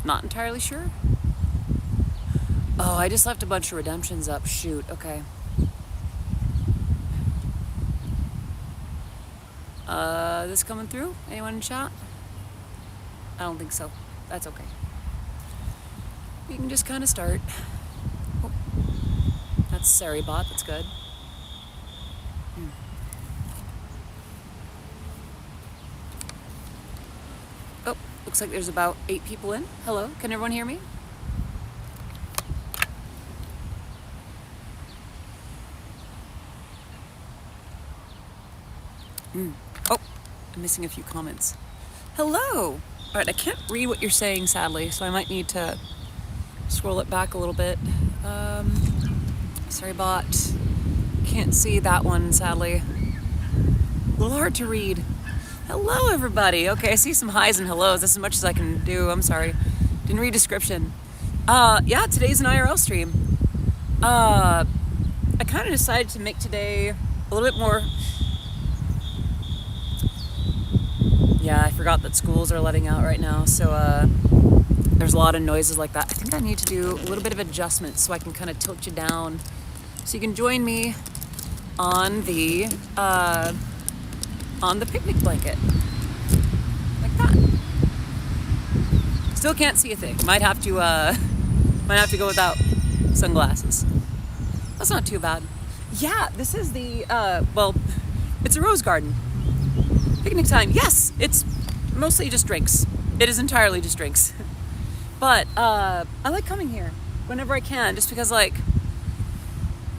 Not entirely sure. Oh, I just left a bunch of redemptions up. Shoot, okay. This coming through? Anyone in chat? I don't think so. That's okay. We can just kind of start. Oh, that's Saribot, that's good. Oh, looks like there's about 8 people in. Hello, can everyone hear me? Oh, I'm missing a few comments. Hello! Alright, I can't read what you're saying, sadly, so I might need to scroll it back a little bit. Sorry, bot. Can't see that one, sadly. A little hard to read. Hello, everybody! Okay, I see some highs and hellos. That's as much as I can do. I'm sorry. Didn't read description. Yeah, today's an IRL stream. I kind of decided to make today a little bit more... Yeah, I forgot that schools are letting out right now, so there's a lot of noises like that. I think I need to do a little bit of adjustment so I can kind of tilt you down so you can join me on the picnic blanket. Like that. Still can't see a thing. Might have to go without sunglasses. That's not too bad. Yeah, this is the well, it's a rose garden. Picnic time, yes, it's mostly just drinks. It is entirely just drinks. But I like coming here whenever I can, just because like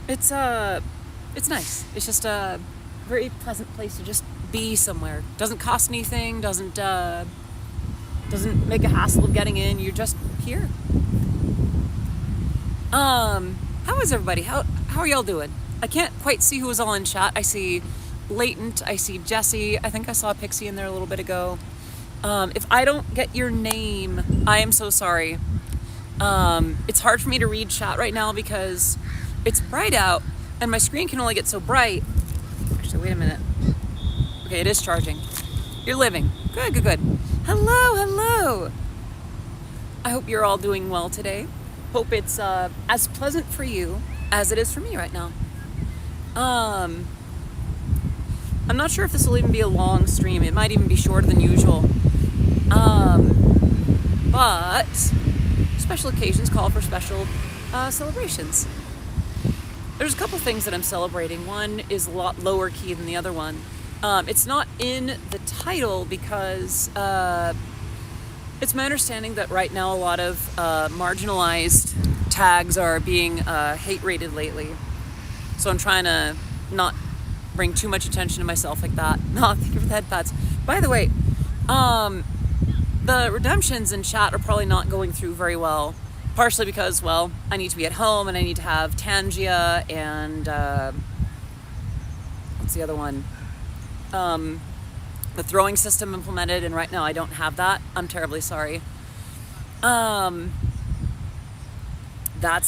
it's nice. It's just a very pleasant place to just be somewhere. Doesn't cost anything, doesn't make a hassle of getting in. You're just here. How is everybody? How are y'all doing? I can't quite see who was all in chat. I see Latent, I see Jesse, I think I saw Pixie in there a little bit ago. If I don't get your name, I am so sorry. It's hard for me to read chat right now because it's bright out and my screen can only get so bright. Actually, wait a minute. Okay, it is charging. You're living. Good, good, good. Hello, hello. I hope you're all doing well today. Hope it's as pleasant for you as it is for me right now. I'm not sure if this will even be a long stream. It might even be shorter than usual. But special occasions call for special celebrations. There's a couple things that I'm celebrating. One is a lot lower key than the other one. It's not in the title because it's my understanding that right now a lot of marginalized tags are being hate rated lately. So I'm trying to not bring too much attention to myself like that. No, thank you for the head pats. By the way, the redemptions in chat are probably not going through very well. Partially because, well, I need to be at home and I need to have Tangia and what's the other one? The throwing system implemented, and right now I don't have that. I'm terribly sorry. That's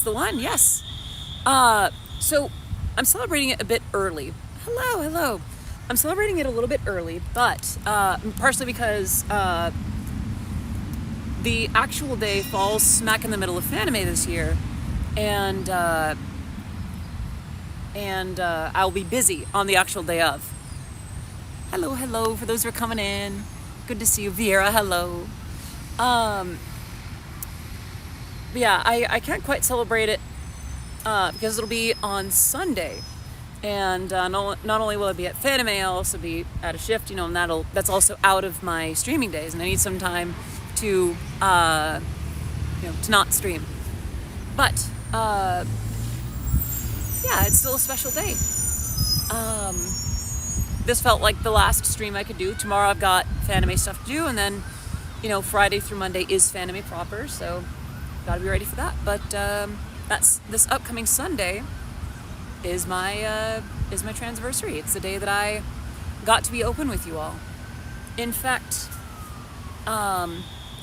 the one, yes. So I'm celebrating it a bit early. Hello, hello. I'm celebrating it a little bit early, but partially because the actual day falls smack in the middle of Fanime this year, and I'll be busy on the actual day of. Hello, hello, for those who are coming in. Good to see you, Viera, hello. But yeah, I can't quite celebrate it because it'll be on Sunday. And not only will I be at Fanime, I'll also be at a shift, and that's also out of my streaming days, and I need some time to to not stream. But yeah, it's still a special day. This felt like the last stream I could do. Tomorrow I've got Fanime stuff to do, and then Friday through Monday is Fanime proper, so gotta be ready for that. But that's this upcoming Sunday is my transversary. It's the day that I got to be open with you all. In fact,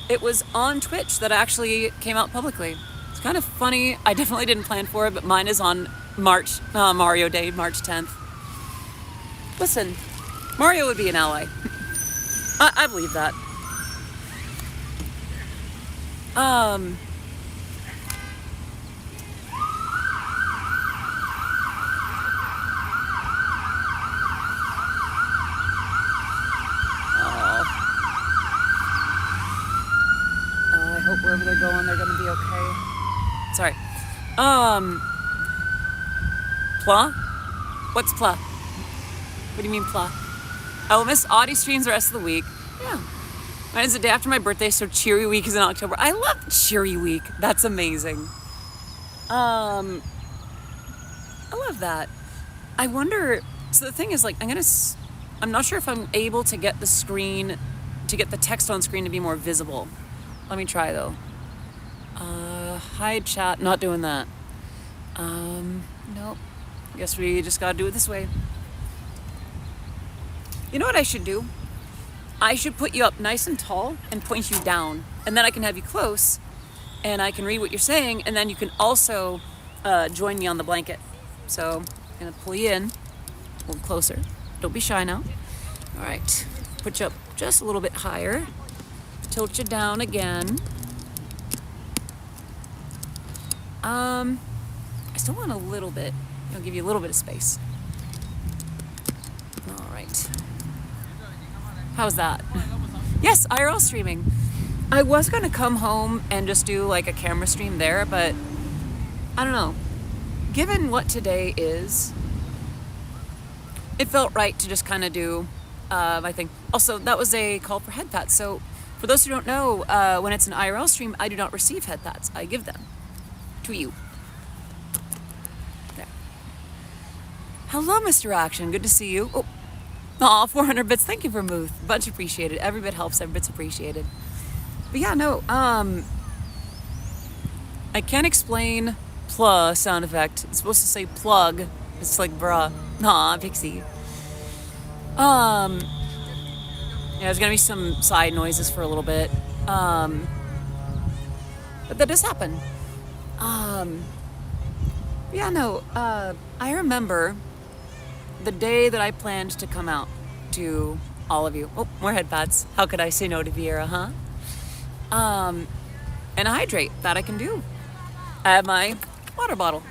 it was on Twitch that actually came out publicly. It's kind of funny. I definitely didn't plan for it, but mine is on Mario Day, March 10th. Listen, Mario would be an ally. I believe that. Um, I hope wherever they're going, they're gonna be okay. Sorry. Pla? What's pla? What do you mean pla? I will miss Audie streams the rest of the week. Yeah. Mine is the day after my birthday, so Cheery Week is in October. I love Cheery Week. That's amazing. I love that. I wonder, so the thing is, like, I'm not sure if I'm able to get the text on screen to be more visible. Let me try, though. Hide chat, not doing that. Nope. I guess we just gotta do it this way. You know what I should do? I should put you up nice and tall and point you down. And then I can have you close and I can read what you're saying, and then you can also join me on the blanket. So I'm gonna pull you in a little closer. Don't be shy now. All right, put you up just a little bit higher. Tilt you down again. I still want a little bit. I'll give you a little bit of space. All right. How's that? Yes, IRL streaming. I was gonna come home and just do like a camera stream there, but I don't know. Given what today is, it felt right to just kind of do my thing. Also, that was a call for head pats. So for those who don't know, when it's an IRL stream, I do not receive head pats. I give them to you. There. Hello, Mr. Action. Good to see you. Oh. Aw, 400 bits. Thank you for Muth. Much appreciated. Every bit helps. Every bit's appreciated. But yeah, no. I can't explain plug sound effect. It's supposed to say plug. It's like bruh. Aw, Pixie. Yeah, there's gonna be some side noises for a little bit. But that does happen. Yeah, no. I remember the day that I planned to come out to all of you. Oh, more head pads. How could I say no to Vieira, huh? And hydrate. That I can do. I have my water bottle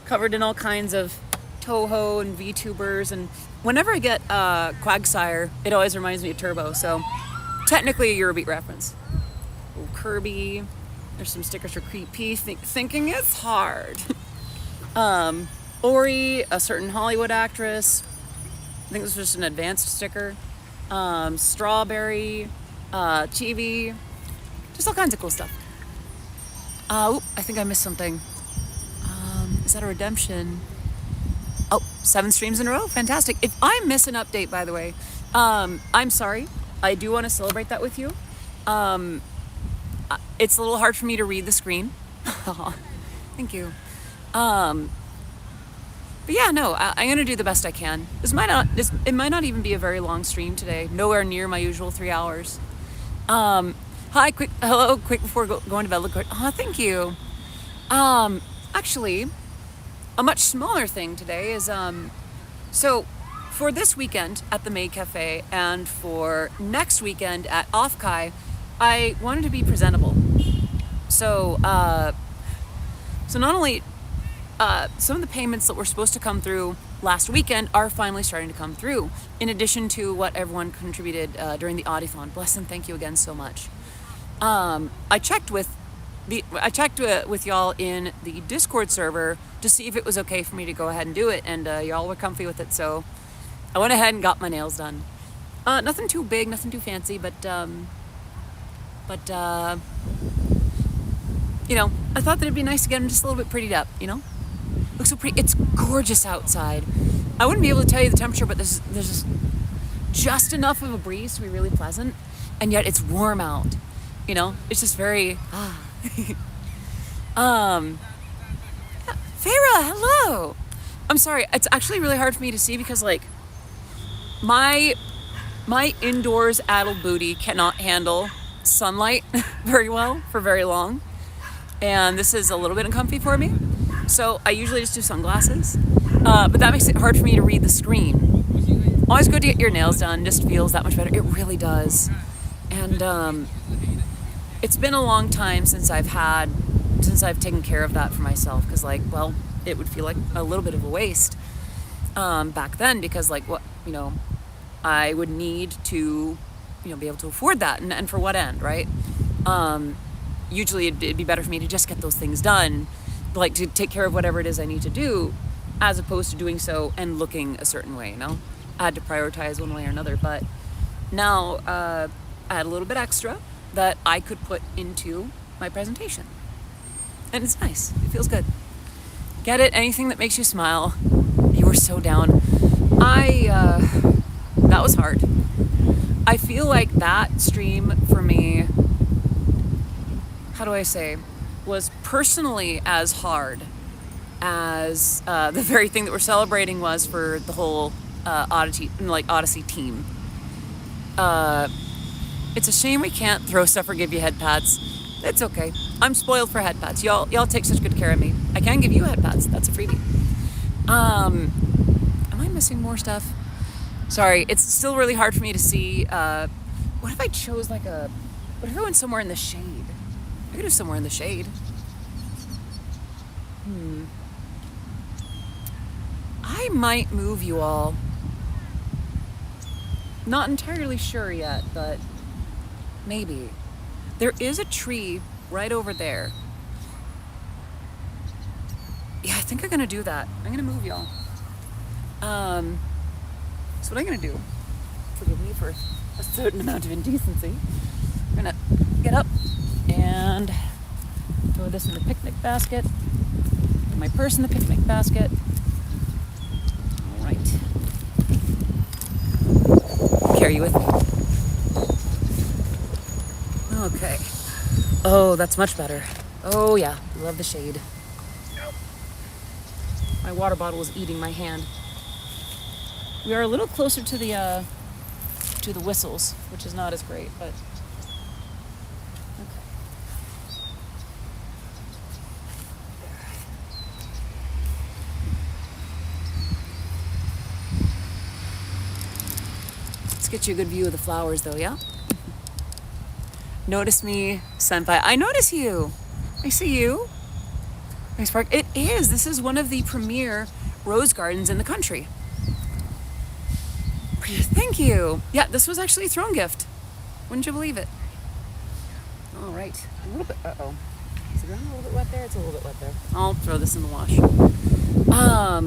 covered in all kinds of Toho and VTubers, and whenever I get Quagsire, it always reminds me of Turbo, so technically a Eurobeat reference. Oh, Kirby. There's some stickers for Creep P. Thinking it's hard. Ori, a certain Hollywood actress. I think this was just an advanced sticker. Strawberry, Chibi. Just all kinds of cool stuff. I think I missed something. Is that a redemption? Oh, 7 streams in a row. Fantastic. If I miss an update, by the way, I'm sorry. I do want to celebrate that with you. It's a little hard for me to read the screen. Thank you. But yeah, no, I'm gonna do the best I can. It might not even be a very long stream today. Nowhere near my usual 3 hours. Hello, quick before going to bed. Look, thank you. Actually, a much smaller thing today is so for this weekend at the Maid Cafe and for next weekend at Off Kai, I wanted to be presentable. So not only some of the payments that were supposed to come through last weekend are finally starting to come through, in addition to what everyone contributed during the Audithon. Bless and thank you again so much. I checked with y'all in the Discord server to see if it was okay for me to go ahead and do it, and y'all were comfy with it, so I went ahead and got my nails done. Nothing too big, nothing too fancy, but you know, I thought that it'd be nice to get them just a little bit prettied up, you know? Looks so pretty. It's gorgeous outside. I wouldn't be able to tell you the temperature, but there's just enough of a breeze to be really pleasant, and yet it's warm out. You know, it's just very Farah, hello. I'm sorry. It's actually really hard for me to see because like my indoors addled booty cannot handle sunlight very well for very long, and this is a little bit uncomfy for me. So I usually just do sunglasses, but that makes it hard for me to read the screen. Always good to get your nails done. Just feels that much better. It really does. And it's been a long time since I've taken care of that for myself, because like, well, it would feel like a little bit of a waste back then, because like what, I would need to, be able to afford that, and for what end, right? Usually it'd be better for me to just get those things done, like to take care of whatever it is I need to do, as opposed to doing so and looking a certain way, I had to prioritize one way or another. But now I had a little bit extra that I could put into my presentation. And it's nice. It feels good. Get it? Anything that makes you smile. You were so down. That was hard. I feel like that stream for me, how do I say, was personally as hard as the very thing that we're celebrating was for the whole Odyssey team. It's a shame we can't throw stuff or give you head pats. It's okay. I'm spoiled for head pats. Y'all take such good care of me. I can give you head pats. That's a freebie. Am I missing more stuff? Sorry, it's still really hard for me to see. What if I chose what if I went somewhere in the shade? I could do somewhere in the shade. I might move you all. Not entirely sure yet, but maybe. There is a tree right over there. Yeah, I think I'm gonna do that. I'm gonna move y'all. So what I'm gonna do, forgive me for a certain amount of indecency, I'm gonna get up and throw this in the picnic basket, put my purse in the picnic basket. All right. Carry you with me. Okay. Oh, that's much better. Oh yeah, love the shade. My water bottle is eating my hand. We are a little closer to the whistles, which is not as great, but okay. Let's get you a good view of the flowers, though, yeah? Notice me, senpai. I notice you. I see you. Nice park. It is. This is one of the premier rose gardens in the country. Thank you. Yeah, this was actually a throne gift. Wouldn't you believe it? All right. A little bit. Uh-oh. Is the ground a little bit wet there? It's a little bit wet there. I'll throw this in the wash. All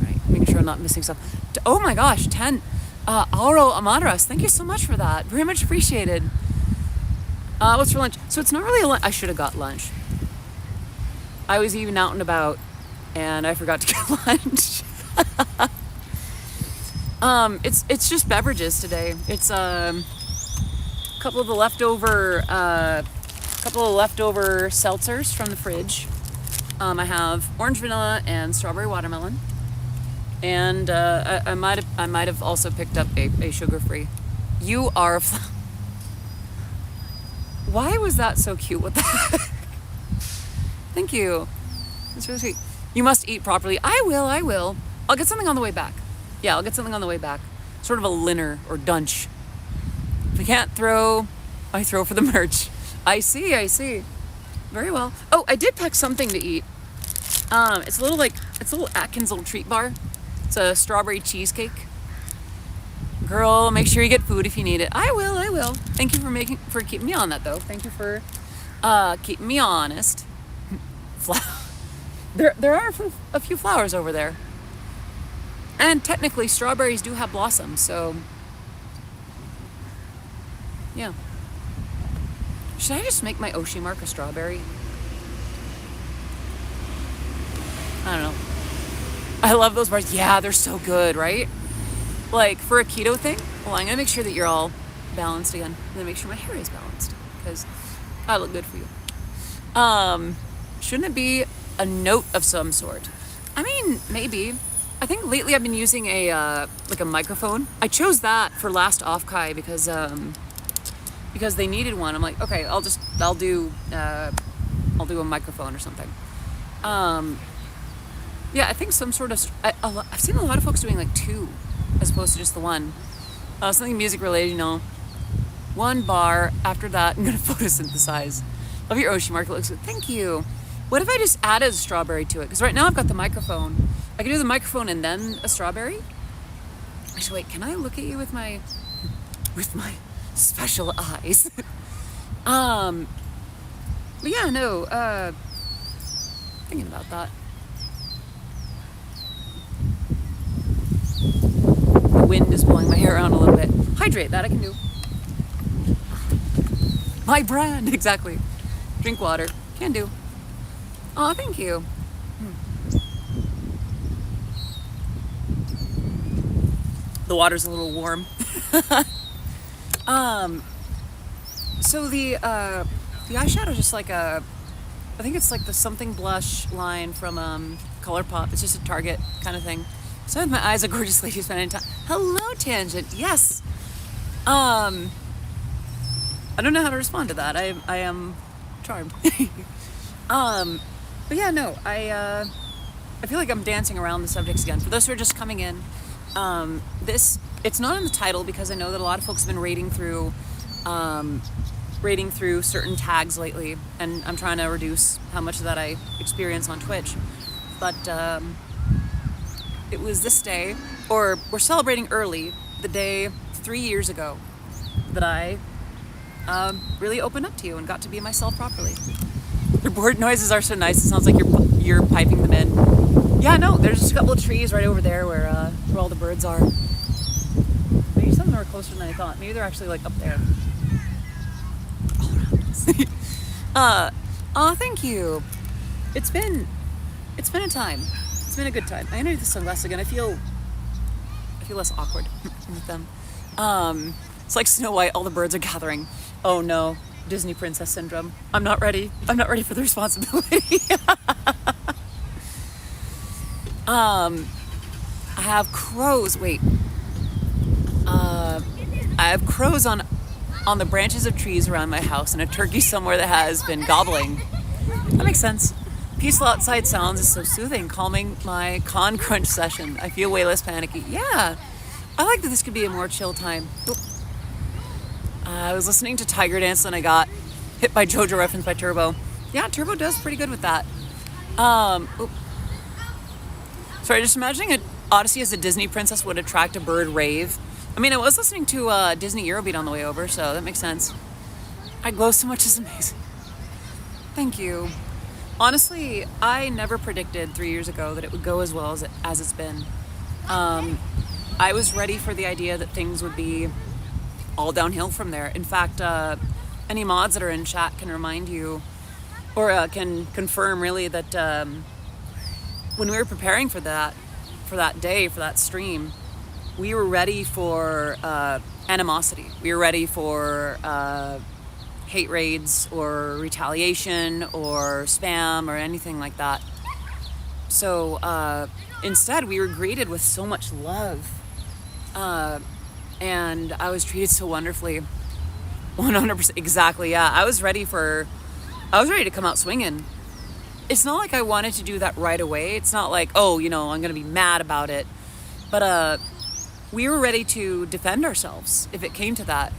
right. Making sure I'm not missing stuff. Oh my gosh. 10. Auro Amaderas. Thank you so much for that. Very much appreciated. What's for lunch? So it's not really a lunch. I should have got lunch. I was even out and about, and I forgot to get lunch. It's just beverages today. It's a couple of the leftover seltzers from the fridge. I have orange vanilla and strawberry watermelon, and I might have also picked up a sugar-free. You are. Why was that so cute? What the heck? Thank you. That's really sweet. You must eat properly. I will. I'll get something on the way back. Yeah, I'll get something on the way back. Sort of a linner or dunch. If I can't throw, I throw for the merch. I see. Very well. Oh, I did pack something to eat. It's a little Atkins little treat bar. It's a strawberry cheesecake. Girl, make sure you get food if you need it. I will. Thank you for keeping me on that, though. Thank you for keeping me honest. There are a few flowers over there. And technically, strawberries do have blossoms, so yeah. Should I just make my Oshi mark a strawberry? I don't know. I love those bars. Yeah, they're so good, right? Like, for a keto thing, well, I'm going to make sure that you're all balanced again. I'm going to make sure my hair is balanced, because I look good for you. Shouldn't it be a note of some sort? I mean, maybe. I think lately I've been using a microphone. I chose that for last off-kai because they needed one. I'm like, okay, I'll do a microphone or something. Yeah, I think some sort of. I've seen a lot of folks doing like 2 as opposed to just the one. Something music related, 1 bar. After that, I'm gonna photosynthesize. Love your Oshi mark. It looks good. Thank you. What if I just added a strawberry to it? Because right now I've got the microphone. I can do the microphone and then a strawberry. Actually, wait, can I look at you with my special eyes? But yeah, no, thinking about that. The wind is blowing my hair around a little bit. Hydrate, that I can do. My brand, exactly. Drink water, can do. Oh, thank you. The water's a little warm. So the eyeshadow is just like I think it's like the Something Blush line from ColourPop. It's just a Target kind of thing. So with my eyes, a gorgeous lady spending time. Hello, Tangent. Yes. I don't know how to respond to that. I am charmed. But yeah, no, I feel like I'm dancing around the subjects again. For those who are just coming in, it's not in the title because I know that a lot of folks have been rating through certain tags lately, and I'm trying to reduce how much of that I experience on Twitch. But it was this day, or we're celebrating early, the day 3 years ago that I really opened up to you and got to be myself properly. Your bird noises are so nice. It sounds like you're piping them in. Yeah, no, there's just a couple of trees right over there where all the birds are. Maybe some of them are closer than I thought. Maybe they're actually like up there. All around us. Thank you. It's been a time. It's been a good time. I'm gonna do the sunglasses again. I feel less awkward with them. It's like Snow White. All the birds are gathering. Oh no. Disney princess syndrome. I'm not ready for the responsibility. I have crows. Wait. I have crows on the branches of trees around my house and a turkey somewhere that has been gobbling. That makes sense. Peaceful outside sounds is so soothing, calming my con crunch session. I feel way less panicky. Yeah. I like that this could be a more chill time. Oop. I was listening to Tiger Dance and I got hit by JoJo reference by Turbo. Yeah, Turbo does pretty good with that. Sorry, just imagining Odyssey as a Disney princess would attract a bird rave. I mean, I was listening to Disney Eurobeat on the way over, so that makes sense. I glow so much, it's amazing. Thank you. Honestly, I never predicted 3 years ago that it would go as well as it's been. I was ready for the idea that things would be all downhill from there. In fact, any mods that are in chat can remind you, or can confirm really that when we were preparing for that day, for that stream, we were ready for animosity. We were ready for hate raids or retaliation or spam or anything like that. So instead, we were greeted with so much love. And I was treated so wonderfully. 100%, exactly, yeah. I was ready to come out swinging. It's not like I wanted to do that right away. It's not like, oh, I'm going to be mad about it. But we were ready to defend ourselves if it came to that.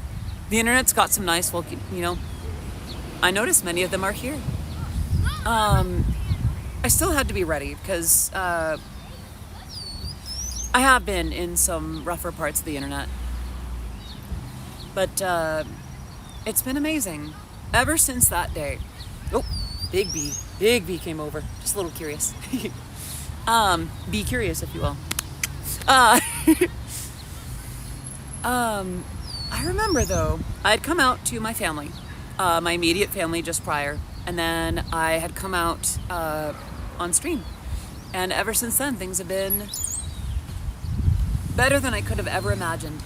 The internet's got some nice folk, I noticed many of them are here. I still had to be ready because I have been in some rougher parts of the internet. But it's been amazing ever since that day. Oh, Big B came over. Just a little curious. Be curious, if you will. I remember though, I had come out to my family, my immediate family just prior, and then I had come out on stream. And ever since then, things have been better than I could have ever imagined.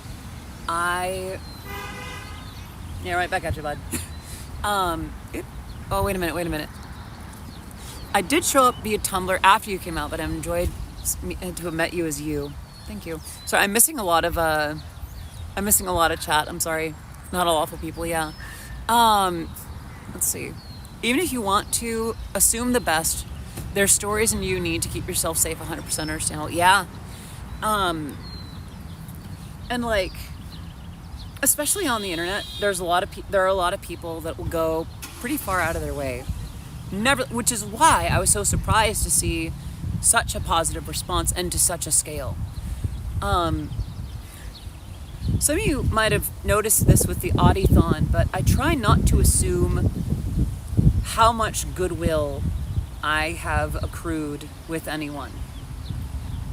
Yeah, right back at you, bud. Oh, wait a minute. I did show up via Tumblr after you came out, but I enjoyed to have met you as you. Thank you. Sorry, I'm missing a lot of chat. I'm sorry. Not all awful people, yeah. Let's see. Even if you want to assume the best, there's stories and you need to keep yourself safe. 100% understandable. Yeah. And like, especially on the internet, there are a lot of people that will go pretty far out of their way. Which is why I was so surprised to see such a positive response and to such a scale. Some of you might have noticed this with the Audithon, but I try not to assume how much goodwill I have accrued with anyone.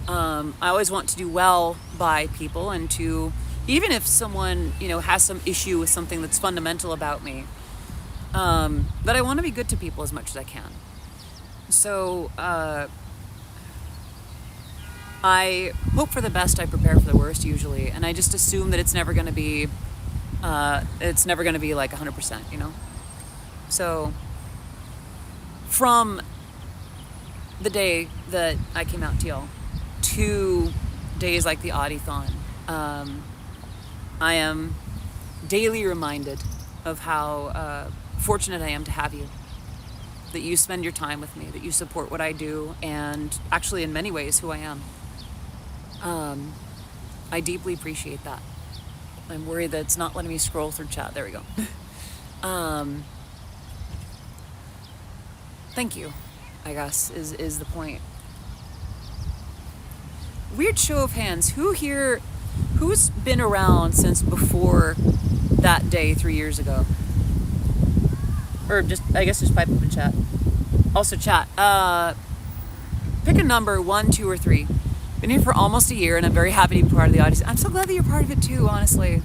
I always want to do well by people, and to, even if someone, has some issue with something that's fundamental about me, but I want to be good to people as much as I can. So, I hope for the best, I prepare for the worst usually, and I just assume that it's never going to be like 100%, So, from the day that I came out to y'all, to days like the Audithon, I am daily reminded of how fortunate I am to have you, that you spend your time with me, that you support what I do, and actually in many ways who I am. I deeply appreciate that. I'm worried that it's not letting me scroll through chat. There we go. Thank you, I guess, is the point. Weird show of hands. Who's been around since before that day 3 years ago? Or just pipe up in chat. Also chat. Pick a number, 1, 2, or 3. Been here for almost a year, and I'm very happy to be part of the audience. I'm so glad that you're part of it too, honestly.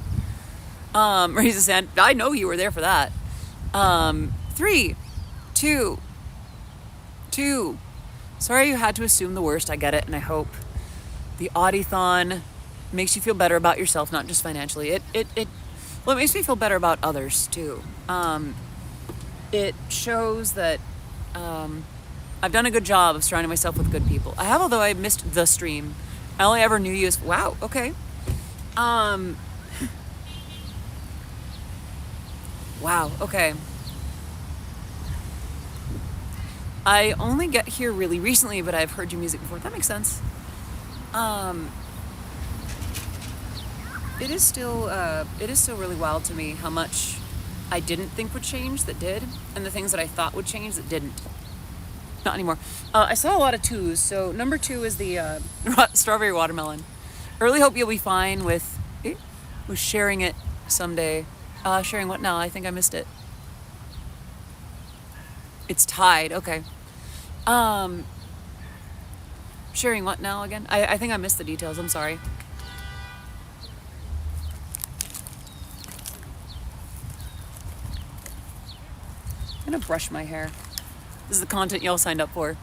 Raise a hand. I know you were there for that. 3, 2. Sorry you had to assume the worst. I get it, and I hope the Audithon makes you feel better about yourself, not just financially. It makes me feel better about others too. It shows that I've done a good job of surrounding myself with good people. I have, although I missed the stream. I only ever knew you as, wow, okay. Wow, okay. I only get here really recently, but I've heard your music before. That makes sense. It is still really wild to me how much I didn't think would change that did, and the things that I thought would change that didn't. Not anymore. I saw a lot of 2s. So number 2 is the strawberry watermelon. I really hope you'll be fine with sharing it someday. Sharing what now? I think I missed it. It's tied. Okay. Sharing what now again? I think I missed the details. I'm sorry. I'm gonna brush my hair. This is the content y'all signed up for.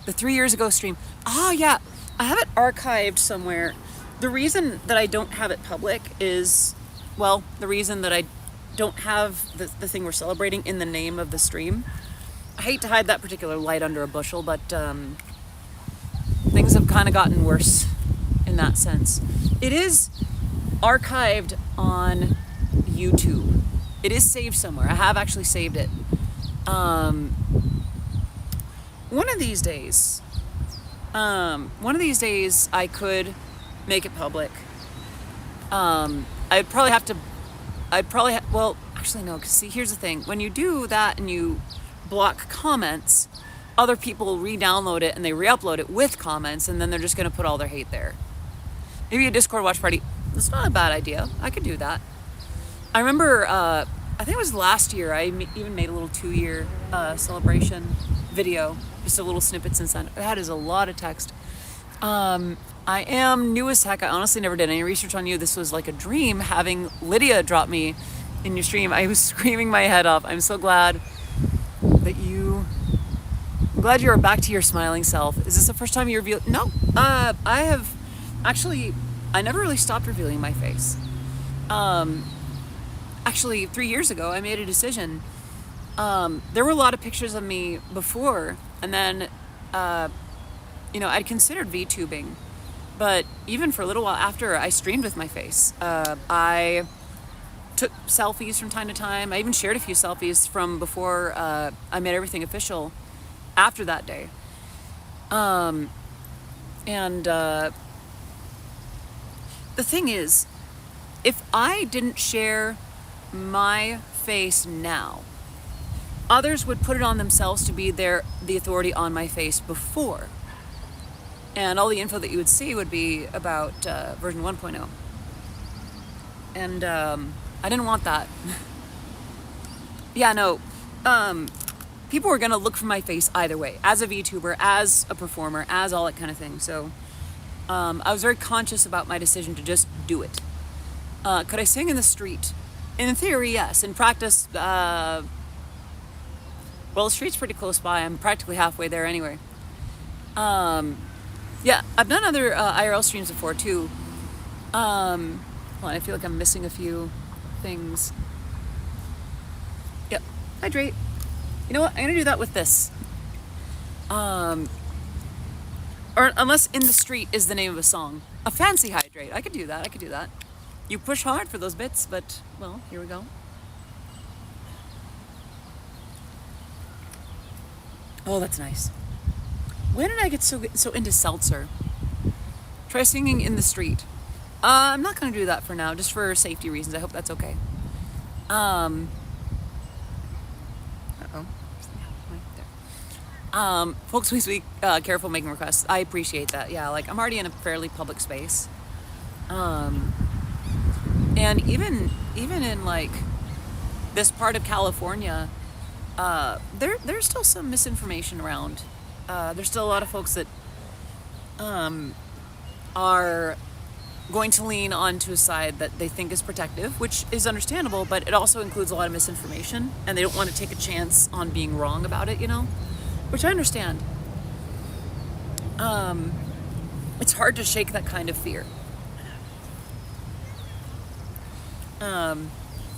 The 3 years ago stream. Oh yeah, I have it archived somewhere. The reason that I don't have it public is, the reason that I don't have the thing we're celebrating in the name of the stream. I hate to hide that particular light under a bushel, but things have kind of gotten worse in that sense. It is archived on YouTube. It is saved somewhere. I have actually saved it. One of these days I could make it public. Actually no, because see, here's the thing. When you do that and you block comments, other people will re-download it and they re-upload it with comments, and then they're just going to put all their hate there. Maybe a Discord watch party. That's not a bad idea. I could do that. I remember, I think it was last year, I even made a little 2-year celebration video. Just a little snippets inside. That is a lot of text. I am new as heck. I honestly never did any research on you. This was like a dream, having Lydia drop me in your stream. I was screaming my head off. I'm so glad that I'm glad you are back to your smiling self. Is this the first time you reveal? No. I have actually, I never really stopped revealing my face. Actually, 3 years ago, I made a decision. There were a lot of pictures of me before, and then, I'd considered VTubing, but even for a little while after, I streamed with my face. I took selfies from time to time. I even shared a few selfies from before I made everything official after that day. The thing is, if I didn't share my face now, others would put it on themselves to be the authority on my face before. And all the info that you would see would be about version 1.0. And I didn't want that. Yeah, no. People were going to look for my face either way, as a VTuber, as a performer, as all that kind of thing. So I was very conscious about my decision to just do it. Could I sing in the street? In theory, yes. In practice, well, the street's pretty close by. I'm practically halfway there anyway. Yeah, I've done other IRL streams before too. Hold on, I feel like I'm missing a few things. Yep, hydrate. You know what? I'm gonna do that with this. Or unless In the Street is the name of a song. A fancy hydrate. I could do that. You push hard for those bits, but, well, here we go. Oh, that's nice. When did I get so into seltzer? Try singing In the Street. I'm not going to do that for now, just for safety reasons. I hope that's okay. Uh-oh. Folks, please be careful making requests. I appreciate that. Yeah, like I'm already in a fairly public space. And even in like this part of California, there's still some misinformation around. There's still a lot of folks that are going to lean onto a side that they think is protective, which is understandable, but it also includes a lot of misinformation, and they don't want to take a chance on being wrong about it, you know, which I understand. It's hard to shake that kind of fear.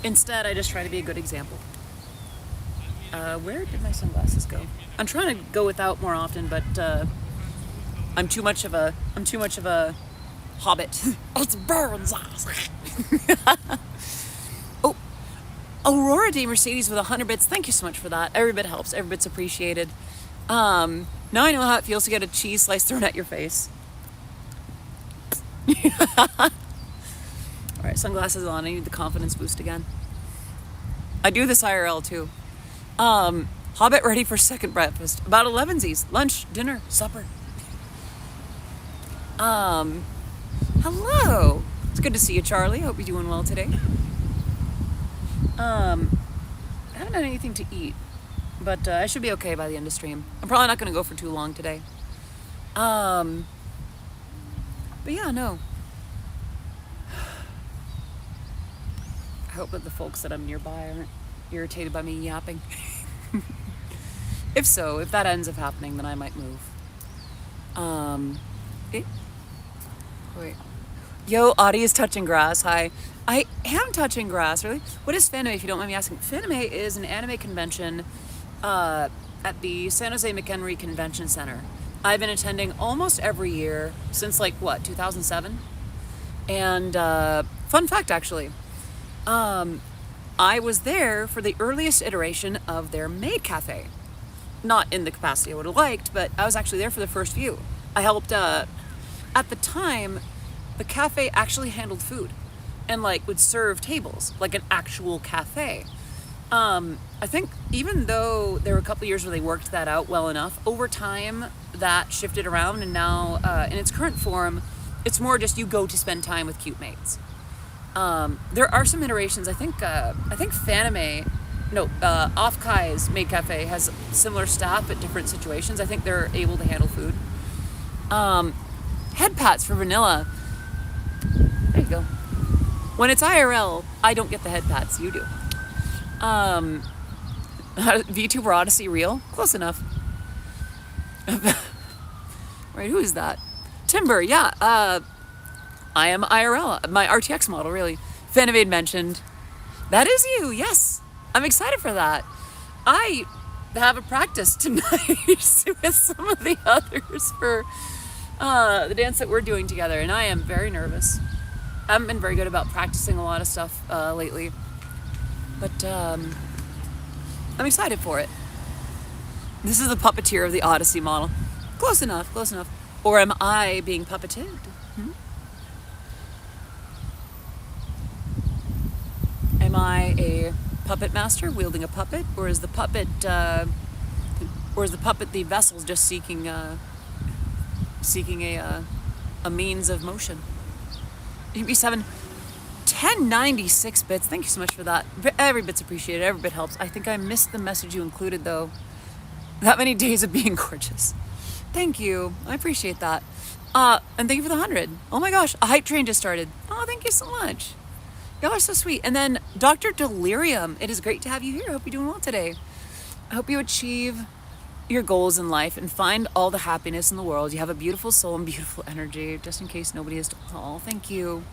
Instead, I just try to be a good example. Where did my sunglasses go? I'm trying to go without more often, but I'm too much of a hobbit. It's Burns. Oh, Aurora Day Mercedes with 100 bits. Thank you so much for that. Every bit helps. Every bit's appreciated. Now I know how it feels to get a cheese slice thrown at your face. All right, sunglasses on. I need the confidence boost again. I do this IRL too. Hobbit ready for second breakfast. About 11sies. Lunch, dinner, supper. Hello. It's good to see you, Charlie. Hope you're doing well today. I haven't had anything to eat, but I should be okay by the end of stream. I'm probably not going to go for too long today. But yeah, no. I hope that the folks that I'm nearby aren't irritated by me yapping. If that ends up happening, then I might move. Wait. Yo, Audie is touching grass. Hi. I am touching grass, really. What is Fanime, if you don't mind me asking? Fanime is an anime convention at the San Jose McHenry Convention Center. I've been attending almost every year since 2007? And fun fact, actually. I was there for the earliest iteration of their maid cafe. Not in the capacity I would have liked, but I was actually there for the first few. I helped, at the time, the cafe actually handled food and would serve tables, like an actual cafe. I think even though there were a couple years where they worked that out well enough, over time that shifted around, and now in its current form, it's more just you go to spend time with cute mates. There are some iterations. I think Fanime, Off-Kai's Maid Cafe has similar staff at different situations. I think they're able to handle food. Head pats for vanilla. There you go. When it's IRL, I don't get the head pats. You do. VTuber Odyssey real? Close enough. Right, who is that? Timber, yeah. I am IRL, my RTX model, really. Fanime mentioned. That is you, yes. I'm excited for that. I have a practice tonight with some of the others for the dance that we're doing together, and I am very nervous. I haven't been very good about practicing a lot of stuff lately, but I'm excited for it. This is the puppeteer of the Odyssey model. Close enough, close enough. Or am I being puppeted? I a puppet master wielding a puppet, or is the puppet the vessel just seeking a means of motion? EB7, 1096 bits. Thank you so much for that. Every bit's appreciated. Every bit helps. I think I missed the message you included though. That many days of being gorgeous. Thank you. I appreciate that. And thank you for the 100. Oh my gosh, a hype train just started. Oh, thank you so much. Y'all are so sweet. And then Dr. Delirium, it is great to have you here. I hope you're doing well today. I hope you achieve your goals in life and find all the happiness in the world. You have a beautiful soul and beautiful energy, just in case nobody has. Oh, thank you.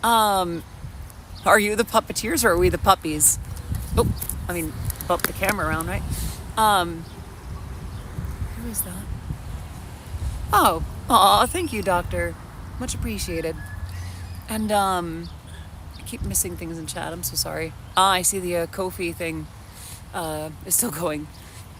Are you the puppeteers or are we the puppies? Oh, I mean, bump the camera around, right? Who is that? Oh, aw, thank you, Doctor. Much appreciated. And, I keep missing things in chat. I'm so sorry. I see the Kofi thing is still going.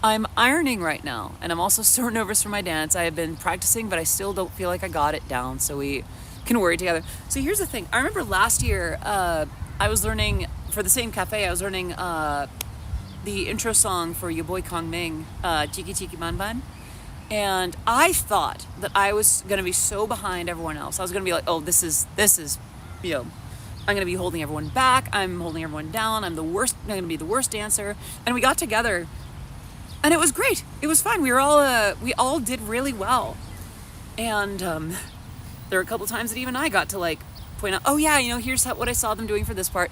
I'm ironing right now, and I'm also so nervous for my dance. I have been practicing, but I still don't feel like I got it down, so we can worry together. So here's the thing. I remember last year, I was learning, for the same cafe, I was learning the intro song for your boy Kong Ming, Chiki Chiki Man Ban. And I thought that I was going to be so behind everyone else. I was going to be like, oh, this is, you know, I'm going to be holding everyone back. I'm holding everyone down. I'm going to be the worst dancer. And we got together and it was great. It was fun. We all did really well. And there were a couple times that even I got to like point out, oh yeah, you know, here's what I saw them doing for this part.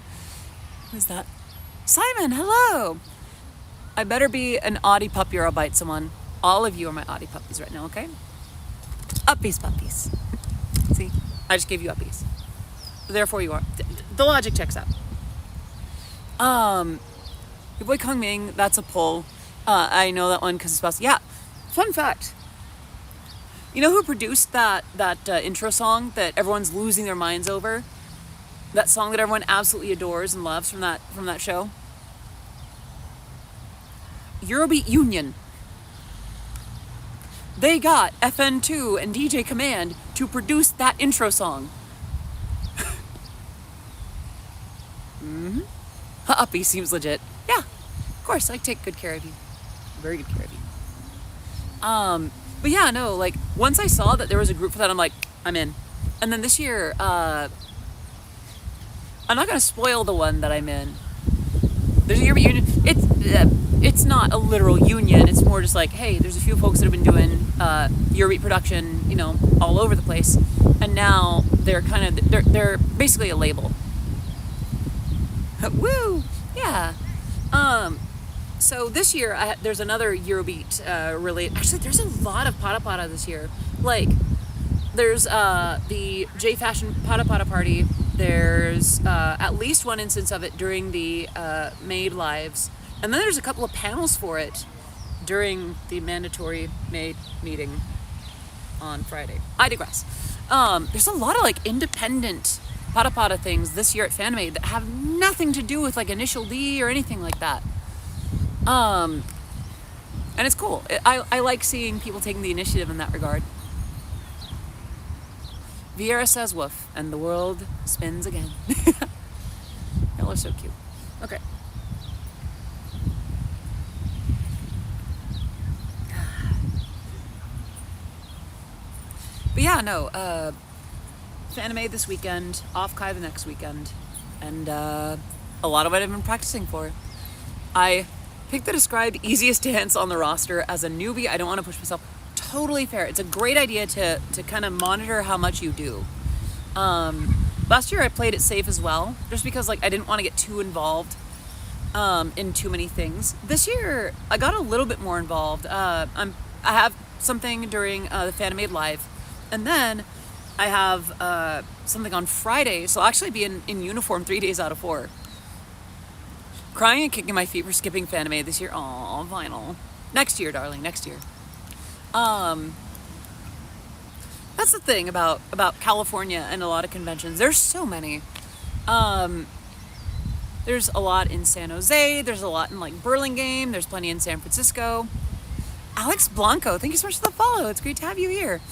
Who's that? Simon, hello. I better be an Audie puppy or I'll bite someone. All of you are my Audie puppies right now, okay? Uppies, puppies. See, I just gave you uppies. Therefore you are. The logic checks out. Your boy Kong Ming, that's a pull. I know that one because it's supposed to, yeah. Fun fact. You know who produced that intro song that everyone's losing their minds over? That song that everyone absolutely adores and loves from that show? Eurobeat Union. They got FN2 and DJ Command to produce that intro song. Mm-hmm. Uppy seems legit. Yeah, of course, I take good care of you. Very good care of you. But yeah, no, like, once I saw that there was a group for that, I'm like, I'm in. And then this year, I'm not going to spoil the one that I'm in. There's a Eurobeat Union. It's not a literal union. It's more just like, hey, there's a few folks that have been doing Eurobeat production, you know, all over the place, and now they're basically a label. Woo, yeah. So this year there's another Eurobeat related. Actually, there's a lot of Pata Pata this year. Like, there's the J Fashion Pata Pata party. There's at least one instance of it during the Maid Lives. And then there's a couple of panels for it during the mandatory Maid meeting on Friday. I digress. There's a lot of like independent Pata Pata things this year at Fanime that have nothing to do with like Initial D or anything like that. And it's cool. I like seeing people taking the initiative in that regard. Vieira says woof, and the world spins again. Y'all are so cute. Okay. But yeah, no, Fanime this weekend, off Kai the next weekend, and a lot of what I've been practicing for. I picked the described easiest dance on the roster as a newbie. I don't want to push myself. Totally fair. It's a great idea to kind of monitor how much you do. Last year I played it safe as well, just because like I didn't want to get too involved in too many things. This year I got a little bit more involved. I have something during the Fanime Live. And then I have something on Friday, so I'll actually be in uniform 3 days out of 4. Crying and kicking my feet for skipping Fanime this year. Aw, vinyl. Next year, darling, next year. That's the thing about California and a lot of conventions. There's so many. There's a lot in San Jose. There's a lot in like Burlingame. There's plenty in San Francisco. Alex Blanco, thank you so much for the follow. It's great to have you here.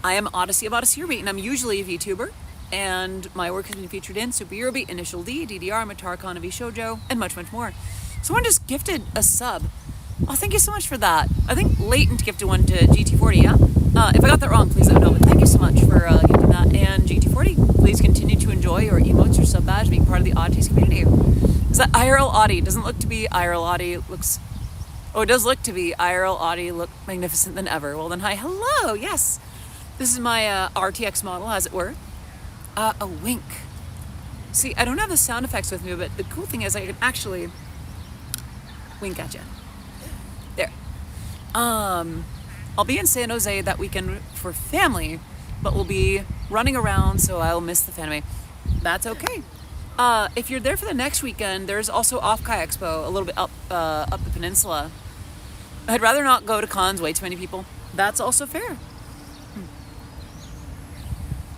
I am Odyssey of Odyssey Eurobeat, and I'm usually a VTuber. and my work has been featured in Super Eurobeat, Initial D, DDR, Matar Kanavi Shoujo, and much, much more. Someone just gifted a sub. Oh, thank you so much for that. I think Latent gifted one to GT40, yeah? If I got that wrong, please let me know, but thank you so much for gifting that. And GT40, please continue to enjoy your emotes, your sub badge, being part of the Oddities community. Is that IRL Oddie? Doesn't look to be IRL Oddie. Looks... Oh, it does look to be IRL Oddie. Look magnificent than ever. Well then, hi. Hello. Yes. This is my RTX model, as it were. A wink. See, I don't have the sound effects with me, but the cool thing is I can actually wink at you. There. I'll be in San Jose that weekend for family, but we'll be running around, so I'll miss the Fanime. That's okay. If you're there for the next weekend, there's also Off-Kai Expo, a little bit up the peninsula. I'd rather not go to cons, way too many people. That's also fair.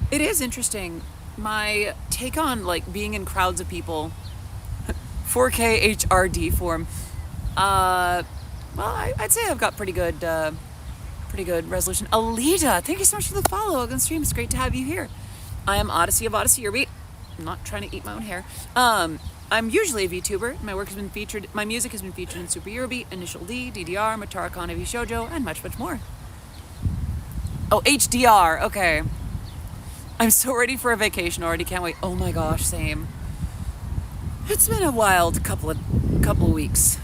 It is interesting. My take on like being in crowds of people, 4K HRD form. Well, I'd say I've got pretty good resolution. Alita, thank you so much for the follow on stream. It's great to have you here. I am Odyssey of Odyssey Eurobeat. I'm not trying to eat my own hair. I'm usually a VTuber. My work has been featured. My music has been featured in Super Eurobeat, Initial D, DDR, Matar Kanavi Shoujo, and much, much more. Oh, HDR. Okay. I'm so ready for a vacation already. Can't wait. Oh my gosh, same. It's been a wild couple of weeks.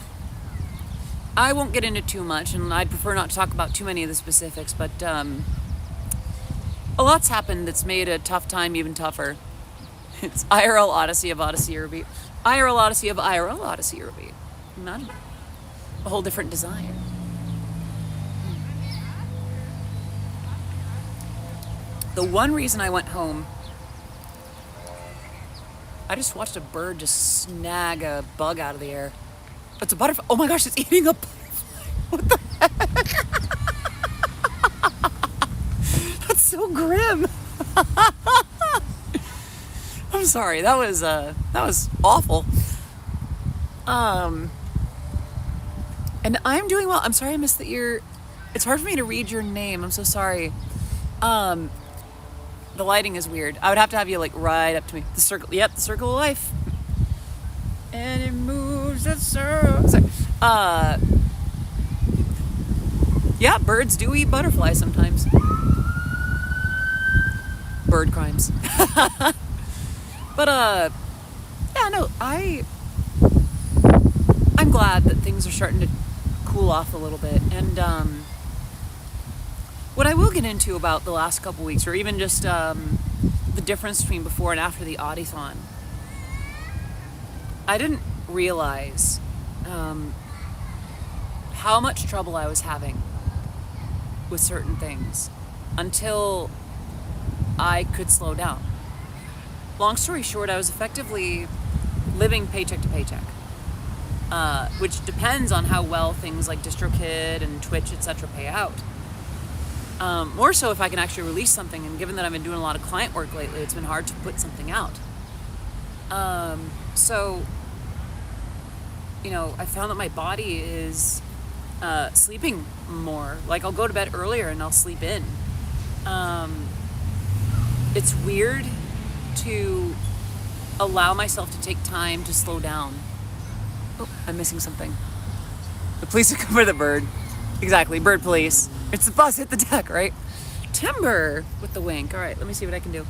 I won't get into too much, and I'd prefer not to talk about too many of the specifics, but a lot's happened that's made a tough time even tougher. It's IRL Odyssey of Odyssey Eurobeat. IRL Odyssey of IRL Odyssey Eurobeat. Imagine. A whole different design. The one reason I went home, I just watched a bird just snag a bug out of the air. It's a butterfly. Oh my gosh, it's eating a butterfly. What the heck? That's so grim. I'm sorry. That was awful. And I'm doing well. I'm sorry I missed that it's hard for me to read your name. I'm so sorry. The lighting is weird. I would have to have you like right up to me. The circle. Yep, the circle of life. And it moves that circle. Sorry. Yeah, birds do eat butterflies sometimes. Bird crimes. But yeah, no, I'm glad that things are starting to cool off a little bit. And what I will get into about the last couple weeks, or even just the difference between before and after the Audithon, I didn't realize how much trouble I was having with certain things until I could slow down. Long story short, I was effectively living paycheck to paycheck, which depends on how well things like DistroKid and Twitch, etc. pay out. More so if I can actually release something, and given that I've been doing a lot of client work lately, it's been hard to put something out. So, you know, I found that my body is sleeping more. Like, I'll go to bed earlier and I'll sleep in. It's weird to allow myself to take time to slow down. Oh, I'm missing something. The police have come for the bird. Exactly, bird police. It's the bus hit the deck, right? Timber with the wink. All right, let me see what I can do.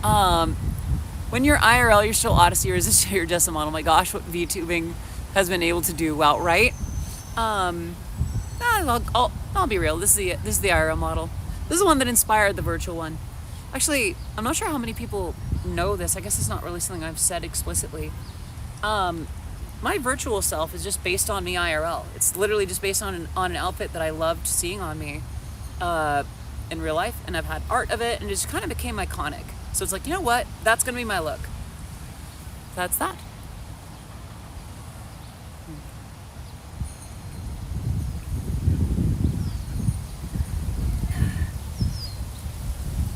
There. When you're IRL, you're still Odyssey, or is this your just a model? My gosh, what VTubing has been able to do. Wow, right? I'll be real. This is the IRL model. This is the one that inspired the virtual one. Actually, I'm not sure how many people know this. I guess it's not really something I've said explicitly. My virtual self is just based on me IRL. It's literally just based on an outfit that I loved seeing on me in real life, and I've had art of it, and it just kind of became iconic. So it's like, you know what? That's gonna be my look. That's that.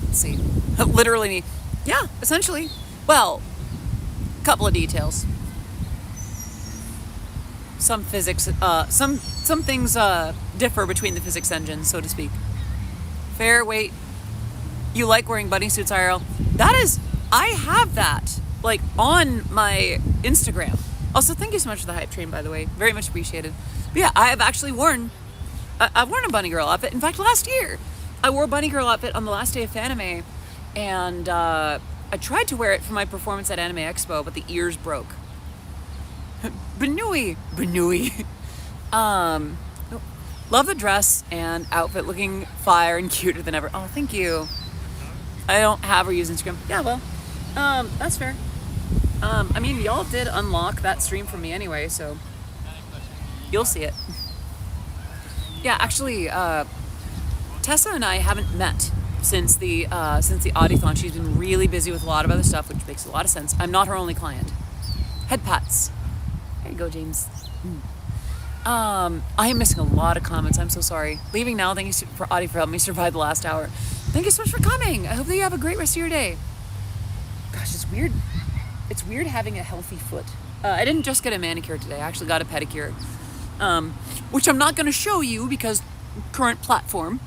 Let's see. Literally me. Yeah, essentially. Well, a couple of details. Some physics, some things differ between the physics engines, so to speak. Fair weight, You like wearing bunny suits, IRL? I have that, like, on my Instagram. Also, thank you so much for the hype train, by the way. Very much appreciated. But yeah, I've actually I've worn a bunny girl outfit. In fact, last year, I wore a bunny girl outfit on the last day of Fanime, and I tried to wear it for my performance at Anime Expo, but the ears broke. Benui. Love the dress and outfit, looking fire and cuter than ever. Oh, thank you. I don't have or use Instagram. Yeah, well, that's fair. I mean, y'all did unlock that stream for me anyway, so you'll see it. Yeah, actually, Tessa and I haven't met since the Audithon. She's been really busy with a lot of other stuff, which makes a lot of sense. I'm not her only client. Head pats. There you go, James. I am missing a lot of comments. I'm so sorry. Leaving now. Thank you for Audie for helping me survive the last hour. Thank you so much for coming. I hope that you have a great rest of your day. Gosh, it's weird. It's weird having a healthy foot. I didn't just get a manicure today. I actually got a pedicure, which I'm not going to show you because current platform.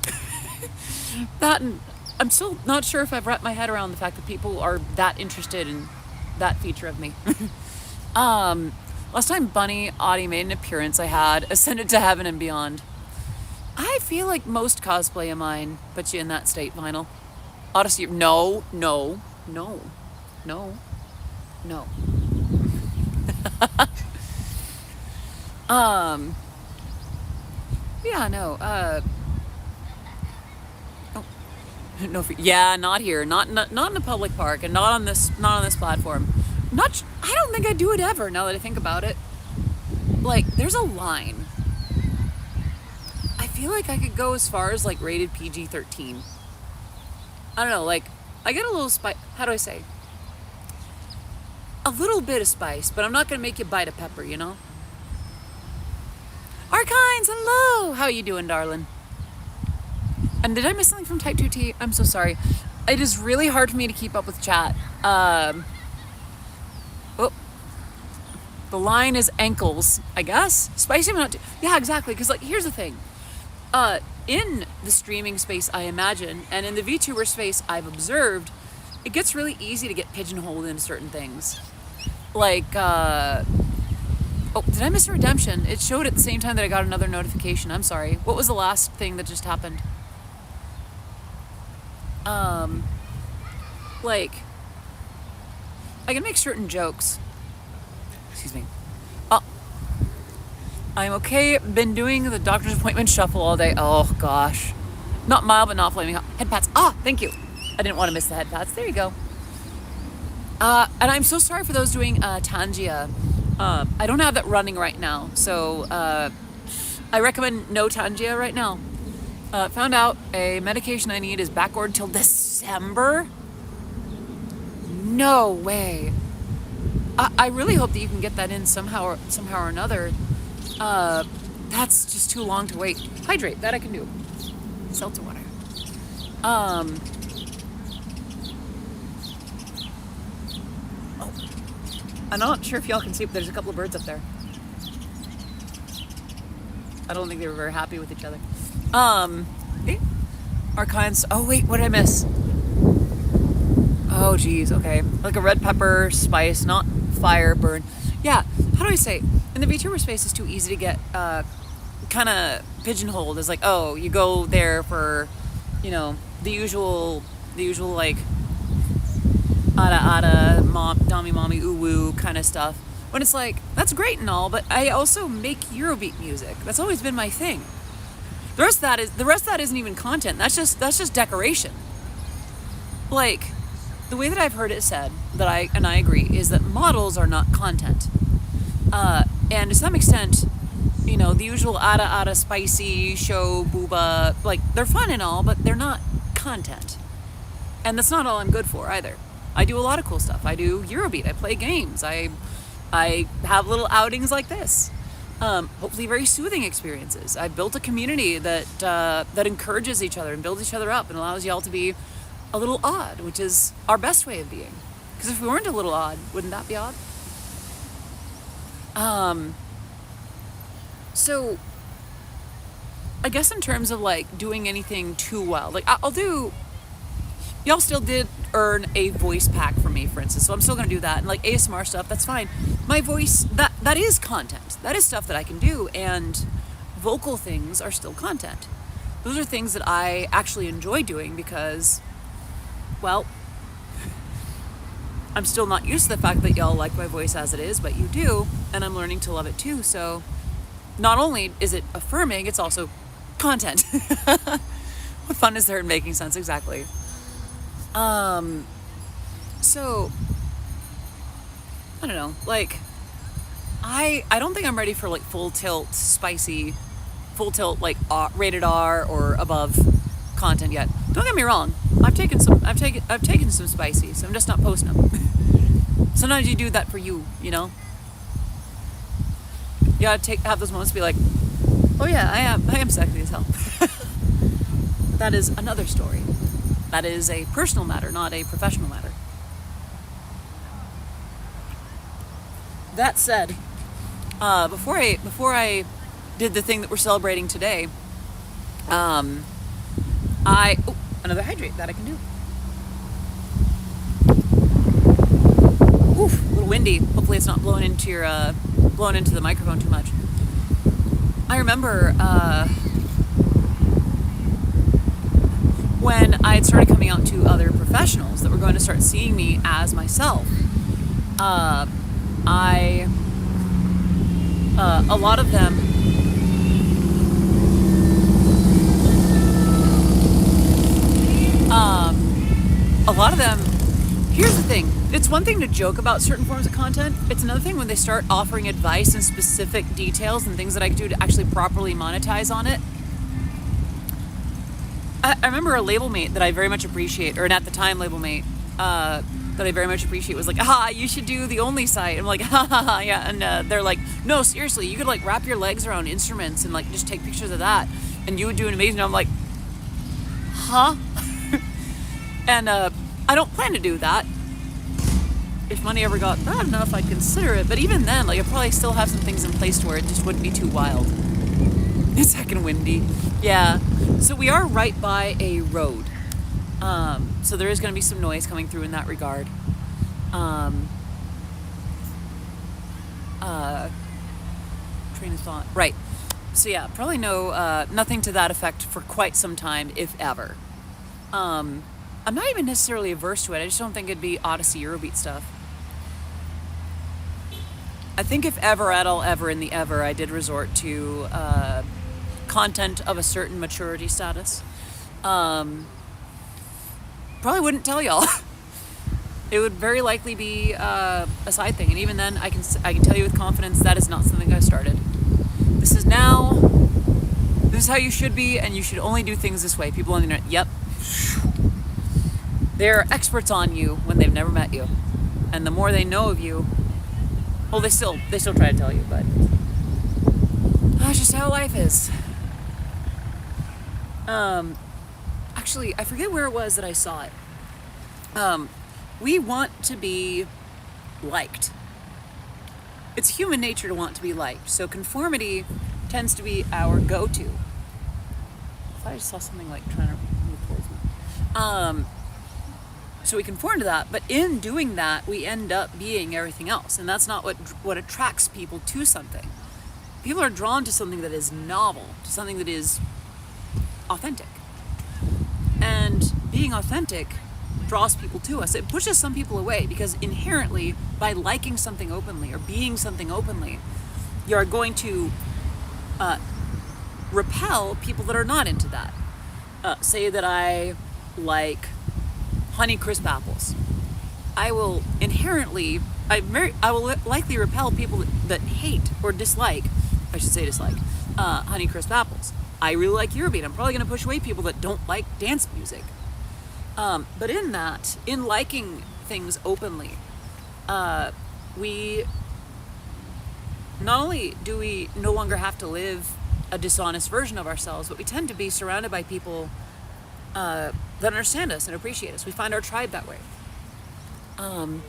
That, and I'm still not sure if I've wrapped my head around the fact that people are that interested in that feature of me. Last time Bunny Audie made an appearance, I had Ascended to Heaven and Beyond. I feel like most cosplay of mine puts you in that state, Vinyl. Odyssey, no. Yeah, no, no, yeah, not here, not in a public park, and not on this platform. I don't think I'd do it ever, now that I think about it. Like, there's a line. I feel like I could go as far as, like, rated PG-13. I don't know, like, I get a little spice, how do I say? A little bit of spice, but I'm not gonna make you bite a pepper, you know? Arkines, hello! How are you doing, darling? And did I miss something from Type 2T? I'm so sorry. It is really hard for me to keep up with chat. The line is ankles, I guess. Spicy, but not too. Yeah, exactly. Because, like, here's the thing. In the streaming space, I imagine, and in the VTuber space, I've observed, it gets really easy to get pigeonholed into certain things. Like, oh, did I miss a redemption? It showed at the same time that I got another notification. I'm sorry. What was the last thing that just happened? Like, I can make certain jokes. Excuse me. Oh, I'm okay. Been doing the doctor's appointment shuffle all day. Oh, gosh. Not mild, but not flaming hot. Head pats. Ah, thank you. I didn't want to miss the head pats. There you go. And I'm so sorry for those doing Tangia. I don't have that running right now, so I recommend no Tangia right now. Found out a medication I need is backward till December. No way. I really hope that you can get that in somehow or another. That's just too long to wait. Hydrate, that I can do. Seltzer water. Oh, I'm not sure if y'all can see, but there's a couple of birds up there. I don't think they were very happy with each other. Archives. Oh wait, what did I miss? Oh geez, okay. Like a red pepper spice, not fire burn. Yeah, how do I say? In the VTuber space, it's too easy to get kind of pigeonholed as like, oh, you go there for, you know, the usual like ada mom, dommy mommy ooh woo kind of stuff. When it's like, that's great and all, but I also make Eurobeat music. That's always been my thing. The rest of that isn't even content. That's just decoration. Like, the way that I've heard it said, I agree, is that models are not content. And to some extent, you know, the usual ada spicy show booba, like, they're fun and all, but they're not content. And that's not all I'm good for either. I do a lot of cool stuff. I do Eurobeat. I play games. I have little outings like this. Hopefully very soothing experiences. I've built a community that encourages each other and builds each other up and allows y'all to be a little odd, which is our best way of being. Because if we weren't a little odd, wouldn't that be odd? So I guess in terms of like doing anything too well, like I'll do, y'all still did earn a voice pack from me, for instance, so I'm still going to do that. And like ASMR stuff, that's fine. My voice, that is content. That is stuff that I can do, and vocal things are still content. Those are things that I actually enjoy doing because, well, I'm still not used to the fact that y'all like my voice as it is, but you do, and I'm learning to love it too. So not only is it affirming, it's also content. What fun is there in making sense? Exactly. So I don't know, like I don't think I'm ready for like full tilt like rated R or above content yet. Don't get me wrong. I've taken some spicy, so I'm just not posting them. Sometimes you do that for you know. You gotta have those moments to be like, oh yeah, I am sexy as hell. That is another story. That is a personal matter, not a professional matter. That said, before I did the thing that we're celebrating today, another hydrate that I can do. Oof, a little windy. Hopefully it's not blowing into the microphone too much. I remember when I had started coming out to other professionals that were going to start seeing me as myself. A lot of them here's the thing, it's one thing to joke about certain forms of content, it's another thing when they start offering advice and specific details and things that I can do to actually properly monetize on it. I remember a label mate that I very much appreciate, or an at the time label mate that I very much appreciate was like, you should do the Only site. I'm like, yeah. And they're like, no, seriously, you could like wrap your legs around instruments and like just take pictures of that, and you would do an amazing. I'm like, huh? And I don't plan to do that. If money ever got bad enough, I'd consider it. But even then, like, I'd probably still have some things in place to where it just wouldn't be too wild. It's heckin' windy. Yeah. So we are right by a road. So there is going to be some noise coming through in that regard. Train of thought. Right. So yeah, probably nothing to that effect for quite some time, if ever. I'm not even necessarily averse to it. I just don't think it'd be Odyssey Eurobeat stuff. I think if ever at all ever in the ever, I did resort to content of a certain maturity status. Probably wouldn't tell y'all. It would very likely be a side thing, and even then, I can tell you with confidence that is not something I started. This is how you should be, and you should only do things this way. People on the internet, yep, they're experts on you when they've never met you, and the more they know of you, well, they still try to tell you, but that's just how life is. Actually, I forget where it was that I saw it. We want to be liked. It's human nature to want to be liked. So conformity tends to be our go-to. If I just saw something like trying to move towards me. So we conform to that, but in doing that, we end up being everything else. And that's not what attracts people to something. People are drawn to something that is novel, to something that is authentic. And being authentic draws people to us. It pushes some people away because inherently, by liking something openly or being something openly, you are going to repel people that are not into that. Say that I like Honey Crisp apples. I will likely repel people that hate or dislike, Honey Crisp apples. I really like Eurobeat. I'm probably going to push away people that don't like dance music. But in liking things openly, we not only do we no longer have to live a dishonest version of ourselves, but we tend to be surrounded by people that understand us and appreciate us. We find our tribe that way. Let me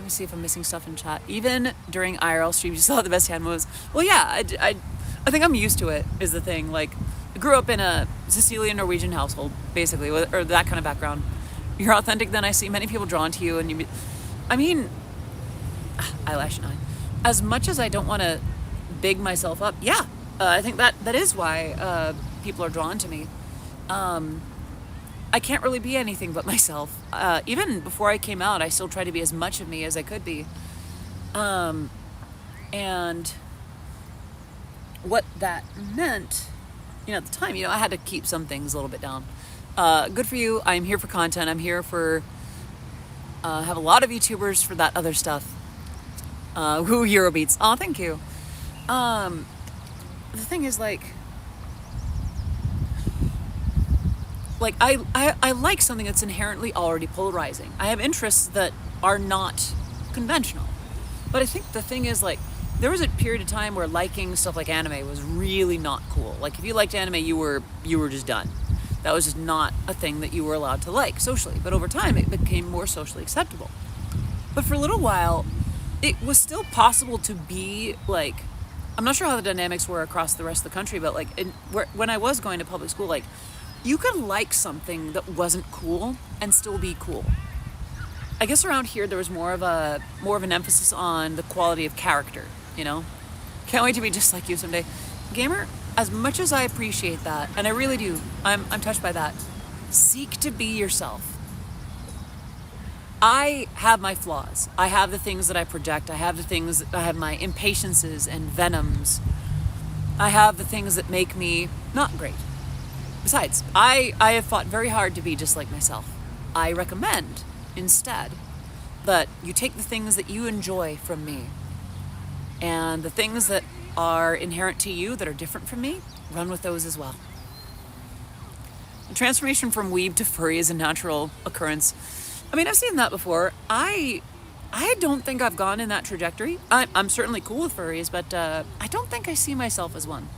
see if I'm missing stuff in chat. Even during IRL streams, you saw the best hand moves. Well, yeah, I think I'm used to it, is the thing. Like, I grew up in a Sicilian Norwegian household, basically, or that kind of background. you're authentic, then I see many people drawn to you, and I mean, eyelash 9. As much as I don't want to big myself up, yeah, I think that is why people are drawn to me. I can't really be anything but myself. Even before I came out, I still tried to be as much of me as I could be. And what that meant, at the time, I had to keep some things a little bit down. Good for you. I'm here for content. I'm here for, have a lot of YouTubers for that other stuff. Woo, Eurobeats. Oh, thank you. The thing is, I like something that's inherently already polarizing. I have interests that are not conventional. But I think the thing is, there was a period of time where liking stuff like anime was really not cool. Like, if you liked anime, you were just done. That was just not a thing that you were allowed to like socially. But over time, it became more socially acceptable. But for a little while, it was still possible to be, I'm not sure how the dynamics were across the rest of the country, but, when I was going to public school, you could like something that wasn't cool and still be cool. I guess around here there was more of an emphasis on the quality of character, Can't wait to be just like you someday. Gamer, as much as I appreciate that, and I really do, I'm touched by that, seek to be yourself. I have my flaws. I have the things that I project. I have my impatiences and venoms. I have the things that make me not great. Besides, I have fought very hard to be just like myself. I recommend, instead, that you take the things that you enjoy from me, and the things that are inherent to you that are different from me, run with those as well. The transformation from weeb to furry is a natural occurrence. I mean, I've seen that before. I don't think I've gone in that trajectory. I'm certainly cool with furries, but I don't think I see myself as one.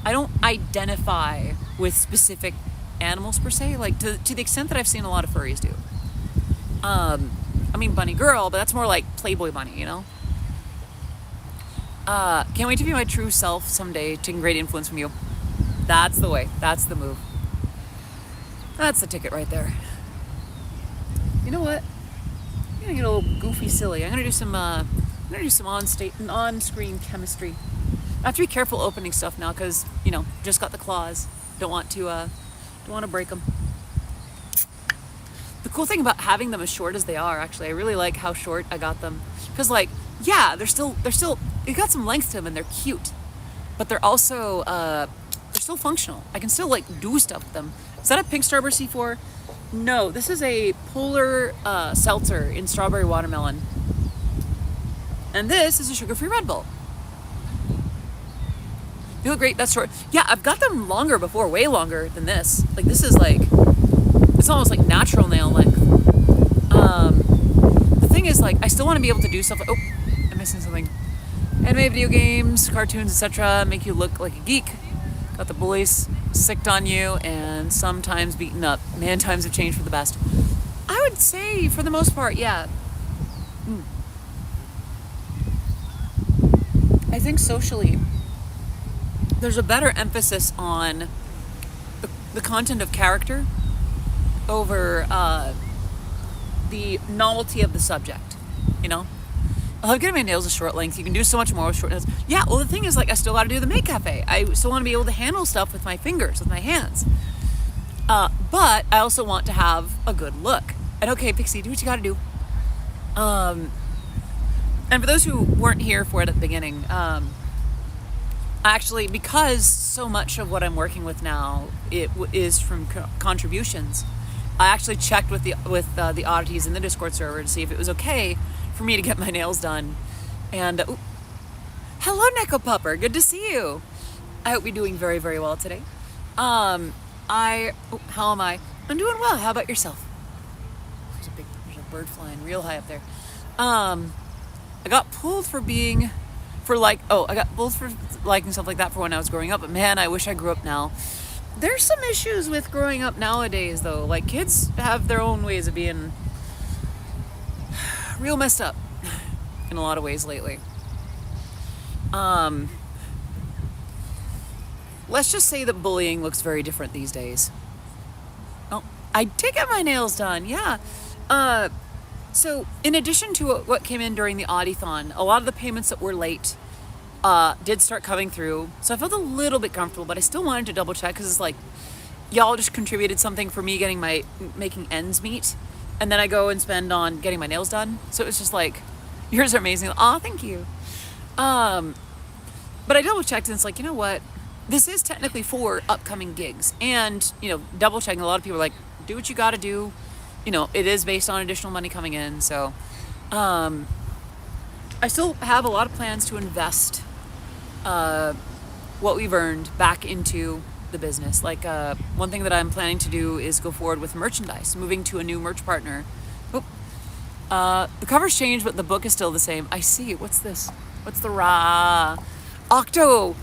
I don't identify with specific animals per se, to the extent that I've seen a lot of furries do. Bunny girl, but that's more like Playboy bunny, Can't wait to be my true self someday, taking great influence from you. That's the way. That's the move. That's the ticket right there. You know what? I'm gonna get a little goofy silly. I'm gonna do some on-screen chemistry. I have to be careful opening stuff now because, just got the claws. Don't want to break them. The cool thing about having them as short as they are, actually, I really like how short I got them. Because, they're still, they got some length to them and they're cute. But they're also, they're still functional. I can still, do stuff with them. Is that a pink Starburst C4? No, this is a polar seltzer in strawberry watermelon. And this is a sugar-free Red Bull. You look great. That's short. Yeah, I've got them longer before, way longer than this. This is it's almost like natural nail length. The thing is, I still want to be able to do stuff. Oh, I'm missing something. Anime, video games, cartoons, etc. make you look like a geek. Got the bullies sicked on you and sometimes beaten up. Man, times have changed for the best. I would say, for the most part, yeah. I think socially, there's a better emphasis on the content of character over the novelty of the subject, I love getting my nails a short length. You can do so much more with short nails. Yeah, well, the thing is, I still got to do the Make Cafe. I still want to be able to handle stuff with my fingers, with my hands. But I also want to have a good look. And okay, Pixie, do what you got to do. And for those who weren't here for it at the beginning, actually, because so much of what I'm working with now is from contributions, I actually checked with the oddities in the Discord server to see if it was okay for me to get my nails done. And hello, Neko Pupper, good to see you. I hope you're doing very, very well today. How am I? I'm doing well. How about yourself? There's a bird flying real high up there. I got pulled for liking stuff like that for when I was growing up, but man, I wish I grew up now. There's some issues with growing up nowadays, though. Kids have their own ways of being real messed up in a lot of ways lately. Let's just say that bullying looks very different these days. I did get my nails done, yeah. So in addition to what came in during the Audithon, a lot of the payments that were late did start coming through. So I felt a little bit comfortable, but I still wanted to double check because it's like, y'all just contributed something for me making ends meet. And then I go and spend on getting my nails done. So it was just like, yours are amazing. Aw, thank you. But I double checked and it's like, you know what? This is technically for upcoming gigs. And, double checking, a lot of people are like, do what you got to do. It is based on additional money coming in. So I still have a lot of plans to invest what we've earned back into the business. Like one thing that I'm planning to do is go forward with merchandise, moving to a new merch partner. The cover's changed, but the book is still the same. I see. What's this? What's the Octo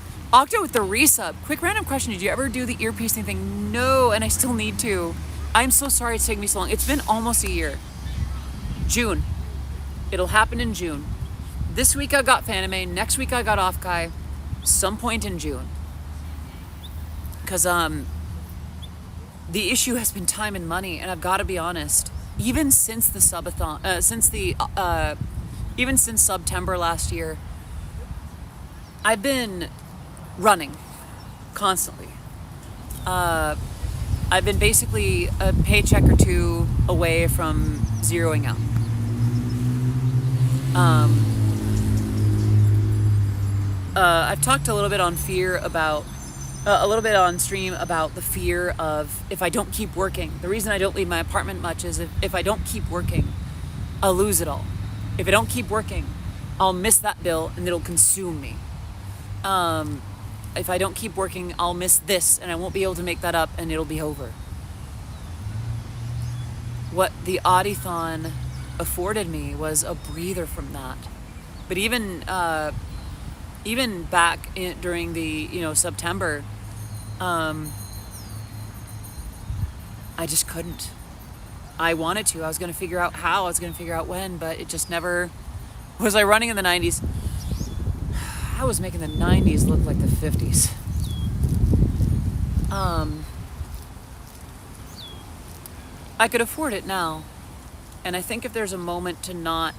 with the resub. Quick random question. Did you ever do the ear piecing thing? No, and I still need to. I'm so sorry it's taking me so long. It's been almost a year. June. It'll happen in June. This week I got Fanime. Next week I got Offkai. Some point in June. Because the issue has been time and money, and I've got to be honest. Even since the subathon, even since September last year, I've been running constantly. I've been basically a paycheck or two away from zeroing out. I've talked a little bit on stream about the fear of if I don't keep working. The reason I don't leave my apartment much is if I don't keep working, I'll lose it all. If I don't keep working, I'll miss that bill and it'll consume me. If I don't keep working, I'll miss this and I won't be able to make that up and it'll be over. What the Audithon afforded me was a breather from that. But even back during the September, I just couldn't. I wanted to. I was going to figure out how. I was going to figure out when, but it just never. Was I running in the 90s? I was making the 90s look like the 50s. I could afford it now. And I think if there's a moment to not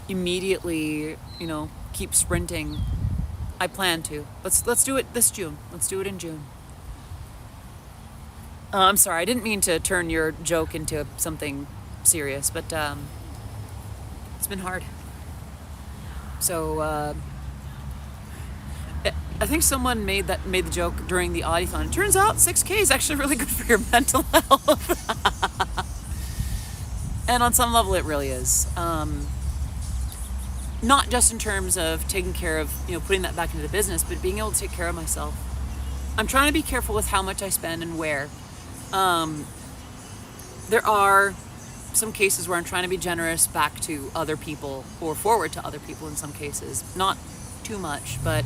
immediately, keep sprinting, I plan to. Let's do it this June. Let's do it in June. I'm sorry, I didn't mean to turn your joke into something serious, but it's been hard. So I think someone made the joke during the Audithon. It turns out 6K is actually really good for your mental health. And on some level it really is. Not just in terms of taking care of, putting that back into the business, but being able to take care of myself. I'm trying to be careful with how much I spend and where. There are some cases where I'm trying to be generous back to other people or forward to other people in some cases. Not too much, but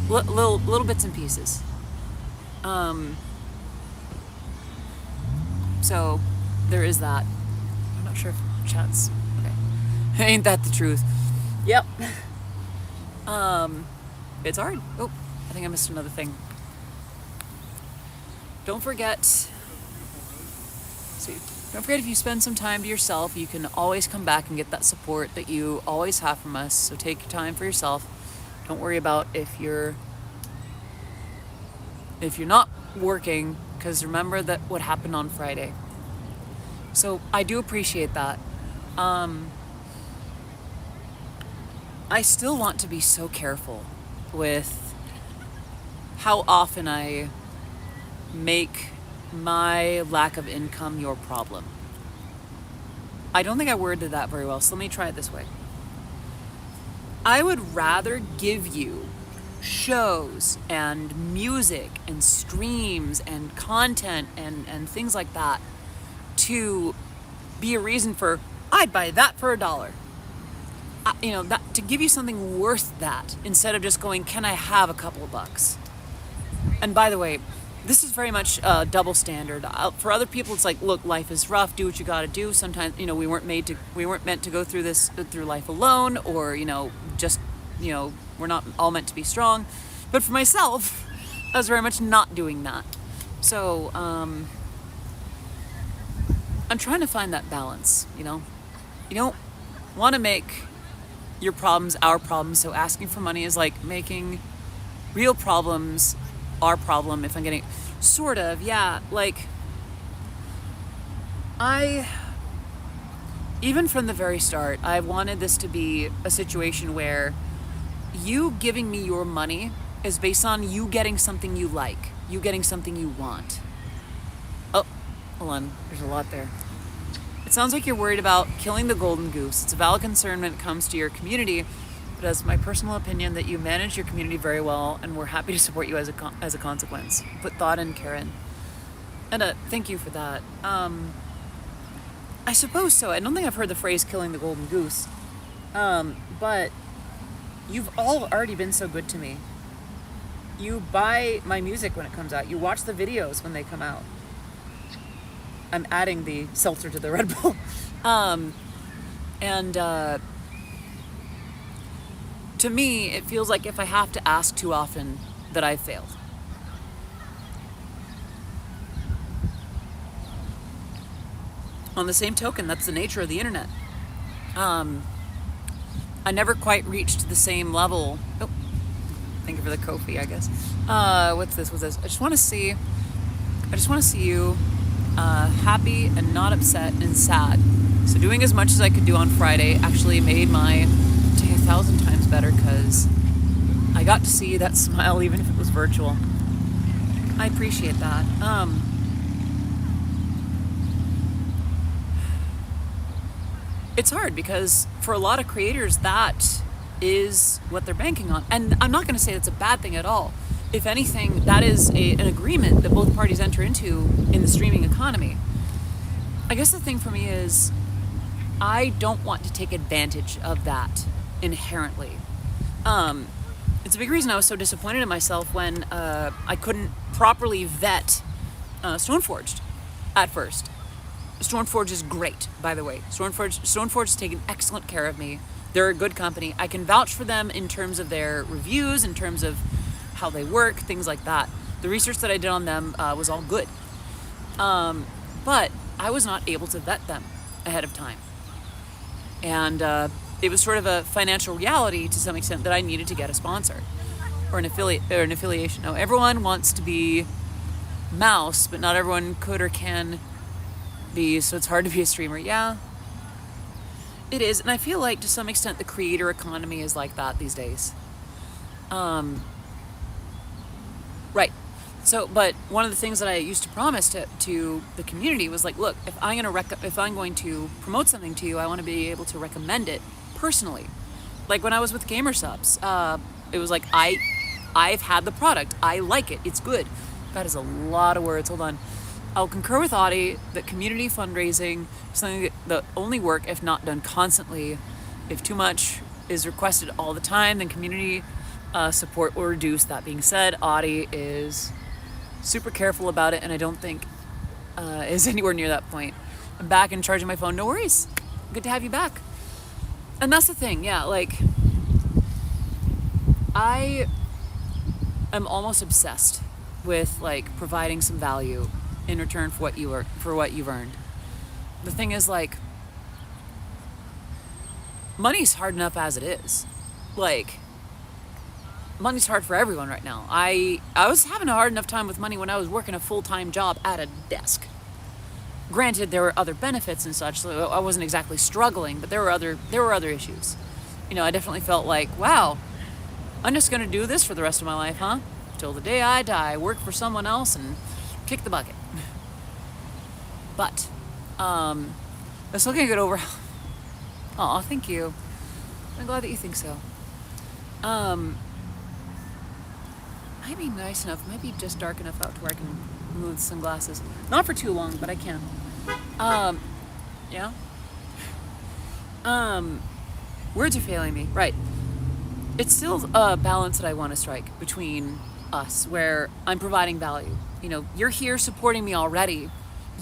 little bits and pieces. So there is that. I'm not sure if chat's okay. Ain't that the truth? Yep. It's hard. Oh, I think I missed another thing. Don't forget if you spend some time to yourself, you can always come back and get that support that you always have from us. So take your time for yourself. Don't worry about if you're not working, because remember that what happened on Friday. So I do appreciate that. I still want to be so careful with how often I make my lack of income your problem. I don't think I worded that very well, so let me try it this way. I would rather give you shows and music and streams and content and things like that to be a reason for, I'd buy that for $1. That to give you something worth that instead of just going, can I have a couple of bucks? And by the way, this is very much a double standard. For other people, it's like, look, life is rough. Do what you got to do. Sometimes, we weren't meant to go through life alone, or we're not all meant to be strong. But for myself, I was very much not doing that. So I'm trying to find that balance, you know? You don't want to make your problems our problems, so asking for money is like making real problems our problem, if I'm getting... Sort of, yeah. Like, even from the very start, I wanted this to be a situation where you giving me your money is based on you getting something you like, you getting something you want. Oh, hold on. There's a lot there. It sounds like you're worried about killing the golden goose. It's a valid concern when it comes to your community, but as my personal opinion that you manage your community very well, and we're happy to support you as a consequence. Put thought in, Karen. And thank you for that. I suppose so. I don't think I've heard the phrase killing the golden goose. But you've all already been so good to me. You buy my music when it comes out. You watch the videos when they come out. I'm adding the seltzer to the Red Bull. To me, it feels like if I have to ask too often, that I've failed. On the same token, that's the nature of the internet. I never quite reached the same level. Oh, thank you for the Ko-fi, I guess. What's this? I just want to see you happy and not upset and sad. So doing as much as I could do on Friday actually made my day 1,000 times better because I got to see that smile even if it was virtual. I appreciate that. It's hard because for a lot of creators, that is what they're banking on. And I'm not going to say that's a bad thing at all. If anything, that is an agreement that both parties enter into in the streaming economy. I guess the thing for me is I don't want to take advantage of that inherently. It's a big reason I was so disappointed in myself when I couldn't properly vet Stoneforged at first. Stoneforge is great, by the way. Stoneforge has taken excellent care of me. They're a good company. I can vouch for them in terms of their reviews, in terms of how they work, things like that. The research that I did on them was all good. But I was not able to vet them ahead of time. And it was sort of a financial reality to some extent that I needed to get a sponsor or an affiliation. Now, everyone wants to be Mouse, but not everyone could or can be, so it's hard to be a streamer. Yeah, it is. And I feel like to some extent the creator economy is like that these days. Right. So, but one of the things that I used to promise to the community was like, look, if I'm going to promote something to you, I want to be able to recommend it personally. Like when I was with Gamer Subs, it was like I've had the product, I like it, it's good. That is a lot of words. Hold on. I'll concur with Audie that community fundraising is something that only work if not done constantly. If too much is requested all the time, then community support will reduce. That being said, Audie is super careful about it, and I don't think is anywhere near that point. I'm back and charging my phone. No worries. Good to have you back. And that's the thing, yeah, like I am almost obsessed with like providing some value in return for what you've earned. The thing is, like, money's hard enough as it is. Like, money's hard for everyone right now. I was having a hard enough time with money when I was working a full-time job at a desk. Granted, there were other benefits and such, so I wasn't exactly struggling, but there were other issues. You know, I definitely felt like, wow, I'm just gonna do this for the rest of my life, huh? Till the day I die, work for someone else and kick the bucket. But it's looking good overall. Oh, thank you. I'm glad that you think so. Might be nice enough, might be just dark enough out to where I can remove the sunglasses. Not for too long, but I can. Yeah. Words are failing me. Right. It's still a balance that I want to strike between us, where I'm providing value. You know, you're here supporting me already.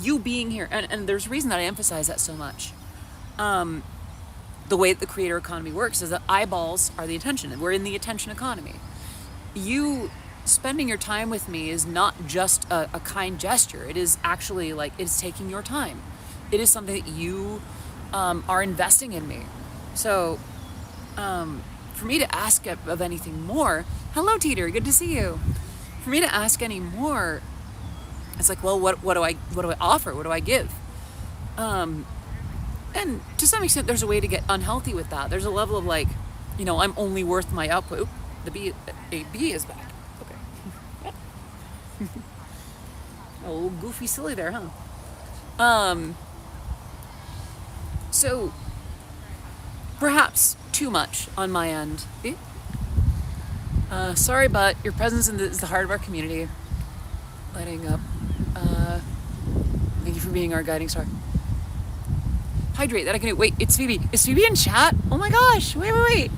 You being here, and there's a reason that I emphasize that so much. The way that the creator economy works is that eyeballs are the attention, and we're in the attention economy. You spending your time with me is not just a kind gesture. It is actually like, it's taking your time. It is something that you are investing in me. So for me to ask of anything more, hello Teeter, good to see you. For me to ask any more, it's like, well, what do I offer? What do I give? And to some extent, there's a way to get unhealthy with that. There's a level of like, I'm only worth my output. Oop, a bee is back. Okay. Oh, goofy silly there, huh? So perhaps too much on my end. Sorry, but your presence is the heart of our community. Lighting up. Thank you for being our guiding star. Hydrate, that I can do. Wait, it's Phoebe. Is Phoebe in chat? Oh my gosh. Wait.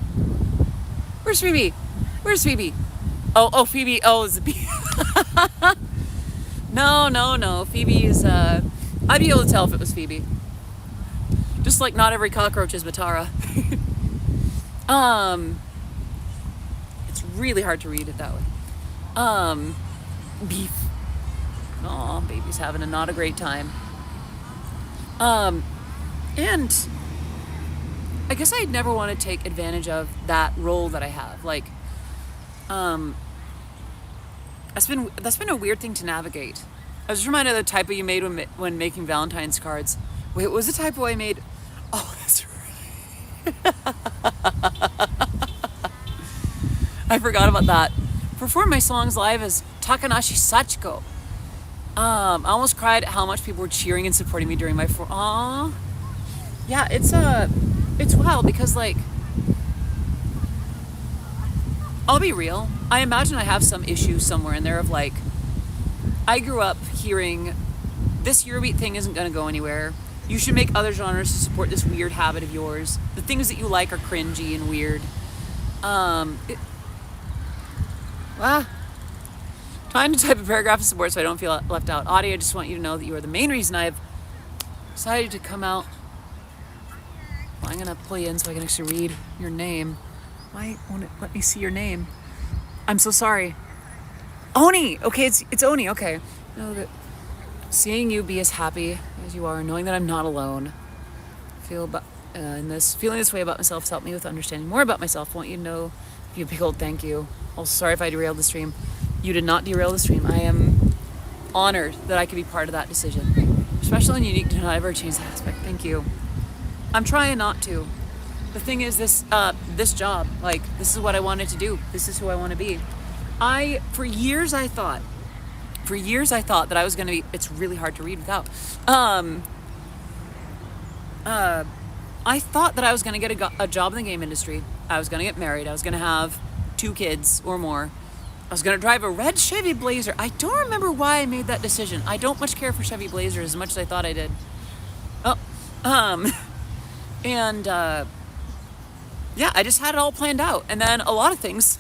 Where's Phoebe? Oh, Phoebe. Oh, it's a bee. No. Phoebe is, I'd be able to tell if it was Phoebe. Just like not every cockroach is Batara. It's really hard to read it that way. Beef. Aw, baby's having not a great time. And I guess I'd never want to take advantage of that role that I have. Like, that's been a weird thing to navigate. I was just reminded of the typo you made when making Valentine's cards. Wait, what was the typo I made? Oh, that's right. I forgot about that. Perform my songs live as Takanashi Sachiko. I almost cried at how much people were cheering and supporting me during my Aww. Yeah, it's wild because, like, I'll be real. I imagine I have some issue somewhere in there of, like, I grew up hearing this Eurobeat thing isn't going to go anywhere. You should make other genres to support this weird habit of yours. The things that you like are cringy and weird. Trying to type a paragraph of support so I don't feel left out. Audie, I just want you to know that you are the main reason I've decided to come out. Well, I'm going to pull you in so I can actually read your name. Why won't it let me see your name? I'm so sorry. Oni! Okay, it's Oni, okay. Know that seeing you be as happy as you are, knowing that I'm not alone, feeling this way about myself has helped me with understanding more about myself. I want you to know, you big old thank you. Also, sorry if I derailed the stream. You did not derail the stream. I am honored that I could be part of that decision. Special and unique, do not ever change that aspect. Thank you. I'm trying not to. The thing is, this job, like, this is what I wanted to do. This is who I want to be. For years I thought that I was going to be, it's really hard to read without. I thought that I was going to get a job in the game industry. I was going to get married. I was going to have 2 kids or more. I was going to drive a red Chevy Blazer. I don't remember why I made that decision. I don't much care for Chevy Blazers as much as I thought I did. Yeah, I just had it all planned out. And then a lot of things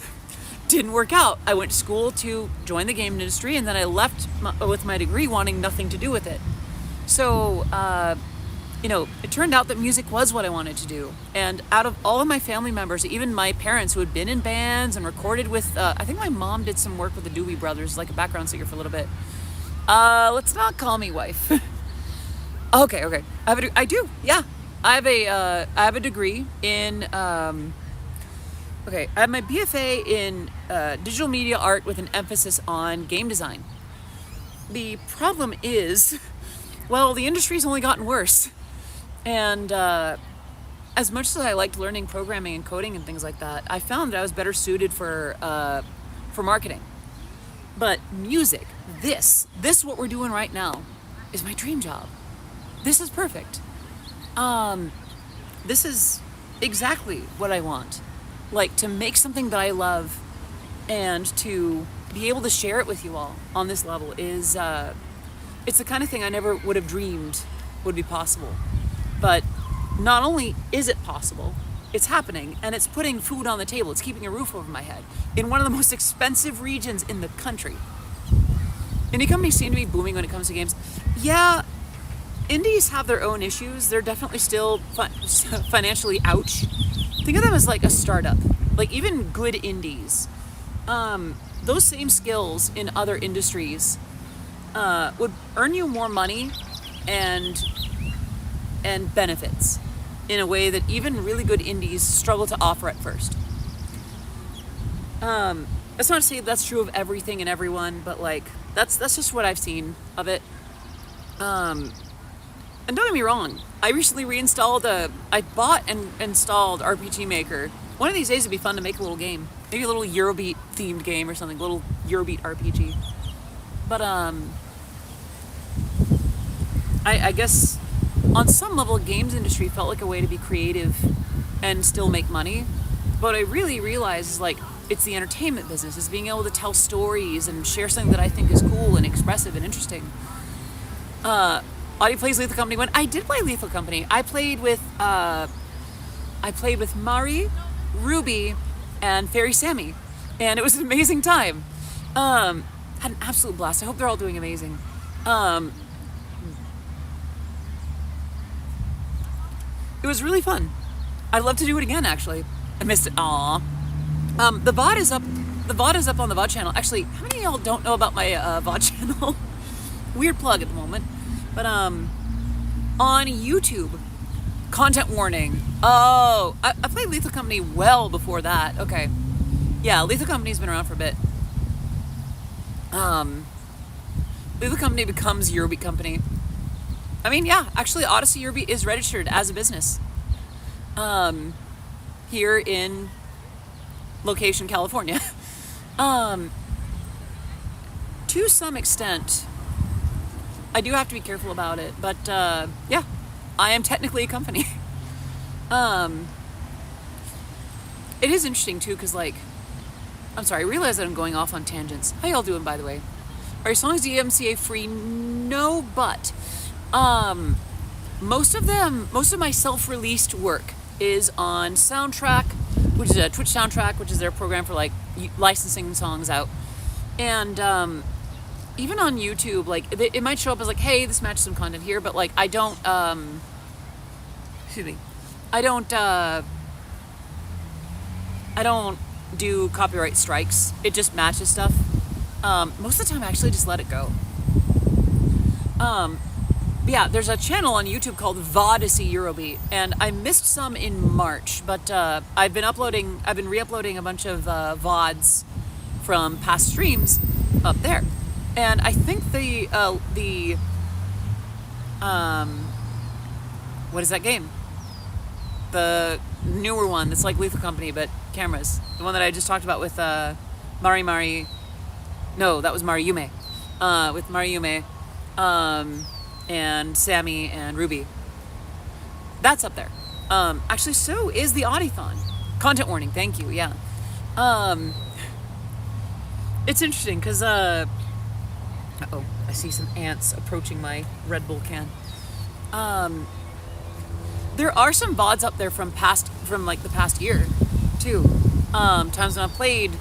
didn't work out. I went to school to join the game industry, and then I left with my degree wanting nothing to do with it. So, it turned out that music was what I wanted to do. And out of all of my family members, even my parents who had been in bands and recorded with, I think my mom did some work with the Doobie Brothers, like a background singer for a little bit. Let's not call me wife. Okay. I do, yeah. I have a degree in, I have my BFA in digital media art with an emphasis on game design. The problem is, well, the industry's only gotten worse. And as much as I liked learning programming and coding and things like that, I found that I was better suited for marketing. But music, this what we're doing right now, is my dream job. This is perfect. This is exactly what I want. Like, to make something that I love and to be able to share it with you all on this level is, it's the kind of thing I never would have dreamed would be possible. But not only is it possible, it's happening, and it's putting food on the table. It's keeping a roof over my head in one of the most expensive regions in the country. Indie companies seem to be booming when it comes to games. Yeah, indies have their own issues. They're definitely still financially ouch. Think of them as like a startup. Like, even good indies. Those same skills in other industries would earn you more money and and benefits in a way that even really good indies struggle to offer at first. That's not to say that's true of everything and everyone, but like that's just what I've seen of it. And don't get me wrong, I recently I bought and installed RPG Maker. One of these days it'd be fun to make a little game. Maybe a little Eurobeat themed game or something, a little Eurobeat RPG. But I guess on some level, games industry felt like a way to be creative and still make money. But what I really realized is like it's the entertainment business, is being able to tell stories and share something that I think is cool and expressive and interesting. Audie plays Lethal Company. When I did play Lethal Company, I played with Mari, Ruby, and Fairy Sammy, and it was an amazing time. Had an absolute blast. I hope they're all doing amazing. It was really fun. I'd love to do it again, actually. I missed it. Aww. The VOD is up. The VOD is up on the VOD channel. Actually, how many of y'all don't know about my VOD channel? Weird plug at the moment. But on YouTube, content warning. Oh, I played Lethal Company well before that. Okay. Yeah, Lethal Company's been around for a bit. Lethal Company becomes Eurobeat Company. I mean, yeah, actually Odyssey Eurobeat is registered as a business. Here in location, California. To some extent, I do have to be careful about it, but yeah, I am technically a company. It is interesting too, because like, I'm sorry, I realize that I'm going off on tangents. How y'all doing, by the way? Are your songs DMCA free? No, but most of my self-released work is on Soundtrack, which is a Twitch Soundtrack, which is their program for like licensing songs out. And even on YouTube, like it might show up as like, hey, this matches some content here, but like I don't do copyright strikes. It just matches stuff. Most of the time I actually just let it go. Yeah, there's a channel on YouTube called Vodyssey Eurobeat, and I missed some in March, but I've been re-uploading a bunch of VODs from past streams up there. And I think what is that game? The newer one that's like Lethal Company, but cameras. The one that I just talked about with Mari. No, that was Mariume. With Mariume, and Sammy and Ruby. That's up there. Actually, so is the Audithon. Content warning, thank you, yeah. It's interesting because, uh-oh, I see some ants approaching my Red Bull can. There are some VODs up there from like the past year, too. Times when I played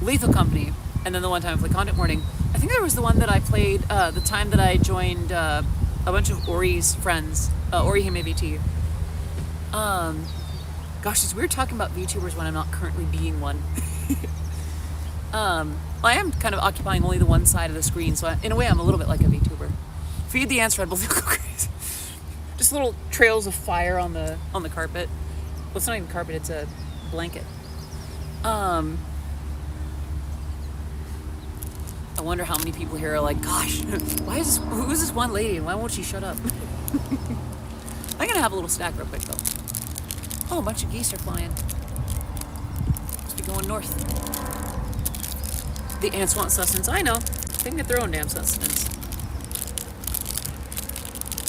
Lethal Company, and then the one time I played Content Warning. I think there was the one that I played the time that I joined a bunch of Ori's friends, Ori Hime VT. Gosh, it's weird talking about VTubers when I'm not currently being one. I am kind of occupying only the one side of the screen, so in a way I'm a little bit like a VTuber. Feed the ants, Red Bull, they'll go crazy. Just little trails of fire on the carpet. Well, it's not even carpet, it's a blanket. I wonder how many people here are like, gosh, who is this one lady and why won't she shut up? I'm gonna have a little snack real quick though. Oh, a bunch of geese are flying. Must be going north. The ants want sustenance. I know. They can get their own damn sustenance.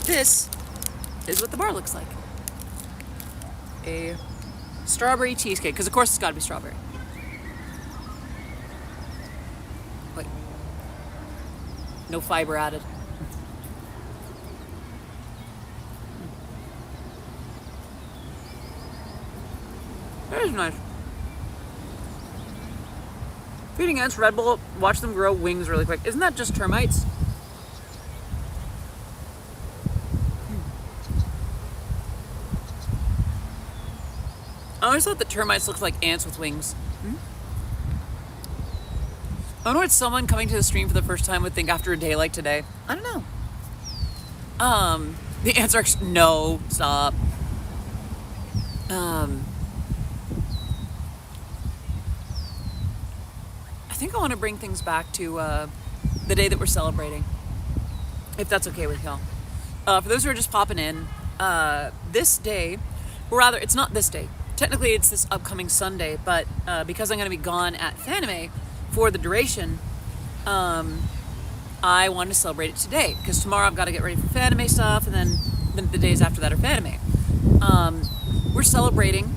This is what the bar looks like. A strawberry cheesecake, because of course it's got to be strawberry. Wait. No fiber added. That is nice. Feeding ants Red Bull, watch them grow wings really quick. Isn't that just termites? I always thought that termites looked like ants with wings. I wonder what someone coming to the stream for the first time would think after a day like today. I don't know. The answer is no, stop. I think I want to bring things back to the day that we're celebrating, if that's okay with y'all. For those who are just popping in, this day, or rather, it's not this day. Technically, it's this upcoming Sunday, but because I'm going to be gone at Fanime for the duration, I wanted to celebrate it today, because tomorrow I've got to get ready for Fanime stuff, and then the days after that are Fanime. We're celebrating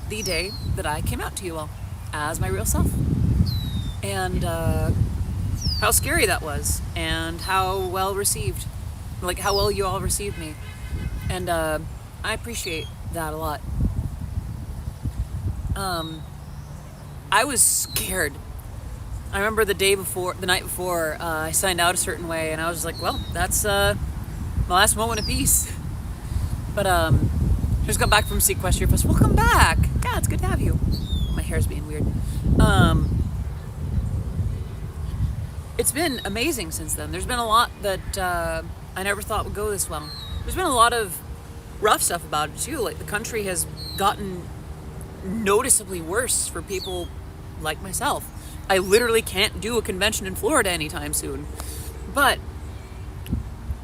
the day that I came out to you all as my real self. And how scary that was, and how well received, like how well you all received me. And I appreciate that a lot. I was scared. I remember the night before, I signed out a certain way, and I was like, well, that's my last moment of peace. But just got back from Sequester Fest. Welcome back. Yeah, it's good to have you. My hair's being weird. It's been amazing since then. There's been a lot that I never thought would go this well. There's been a lot of rough stuff about it too. Like, the country has gotten noticeably worse for people like myself. I literally can't do a convention in Florida anytime soon. But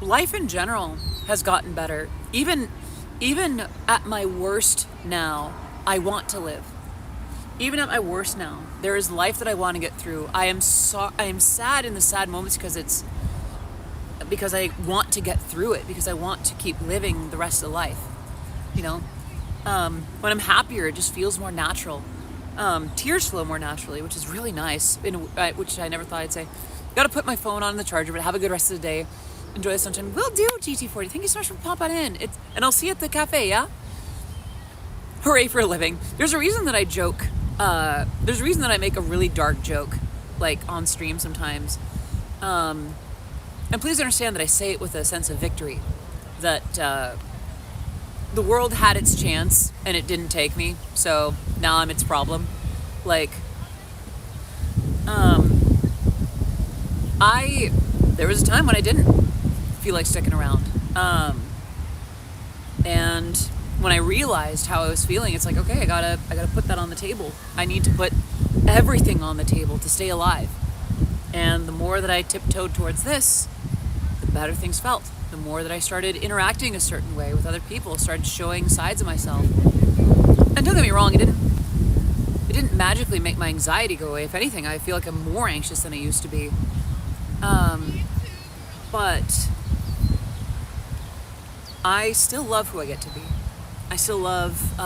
life in general has gotten better. Even at my worst now, I want to live. Even at my worst now, there is life that I want to get through. I am sad in the sad moments because I want to get through it, because I want to keep living the rest of life. You know, when I'm happier, it just feels more natural. Tears flow more naturally, which is really nice. Which I never thought I'd say. Got to put my phone on the charger, but have a good rest of the day. Enjoy the sunshine. Will do, GT40. Thank you so much for popping in. And I'll see you at the cafe. Yeah. Hooray for a living. There's a reason that I joke. There's a reason that I make a really dark joke, like on stream sometimes. And please understand that I say it with a sense of victory. That the world had its chance and it didn't take me, so now I'm its problem. Like, there was a time when I didn't feel like sticking around. And when I realized how I was feeling, it's like, okay, I gotta put that on the table. I need to put everything on the table to stay alive. And the more that I tiptoed towards this, the better things felt. The more that I started interacting a certain way with other people, started showing sides of myself. And don't get me wrong, it didn't magically make my anxiety go away. If anything, I feel like I'm more anxious than I used to be. But I still love who I get to be. I still love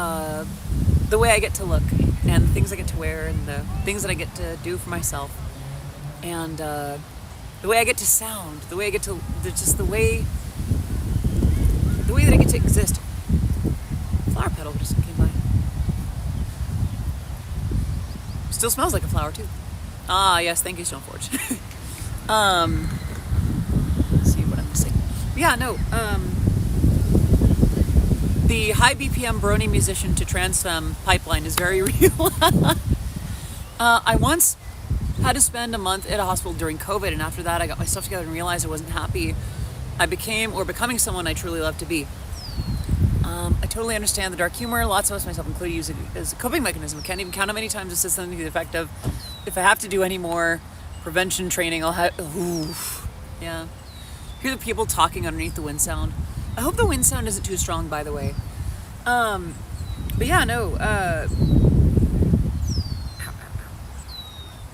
the way I get to look, and the things I get to wear, and the things that I get to do for myself, and the way I get to sound, the way I get to, just the way that I get to exist. Flower petal just came by. Still smells like a flower too. Ah, yes, thank you, Stoneforge. Let's see what I'm missing. Yeah, no. The high BPM brony musician to trans femme pipeline is very real. I once had to spend a month at a hospital during COVID, and after that I got myself together and realized I wasn't happy. I becoming someone I truly love to be. I totally understand the dark humor. Lots of us, myself included, use it as a coping mechanism. I can't even count how many times it says something to the effect of, if I have to do any more prevention training, I'll have... Oof. Yeah. Hear the people talking underneath the wind sound. I hope the wind sound isn't too strong, by the way. But yeah, no.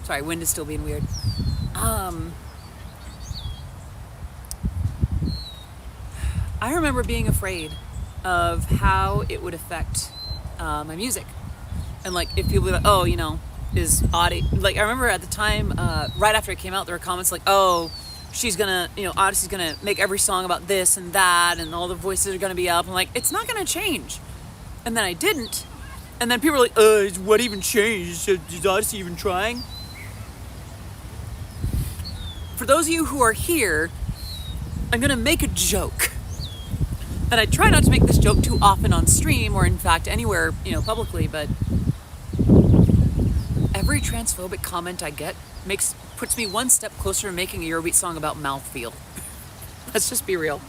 Sorry, wind is still being weird. I remember being afraid of how it would affect my music. And like, if people were like, oh, you know, is Odyssey... Like, I remember at the time, right after it came out, there were comments like, oh, she's gonna, you know, Odyssey's gonna make every song about this and that, and all the voices are gonna be up. I'm like, it's not gonna change. And then I didn't. And then people were like, what even changed? Is Odyssey even trying? For those of you who are here, I'm gonna make a joke. And I try not to make this joke too often on stream, or in fact anywhere, you know, publicly, but every transphobic comment I get puts me one step closer to making a Eurobeat song about mouthfeel. Let's just be real.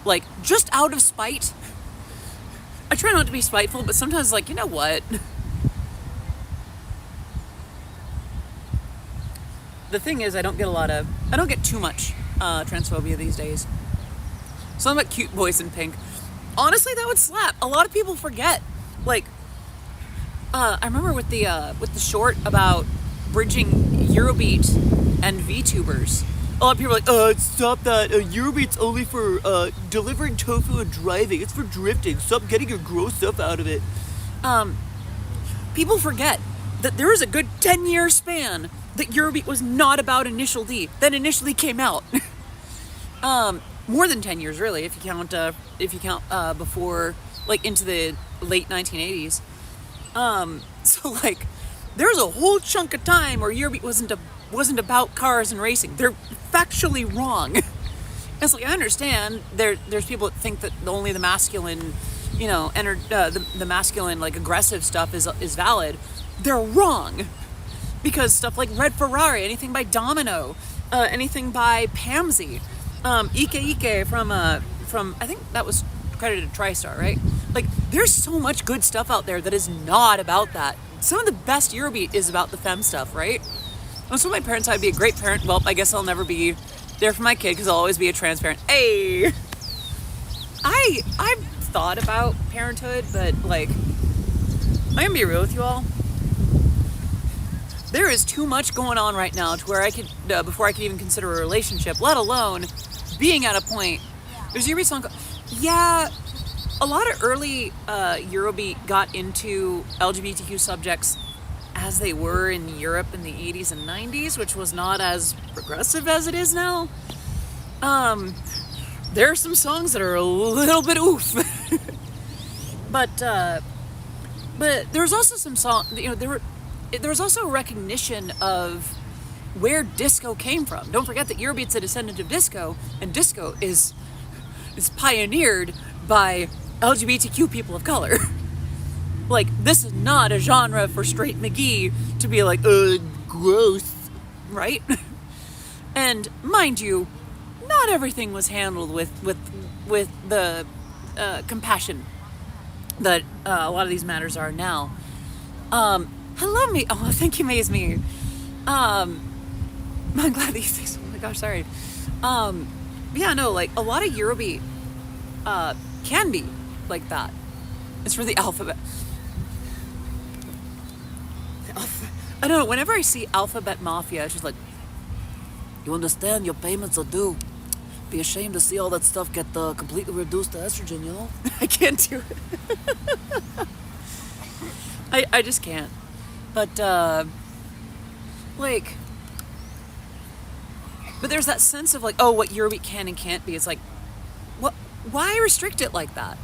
Like, just out of spite. I try not to be spiteful, but sometimes, like, you know what? The thing is, I don't get too much transphobia these days. Something about cute boys in pink. Honestly, that would slap. A lot of people forget. Like, I remember with the short about bridging Eurobeat and VTubers. A lot of people are like, stop that. Eurobeat's only for delivering tofu and driving. It's for drifting. Stop getting your gross stuff out of it. People forget that there is a good 10-year span that Eurobeat was not about Initial D, that initially came out. More than 10 years, really, if you count before, like, into the late 1980s. So, like, there's a whole chunk of time where Eurobeat wasn't about cars and racing. They're factually wrong. It's like, I understand there's people that think that only the masculine, the masculine, like, aggressive stuff is valid. They're wrong. Because stuff like Red Ferrari, anything by Domino, anything by Pamsy, Ike Ike from I think that was credited to TriStar, right? Like, there's so much good stuff out there that is not about that. Some of the best Eurobeat is about the femme stuff, right? And so my parents, I'd be a great parent. Well, I guess I'll never be there for my kid because I'll always be a trans parent. Hey! I've thought about parenthood, but, like, I'm gonna be real with you all. There is too much going on right now to where I could, before I could even consider a relationship, let alone being at a point. There's a Eurobeat song. Yeah, a lot of early Eurobeat got into LGBTQ subjects as they were in Europe in the 80s and 90s, which was not as progressive as it is now. There are some songs that are a little bit oof. But there's also some songs, there's also a recognition of where disco came from. Don't forget that Eurobeat's a descendant of disco, and disco is pioneered by LGBTQ people of color. Like, this is not a genre for straight McGee to be like, gross, right? And mind you, not everything was handled with the compassion that a lot of these matters are now. Hello, me. Oh, thank you, Maze Me. I'm glad that you think so. Oh my gosh, sorry. Yeah, no, like, a lot of Eurobeat can be like that. It's for the alphabet. I don't know, whenever I see Alphabet Mafia, it's just like, you understand, your payments are due. Be ashamed to see all that stuff get completely reduced to estrogen, you know? I can't do it. I just can't. But, like, but there's that sense of, like, oh, what Eurobeat can and can't be. It's like, what? Why restrict it like that?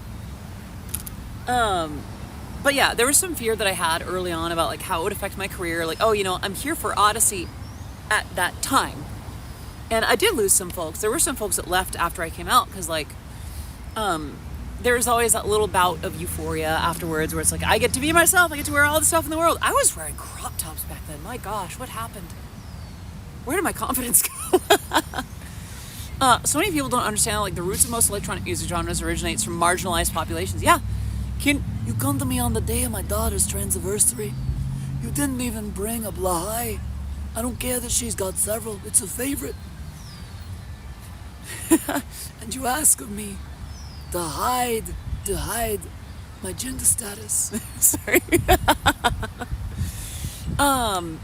But yeah, there was some fear that I had early on about, like, how it would affect my career. Like, oh, I'm here for Odyssey at that time. And I did lose some folks. There were some folks that left after I came out because, like, there was always that little bout of euphoria afterwards where it's like, I get to be myself. I get to wear all the stuff in the world. I was wearing crop tops back then. My gosh, what happened? Where did my confidence go? So many people don't understand, like, the roots of most electronic music genres originates from marginalized populations. Yeah. You come to me on the day of my daughter's transversary. You didn't even bring a Blahai. I don't care that she's got several. It's a favorite. And you ask of me to hide my gender status. Sorry. Hold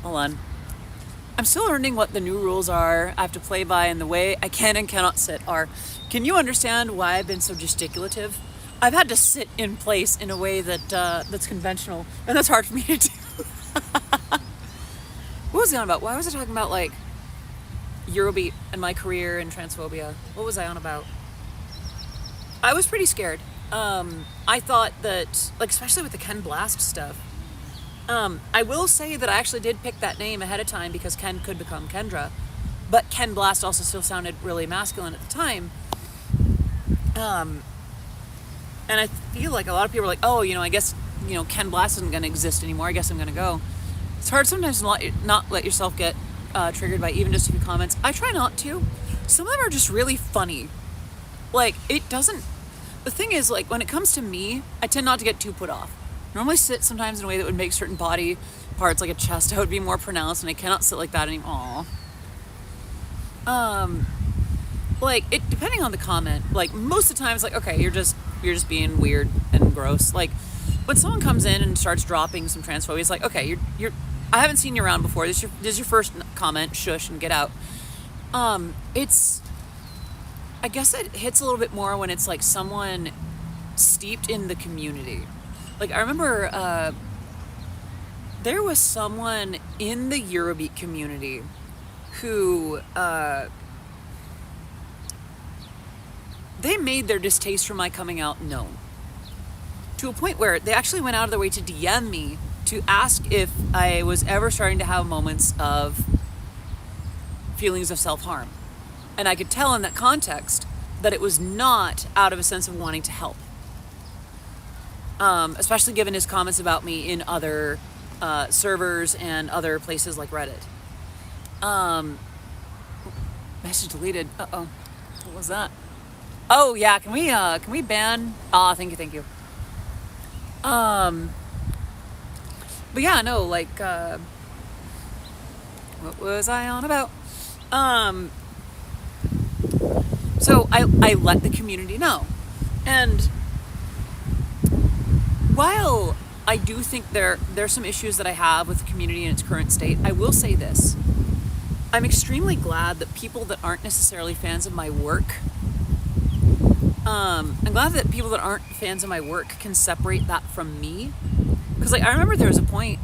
on. I'm still learning what the new rules are I have to play by, and the way I can and cannot sit are. Can you understand why I've been so gesticulative? I've had to sit in place in a way that that's conventional, and that's hard for me to do. What was I on about? Why was I talking about, like, Eurobeat and my career and transphobia? What was I on about? I was pretty scared. I thought that, like, especially with the Ken Blast stuff, I will say that I actually did pick that name ahead of time because Ken could become Kendra, but Ken Blast also still sounded really masculine at the time. And I feel like a lot of people are like, oh, I guess, Ken Blast isn't going to exist anymore. I guess I'm going to go. It's hard sometimes to not let yourself get triggered by even just a few comments. I try not to. Some of them are just really funny. Like, it doesn't... The thing is, like, when it comes to me, I tend not to get too put off. I normally sit sometimes in a way that would make certain body parts, like a chest, I would be more pronounced, and I cannot sit like that anymore. Like, it depending on the comment, like, most of the time it's like, okay, you're just being weird and gross. Like, when someone comes in and starts dropping some transphobia, it's like, okay, you're I haven't seen you around before. This is your first comment. Shush and get out. I guess it hits a little bit more when it's like someone steeped in the community. Like, I remember there was someone in the Eurobeat community who they made their distaste for my coming out known to a point where they actually went out of their way to DM me to ask if I was ever starting to have moments of feelings of self-harm. And I could tell in that context that it was not out of a sense of wanting to help. Especially given his comments about me in other servers and other places like Reddit. Message deleted. Uh-oh. What was that? Oh, yeah. Can we ban? Thank you. But yeah, no, like, what was I on about? So I let the community know. And while I do think there's some issues that I have with the community in its current state, I will say this. I'm extremely glad that people that aren't necessarily fans of my work, I'm glad that people that aren't fans of my work can separate that from me. Because, like, I remember there was a point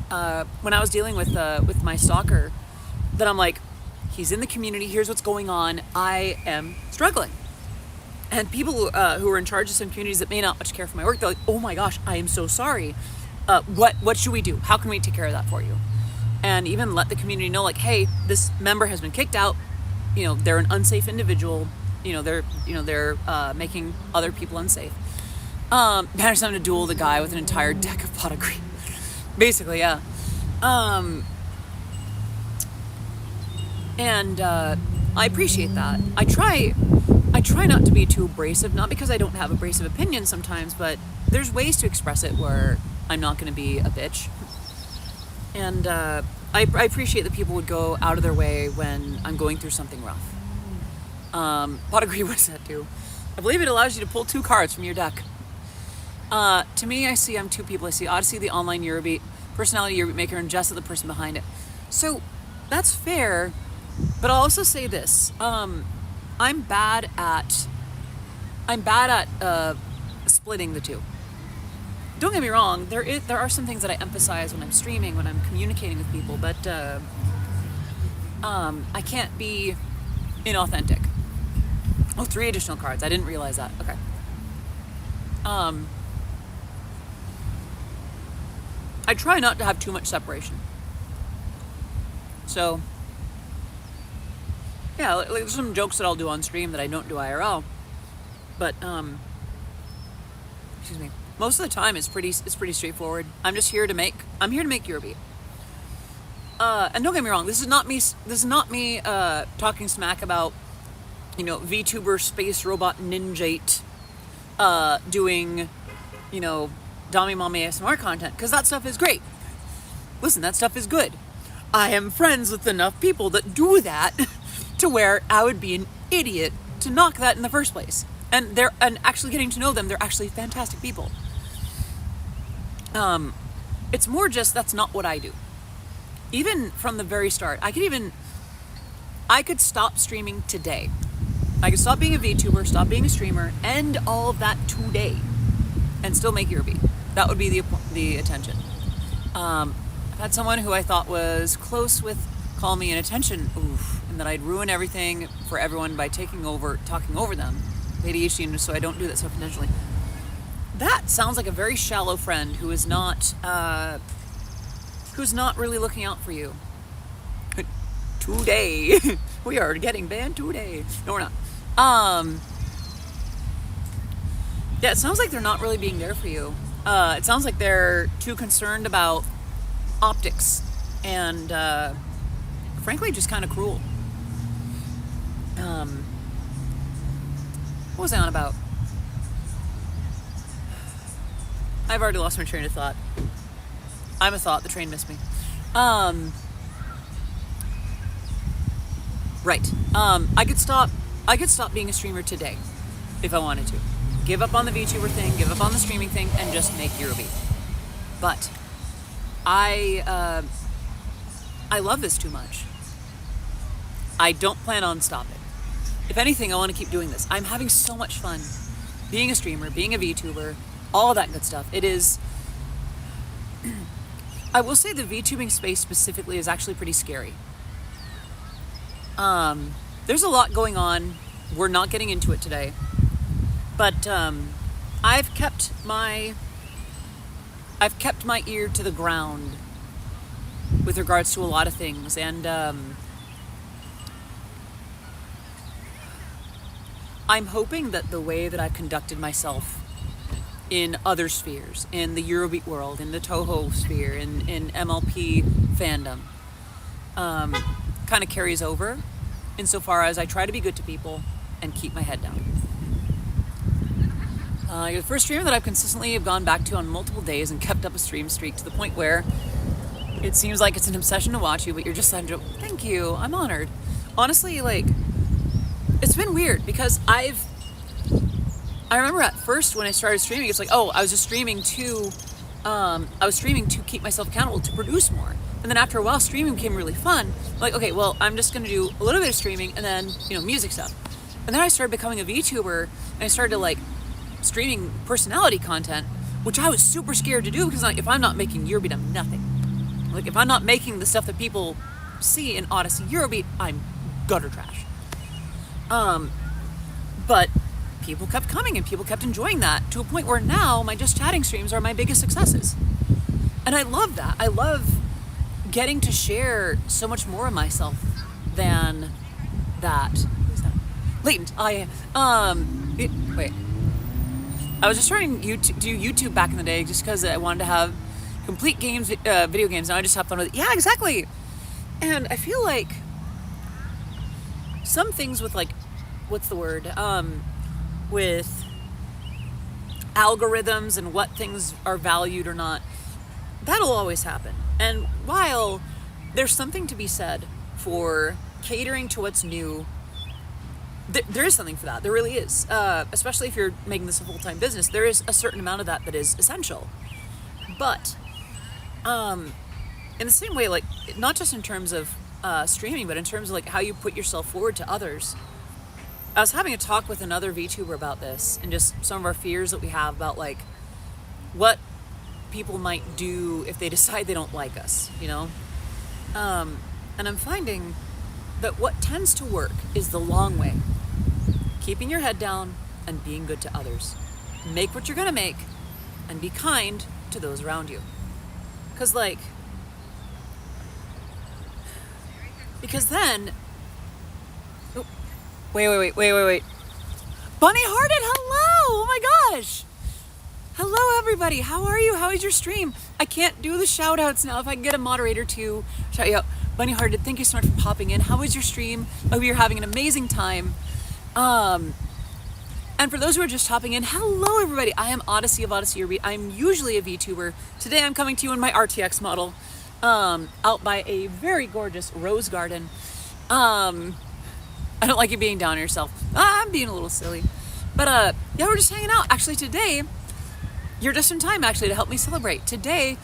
when I was dealing with my stalker that I'm like, he's in the community, here's what's going on, I am struggling. And people who are in charge of some communities that may not much care for my work, they're like, oh my gosh, I am so sorry. What should we do? How can we take care of that for you? And even let the community know, like, hey, this member has been kicked out. You know, they're an unsafe individual. They're making other people unsafe. Managed them to duel the guy with an entire deck of pot of green. Basically, yeah. And I appreciate that. I try not to be too abrasive, not because I don't have abrasive opinions sometimes, but there's ways to express it where I'm not going to be a bitch. And I appreciate that people would go out of their way when I'm going through something rough. Pot of green was that too. I believe it allows you to pull 2 cards from your deck. To me, I'm 2 people. I see Odyssey, the online Eurobeat, personality Eurobeat maker, and Jessa, the person behind it. So that's fair, but I'll also say this. I'm bad at splitting the two. Don't get me wrong, there are some things that I emphasize when I'm streaming, when I'm communicating with people, but I can't be inauthentic. Oh, 3 additional cards. I didn't realize that. Okay. I try not to have too much separation. So, yeah, like, there's some jokes that I'll do on stream that I don't do IRL. But, excuse me. Most of the time, it's pretty straightforward. I'm here to make Eurobeat. And don't get me wrong, this is not me talking smack about, VTuber Space Robot Ninjate doing, Dami Mommy ASMR content, because that stuff is great. Listen, that stuff is good. I am friends with enough people that do that to where I would be an idiot to knock that in the first place. And actually getting to know them, they're actually fantastic people. It's more just that's not what I do. Even from the very start, I could stop streaming today. I could stop being a VTuber, stop being a streamer, end all of that today, and still make Eurobeat. That would be the attention. I've had someone who I thought was close with call me an attention oof, and that I'd ruin everything for everyone by talking over them. ADHD, so I don't do that stuff intentionally. That sounds like a very shallow friend who is not really looking out for you. Today. We are getting banned today. No, we're not. Yeah, it sounds like they're not really being there for you. It sounds like they're too concerned about optics and frankly just kind of cruel. What was I on about? I've already lost my train of thought. I'm a thought, the train missed me. Right. I could stop being a streamer today if I wanted to. Give up on the VTuber thing, give up on the streaming thing, and just make Eurobeat. But I love this too much. I don't plan on stopping. If anything, I want to keep doing this. I'm having so much fun being a streamer, being a VTuber, all that good stuff. It is... I will say the VTubing space specifically is actually pretty scary. There's a lot going on. We're not getting into it today. But I've kept my ear to the ground with regards to a lot of things, and I'm hoping that the way that I've conducted myself in other spheres, in the Eurobeat world, in the Toho sphere, in MLP fandom, kind of carries over insofar as I try to be good to people and keep my head down. You're the first streamer that I've consistently gone back to on multiple days and kept up a stream streak to the point where it seems like it's an obsession to watch you, but you're just like, thank you, I'm honored. Honestly, like, it's been weird because I remember at first when I started streaming, it's like, oh, I was streaming to keep myself accountable, to produce more. And then after a while, streaming became really fun. Like, okay, well, I'm just gonna do a little bit of streaming and then, music stuff. And then I started becoming a VTuber and I started like streaming personality content, which I was super scared to do because like, if I'm not making Eurobeat, I'm nothing. Like if I'm not making the stuff that people see in Odyssey Eurobeat, I'm gutter trash. But people kept coming and people kept enjoying that to a point where now my just chatting streams are my biggest successes. And I love that. I love getting to share so much more of myself than that. Who's that? Latent. Wait. I was just trying to do YouTube back in the day just because I wanted to have complete games, video games. Now I just have fun with it. Yeah, exactly. And I feel like some things with like, what's the word? With algorithms and what things are valued or not, that'll always happen. And while there's something to be said for catering to what's new, there is something for that. There really is. Especially if you're making this a full-time business, there is a certain amount of that is essential. But in the same way, like not just in terms of streaming, but in terms of like how you put yourself forward to others. I was having a talk with another VTuber about this and just some of our fears that we have about like what people might do if they decide they don't like us, And I'm finding that what tends to work is the long way. Keeping your head down and being good to others. Make what you're gonna make and be kind to those around you. Because then... Wait. Bunny Hearted, hello! Oh my gosh! Hello everybody, how are you? How is your stream? I can't do the shout outs now. If I can get a moderator to shout you out. Bunny Hearted, thank you so much for popping in. How was your stream? I hope you're having an amazing time. And for those who are just hopping in, hello everybody. I am Odyssey of Odyssey Eurobeat. I'm usually a VTuber. Today I'm coming to you in my RTX model, out by a very gorgeous rose garden. I don't like you being down on yourself. I'm being a little silly. But yeah, we're just hanging out. Actually today, you're just in time actually to help me celebrate. Today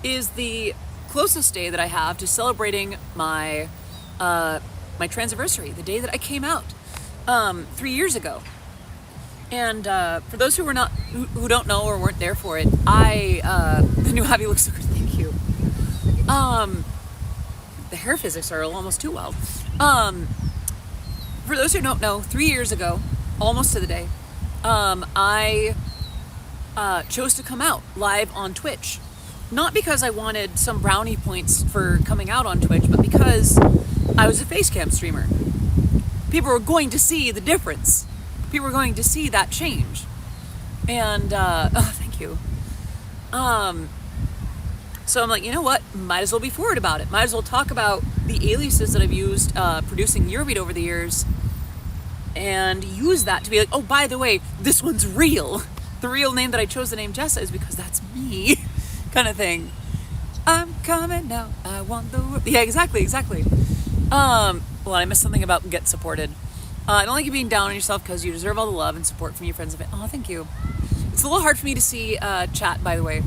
is the closest day that I have to celebrating my my transversary, the day that I came out 3 years ago. And for those who don't know or weren't there for it, the new hobby looks so good, thank you. The hair physics are almost too well. For those who don't know, 3 years ago, almost to the day, I chose to come out live on Twitch. Not because I wanted some brownie points for coming out on Twitch, but because I was a facecam streamer. People were going to see the difference. People were going to see that change. And, oh, thank you. So I'm like, you know what? Might as well be forward about it. Might as well talk about the aliases that I've used producing Eurobeat over the years, and use that to be like, oh, by the way, this one's real. The real name that I chose to name Jessa is because that's me, kind of thing. I'm coming now. I want the world. Yeah, exactly. Well, I missed something about get supported. I don't like you being down on yourself because you deserve all the love and support from your friends. Oh, thank you. It's a little hard for me to see chat, by the way.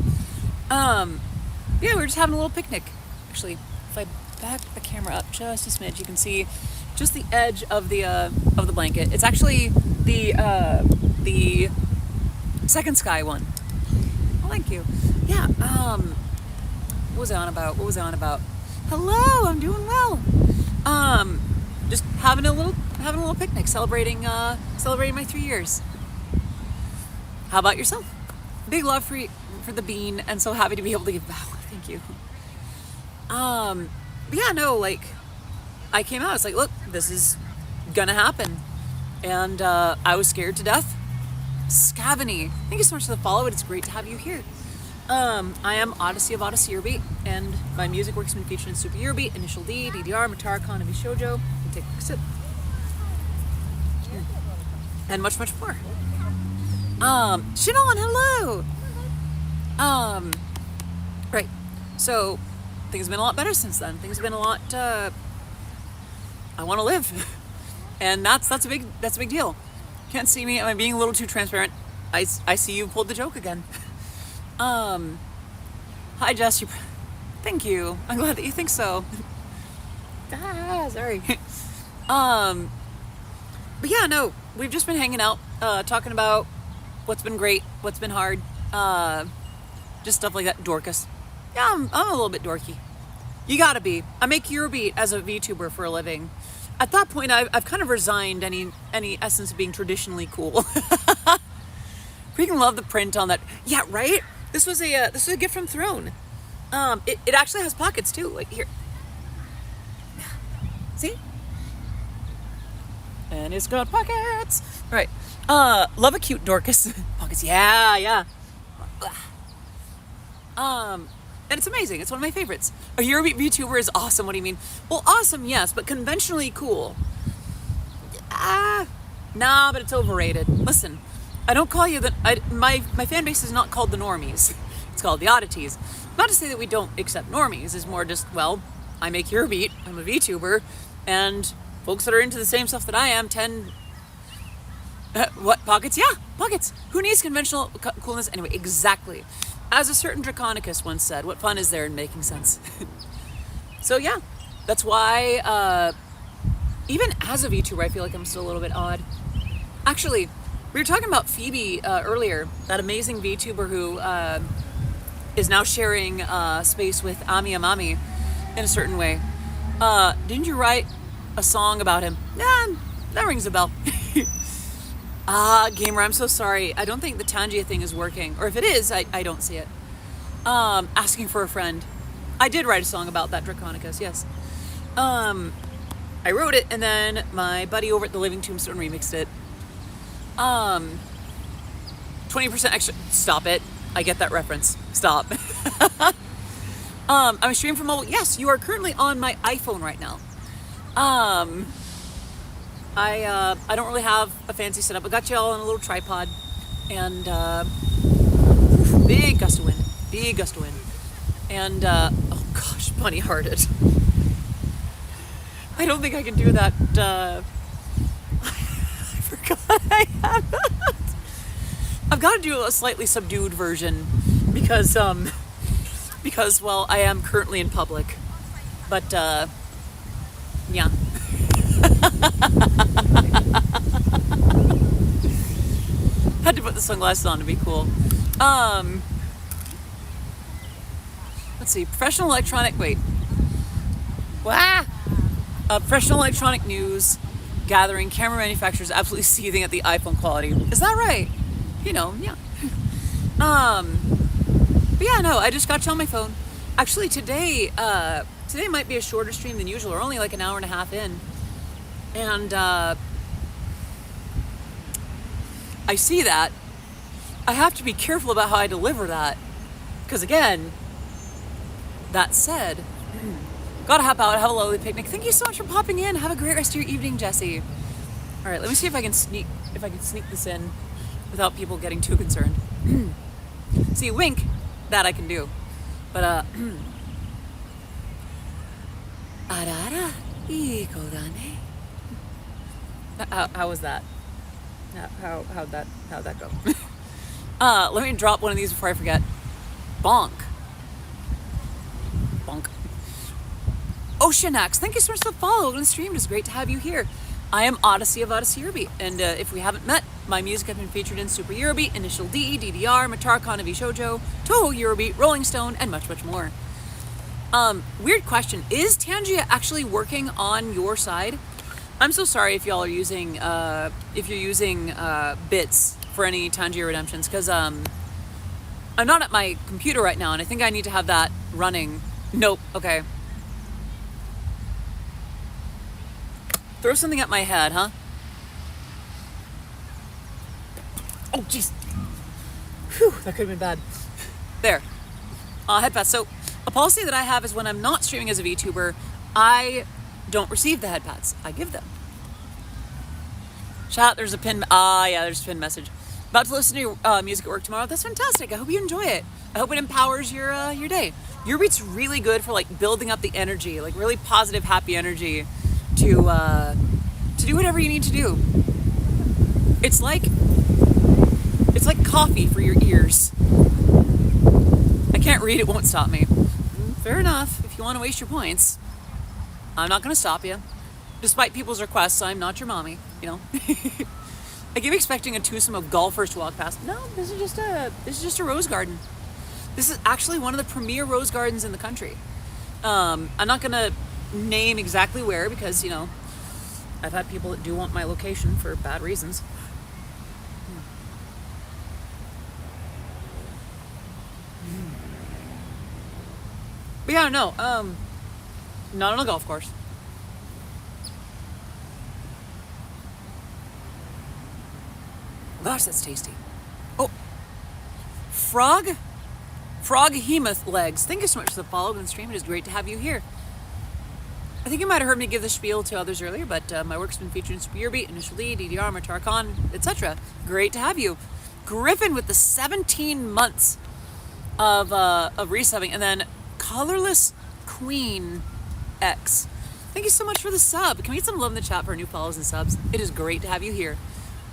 Yeah, we're just having a little picnic. Actually, if I back the camera up just a smidge, you can see just the edge of the blanket. It's actually the Second Sky one. Oh, thank you. Yeah. What was I on about? Hello, I'm doing well. Just having a little picnic, celebrating my 3 years. How about yourself? Big love for the bean, and so happy to be able to give back. Thank you. Yeah, no, like, I came out, it's like, look, this is gonna happen. And I was scared to death. Scavany, thank you so much for the follow. It's great to have you here. I am Odyssey of Odyssey Eurobeat, and my music works been featured in Super Eurobeat, Initial D, DDR, Matara Khan, Avi Shoujo. Take a sip. And much, much more. Shannon, hello! Right. So, things have been a lot better since then. Things have been a lot, I want to live. And that's a big deal. Can't see me. Am I being a little too transparent? I see you pulled the joke again. Hi, Jess. Thank you. I'm glad that you think so. Sorry. But yeah, no, we've just been hanging out, talking about what's been great, what's been hard, just stuff like that. Dorcas. Yeah, I'm a little bit dorky. You gotta be. I make Eurobeat as a VTuber for a living. At that point, I've kind of resigned any essence of being traditionally cool. Freaking love the print on that. Yeah, right? This was a gift from Throne. It actually has pockets too. Like here. See? And it's got pockets. All right. Love a cute Dorcas. Pockets. Yeah. And it's amazing. It's one of my favorites. A Eurobeat VTuber is awesome. What do you mean? Well, awesome, yes, but conventionally cool. Nah, but it's overrated. Listen, I don't call you my fan base is not called the normies. It's called the oddities. Not to say that we don't accept normies. It's more just, well, I make Eurobeat. I'm a VTuber, and folks that are into the same stuff that I am tend. What, pockets? Yeah, pockets. Who needs conventional coolness anyway? Exactly. As a certain Draconicus once said, what fun is there in making sense? So yeah, that's why, even as a VTuber, I feel like I'm still a little bit odd. Actually, we were talking about Phoebe earlier, that amazing VTuber who is now sharing space with Ami Amami in a certain way. Didn't you write a song about him? Yeah, that rings a bell. Gamer, I'm so sorry. I don't think the Tangia thing is working. Or if it is, I don't see it. Asking for a friend. I did write a song about that Draconicus, yes. I wrote it, and then my buddy over at the Living Tombstone remixed it. 20% extra. Stop it. I get that reference. Stop. I'm streaming from mobile. Yes, you are currently on my iPhone right now. I don't really have a fancy setup. I got you all on a little tripod, and big gust of wind, and oh gosh, bunny-hearted. I don't think I can do that. I forgot I have that. I've got to do a slightly subdued version because well, I am currently in public, but yeah. Had to put the sunglasses on to be cool. Let's see. Professional electronic electronic news gathering. Camera manufacturers absolutely seething at the iPhone quality. Is that right? You know, yeah. But yeah, no. I just got you on my phone. Actually, today might be a shorter stream than usual. We're only like an hour and a half in. And I see that. I have to be careful about how I deliver that. Because again, that said, gotta hop out, have a lovely picnic. Thank you so much for popping in. Have a great rest of your evening, Jesse. All right, let me see if I can sneak this in without people getting too concerned. See, wink, that I can do. But arara iko da ne. How was that? How'd that go? Let me drop one of these before I forget. Bonk. Oceanax, thank you so much for the follow on the stream. It is great to have you here. I am Odyssey of Odyssey Yorubi, and if we haven't met, my music has been featured in Super Yorubi, Initial D, DDR, Matarkan of Shoujo, Toho Yorubi, Rolling Stone, and much, much more. Weird question. Is Tangia actually working on your side? I'm so sorry if y'all are using, if you're using bits for any Tangia redemptions, because I'm not at my computer right now, and I think I need to have that running. Nope. Okay. Throw something at my head, huh? Oh, jeez. Whew, that could have been bad. There. Head pass. So, a policy that I have is when I'm not streaming as a VTuber, I don't receive the head pads. I give them. Chat, there's a pin. Yeah, there's a pin message. About to listen to your music at work tomorrow. That's fantastic. I hope you enjoy it. I hope it empowers your day. Your beat's really good for like building up the energy, like really positive, happy energy to do whatever you need to do. It's like coffee for your ears. I can't read, it won't stop me. Fair enough. If you want to waste your points, I'm not going to stop you. Despite people's requests, I'm not your mommy, you know. I keep expecting a twosome of golfers to walk past. No, this is just a rose garden. This is actually one of the premier rose gardens in the country. I'm not going to name exactly where because, you know, I've had people that do want my location for bad reasons. But yeah, no, not on a golf course. Gosh, that's tasty. Oh, Frog Hemoth Legs. Thank you so much for the follow and stream. It is great to have you here. I think you might have heard me give the spiel to others earlier, but my work's been featured in Super Yorubi, Initial D, DDR, Matarkan, etc. Great to have you. Griffin with the 17 months of resubbing, and then Colorless Queen X. Thank you so much for the sub. Can we get some love in the chat for our new follows and subs? It is great to have you here.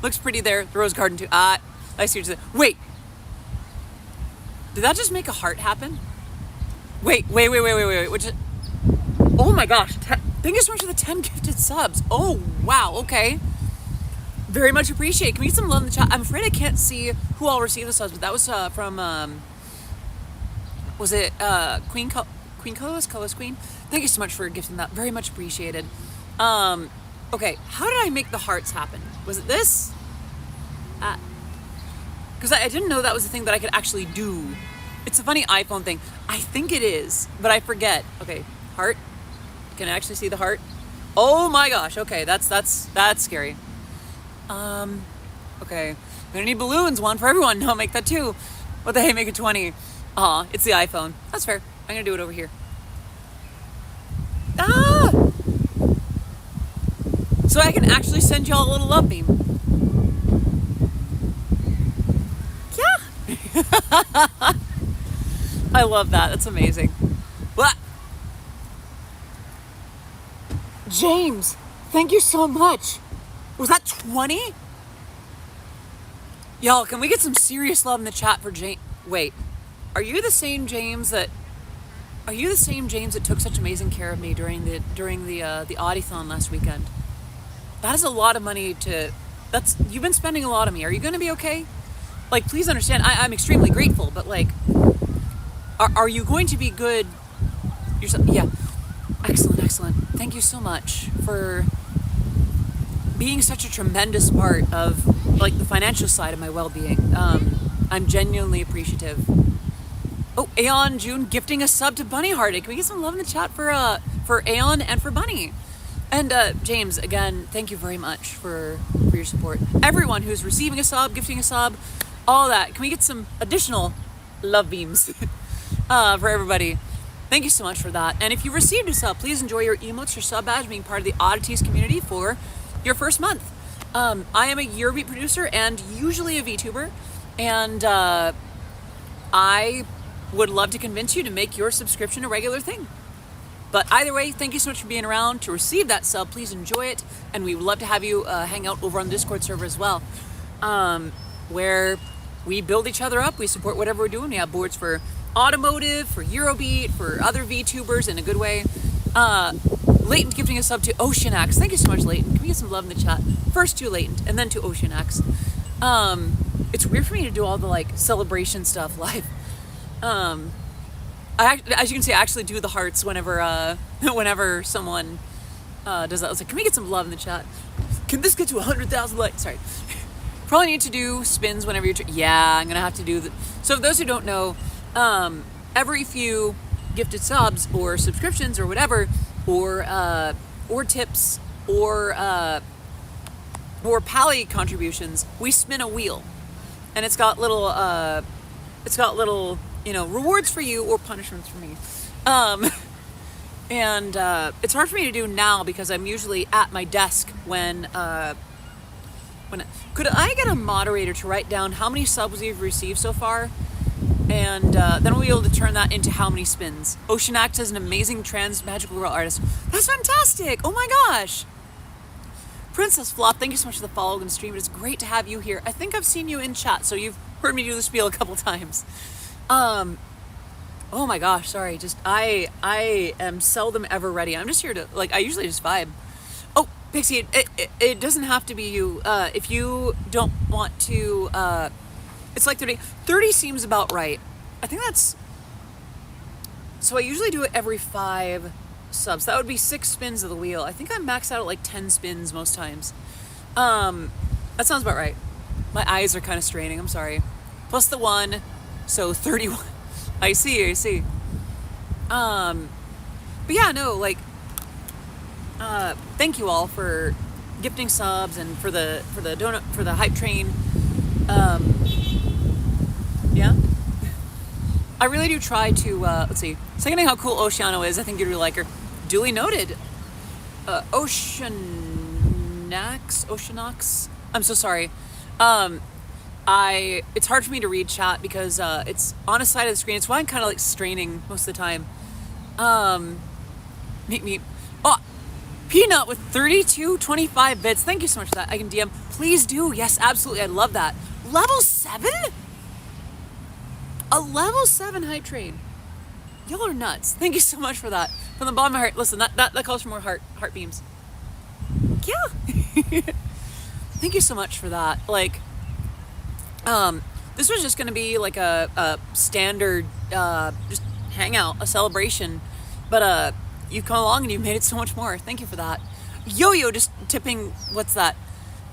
Looks pretty there. The Rose Garden too. I see what you said. Wait. Did that just make a heart happen? Wait. Which is, oh my gosh. Thank you so much for the 10 gifted subs. Oh, wow. Okay. Very much appreciated. Can we get some love in the chat? I'm afraid I can't see who all received the subs, but that was from, was it Queen Colorless Queen? Thank you so much for gifting that. Very much appreciated. Okay, how did I make the hearts happen? Was it this? Because I didn't know that was a thing that I could actually do. It's a funny iPhone thing. I think it is, but I forget. Okay, heart. Can I actually see the heart? Oh my gosh. Okay, that's scary. Okay, I'm gonna need balloons. One for everyone. No, make that two. What the hey? Make it 20. It's the iPhone. That's fair. I'm gonna do it over here. So I can actually send y'all a little love beam. Yeah. I love that. That's amazing. What? James, thank you so much. Was that 20? Y'all, can we get some serious love in the chat for James? Wait, are you the same James that took such amazing care of me during the Audithon last weekend? That is a lot of money you've been spending a lot on me. Are you going to be okay? Like, please understand, I'm extremely grateful, but like, are you going to be good yourself? Yeah. Excellent. Thank you so much for being such a tremendous part of like the financial side of my well-being. I'm genuinely appreciative. Oh, Aeon June gifting a sub to Bunny Hearted. Can we get some love in the chat for Aeon and for Bunny? And James, again, thank you very much for your support. Everyone who's receiving a sub, gifting a sub, all that. Can we get some additional love beams for everybody? Thank you so much for that. And if you received a sub, please enjoy your emotes, your sub badge, being part of the Oddities community for your first month. I am a Eurobeat producer and usually a VTuber, and I would love to convince you to make your subscription a regular thing. But either way, thank you so much for being around to receive that sub. Please enjoy it, and we would love to have you hang out over on the Discord server as well, where we build each other up. We support whatever we're doing. We have boards for automotive, for Eurobeat, for other VTubers in a good way. Latent gifting a sub to Oceanax. Thank you so much, Latent. Can we get some love in the chat? First to Latent, and then to Oceanax. It's weird for me to do all the like celebration stuff live. As you can see, I actually do the hearts whenever whenever someone does that. I was like, can we get some love in the chat? Can this get to 100,000 likes? Sorry. Probably need to do spins whenever you're... Yeah, I'm going to have to do... So for those who don't know, every few gifted subs or subscriptions or whatever, or tips or Pally contributions, we spin a wheel. And it's got little... rewards for you or punishments for me. And it's hard for me to do now because I'm usually at my desk when could I get a moderator to write down how many subs we've received so far? And then we'll be able to turn that into how many spins. Oceanax is an amazing trans magical girl artist. That's fantastic! Oh my gosh! Princess Flop, thank you so much for the follow and stream. It's great to have you here. I think I've seen you in chat, so you've heard me do the spiel a couple times. Oh my gosh, sorry. Just I am seldom ever ready. I'm just here to I usually just vibe. Oh, Pixie, it doesn't have to be you. If you don't want to, it's like 30. 30 seems about right. I think that's. So I usually do it every 5 subs. That would be 6 spins of the wheel. I think I max out at like 10 spins most times. That sounds about right. My eyes are kind of straining. I'm sorry. Plus the 1. So 31. I see. But yeah, no, thank you all for gifting subs and for the donut, for the hype train. Yeah. I really do try to, let's see. Seconding how cool Oceano is, I think you'd really like her. Duly noted. Oceanox. I'm so sorry. It's hard for me to read chat because it's on a side of the screen. It's why I'm kind of straining most of the time. Meet. Oh, Peanut with 3225 bits. Thank you so much for that. I can DM. Please do. Yes, absolutely. I love that. Level 7? A level 7 hype train. Y'all are nuts. Thank you so much for that. From the bottom of my heart. Listen, that calls for more heart beams. Yeah. Thank you so much for that. This was just going to be like a standard, just hangout, a celebration. But, you've come along and you've made it so much more. Thank you for that. Yo-Yo just tipping, what's that?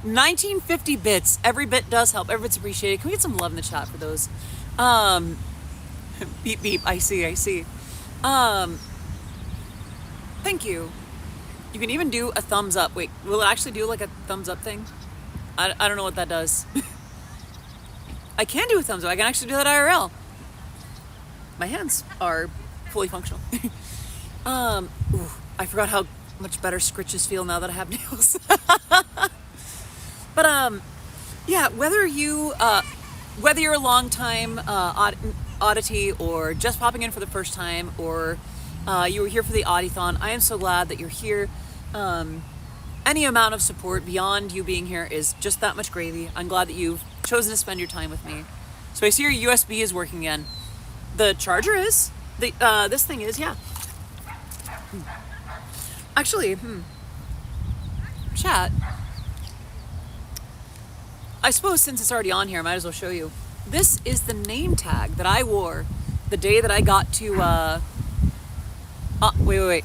1950 bits. Every bit does help. Every bit's appreciated. Can we get some love in the chat for those? Beep. I see. Thank you. You can even do a thumbs up. Wait, will it actually do like a thumbs up thing? I don't know what that does. I can do a thumbs up. I can actually do that IRL. My hands are fully functional. I forgot how much better scritches feel now that I have nails. But yeah, whether you're a long time oddity or just popping in for the first time, or you were here for the Audithon, I am so glad that you're here. Any amount of support beyond you being here is just that much gravy. I'm glad that you've chosen to spend your time with me. So I see your USB is working again. The charger is. This thing is, yeah. Actually, chat. I suppose since it's already on here, I might as well show you. This is the name tag that I wore the day that I got to, wait.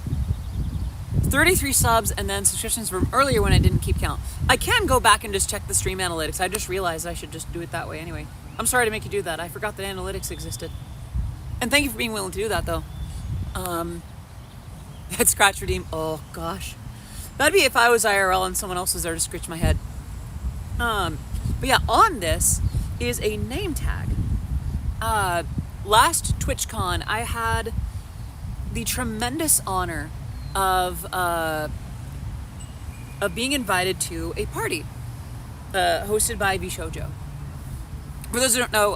33 subs and then subscriptions from earlier when I didn't keep count. I can go back and just check the stream analytics. I just realized I should just do it that way anyway. I'm sorry to make you do that. I forgot that analytics existed. And thank you for being willing to do that, though. Head scratch redeem. Oh, gosh. That'd be if I was IRL and someone else was there to scratch my head. But yeah, on this is a name tag. Last TwitchCon, I had the tremendous honor of being invited to a party hosted by Vishojo. For those who don't know,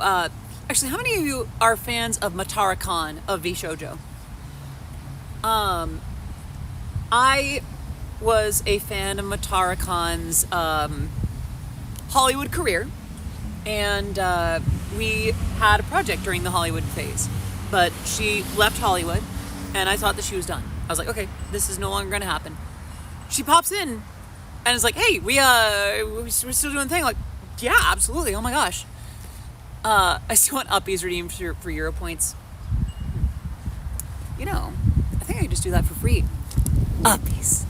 actually, how many of you are fans of Matara Khan of Vishojo? I was a fan of Matara Khan's Hollywood career, and we had a project during the Hollywood phase, but she left Hollywood, and I thought that she was done. I was like, okay, this is no longer going to happen. She pops in, and is like, hey, we're still doing the thing. Like, yeah, absolutely. Oh my gosh. I still want Uppies redeemed for Euro points. You know, I think I could just do that for free. Uppies.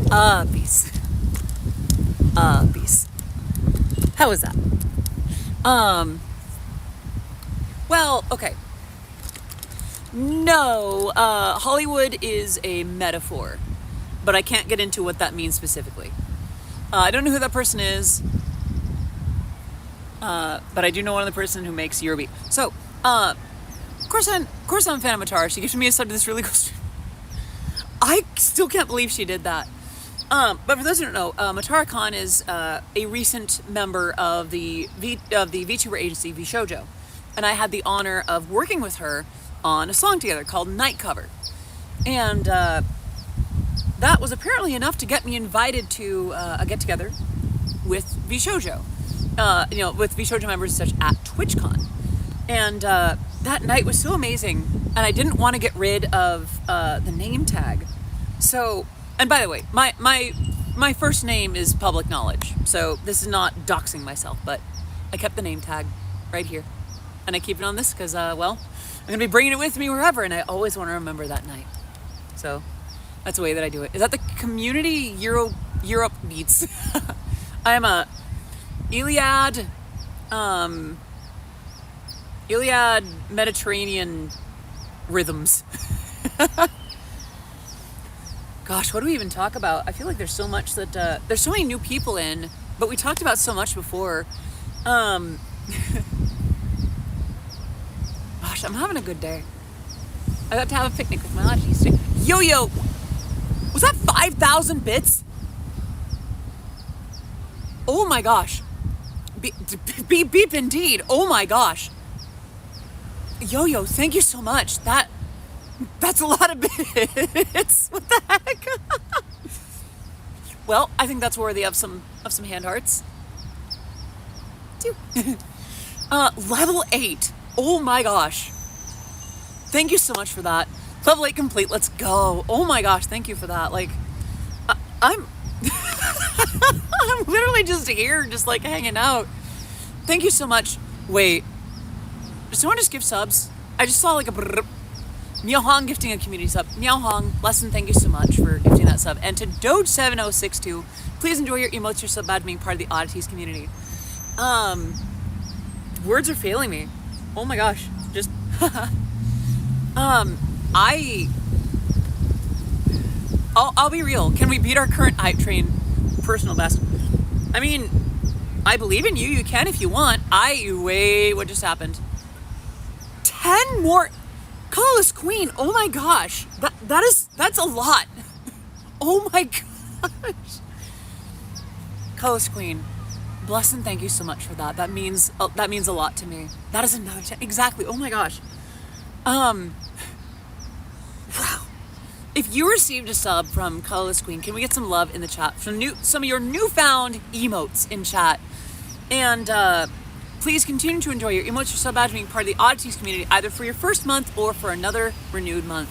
Uppies. Uppies. How was that? Well, okay. No, Hollywood is a metaphor, but I can't get into what that means specifically. I don't know who that person is, but I do know one of the person who makes Eurobeat. So, of course I'm a fan of Matara. She gifted me a sub to this really cool stream. I still can't believe she did that. But for those who don't know, Matara Khan is a recent member of the VTuber agency Vishojo, and I had the honor of working with her on a song together called Night Cover, and that was apparently enough to get me invited to a get together with Vishojo, with Vishojo members such at TwitchCon, and that night was so amazing, and I didn't want to get rid of the name tag. So, and by the way, my first name is public knowledge, so this is not doxing myself, but I kept the name tag right here, and I keep it on this because, well, I'm going to be bringing it with me wherever, and I always want to remember that night. So, that's the way that I do it. Is that the community Europe beats? I am a Iliad Mediterranean rhythms. Gosh, what do we even talk about? I feel like there's so much that there's so many new people in, but we talked about so much before. Gosh, I'm having a good day. I got to have a picnic with my oddities today. Yo, was that 5,000 bits? Oh my gosh. Beep indeed. Oh my gosh. Yo, thank you so much. That's a lot of bits. What the heck? Well, I think that's worthy of some hand hearts. Level 8. Oh my gosh. Thank you so much for that. Level 8 complete. Let's go. Oh my gosh, thank you for that. Like, I'm I'm literally just here, just like hanging out. Thank you so much. Wait. Does someone just give subs? I just saw like a brrr. Meow Hong gifting a community sub. Meow Hong, lesson, thank you so much for gifting that sub. And to Doge7062, please enjoy your emotes, your sub badge being part of the Oddities community. Words are failing me. Oh my gosh. Just I'll be real. Can we beat our current hype train personal best? I mean, I believe in you. You can if you want. Wait, what just happened? 10 more. Colorless Queen. Oh my gosh. That's a lot. Oh my gosh. Colorless Queen. Bless and thank you so much for that. That means a lot to me. That is another 10. Exactly. Oh my gosh. Wow. If you received a sub from Colorless Queen, can we get some love in the chat? Some of your newfound emotes in chat. And please continue to enjoy your emotes, your sub badge being part of the Oddities community, either for your first month or for another renewed month.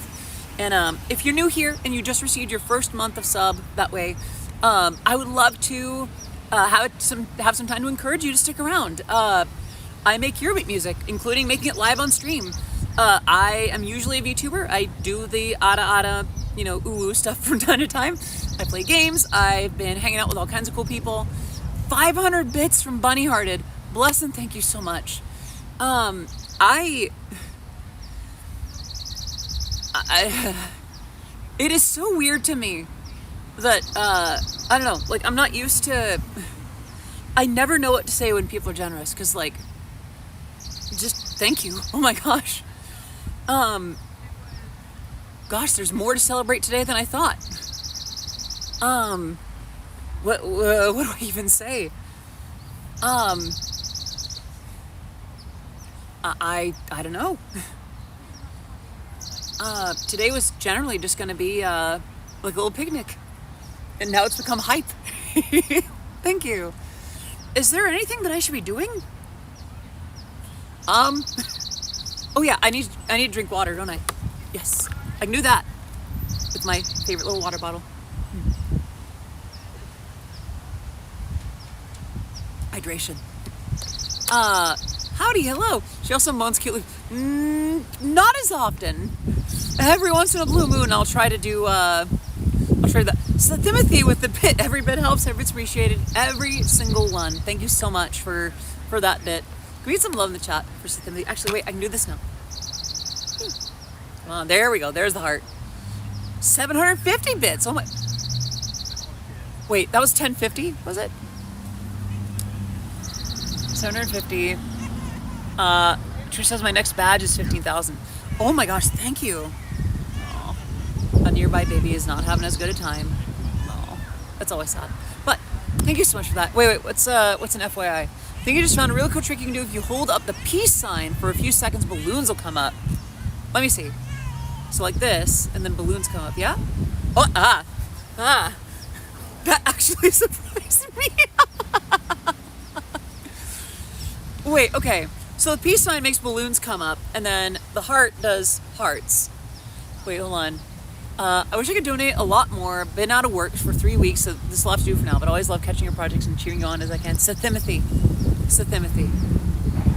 And if you're new here and you just received your first month of sub that way, I would love to have some time to encourage you to stick around. I make Eurobeat music, including making it live on stream. I am usually a VTuber. I do the ada, ooh stuff from time to time. I play games. I've been hanging out with all kinds of cool people. 500 bits from Bunny Hearted. Bless and thank you so much. It is so weird to me that, I don't know, like, I'm not used to, I never know what to say when people are generous, because, like, just thank you. Oh my gosh. Gosh, there's more to celebrate today than I thought. What do I even say? I don't know. Today was generally just going to be like a little picnic, and now it's become hype. Thank you. Is there anything that I should be doing? Oh yeah, I need to drink water, don't I? Yes, I can do that with my favorite little water bottle. Hydration. Howdy, hello. She also moans cutely. Not as often. Every once in a blue moon, I'll try to do. I'll try that. So Timothy with the bit. Every bit helps. Every bit's appreciated. Every single one. Thank you so much for that bit. Can we get some love in the chat for Timothy? Actually, wait. I can do this now. Come on, there we go. There's the heart. 750 bits. Oh my. Wait, that was 1050. Was it? 750. Trish says my next badge is 15,000. Oh my gosh, thank you. Aww. A nearby baby is not having as good a time. Oh, that's always sad. But thank you so much for that. Wait, what's an FYI? I think you just found a really cool trick you can do. If you hold up the peace sign for a few seconds, balloons will come up. Let me see. So like this, and then balloons come up, yeah? Oh, that actually surprised me. Wait, okay. So the peace sign makes balloons come up, and then the heart does hearts. Wait, hold on. I wish I could donate a lot more. Been out of work for 3 weeks, so this will have to do for now, but I always love catching your projects and cheering you on as I can. So Timothy,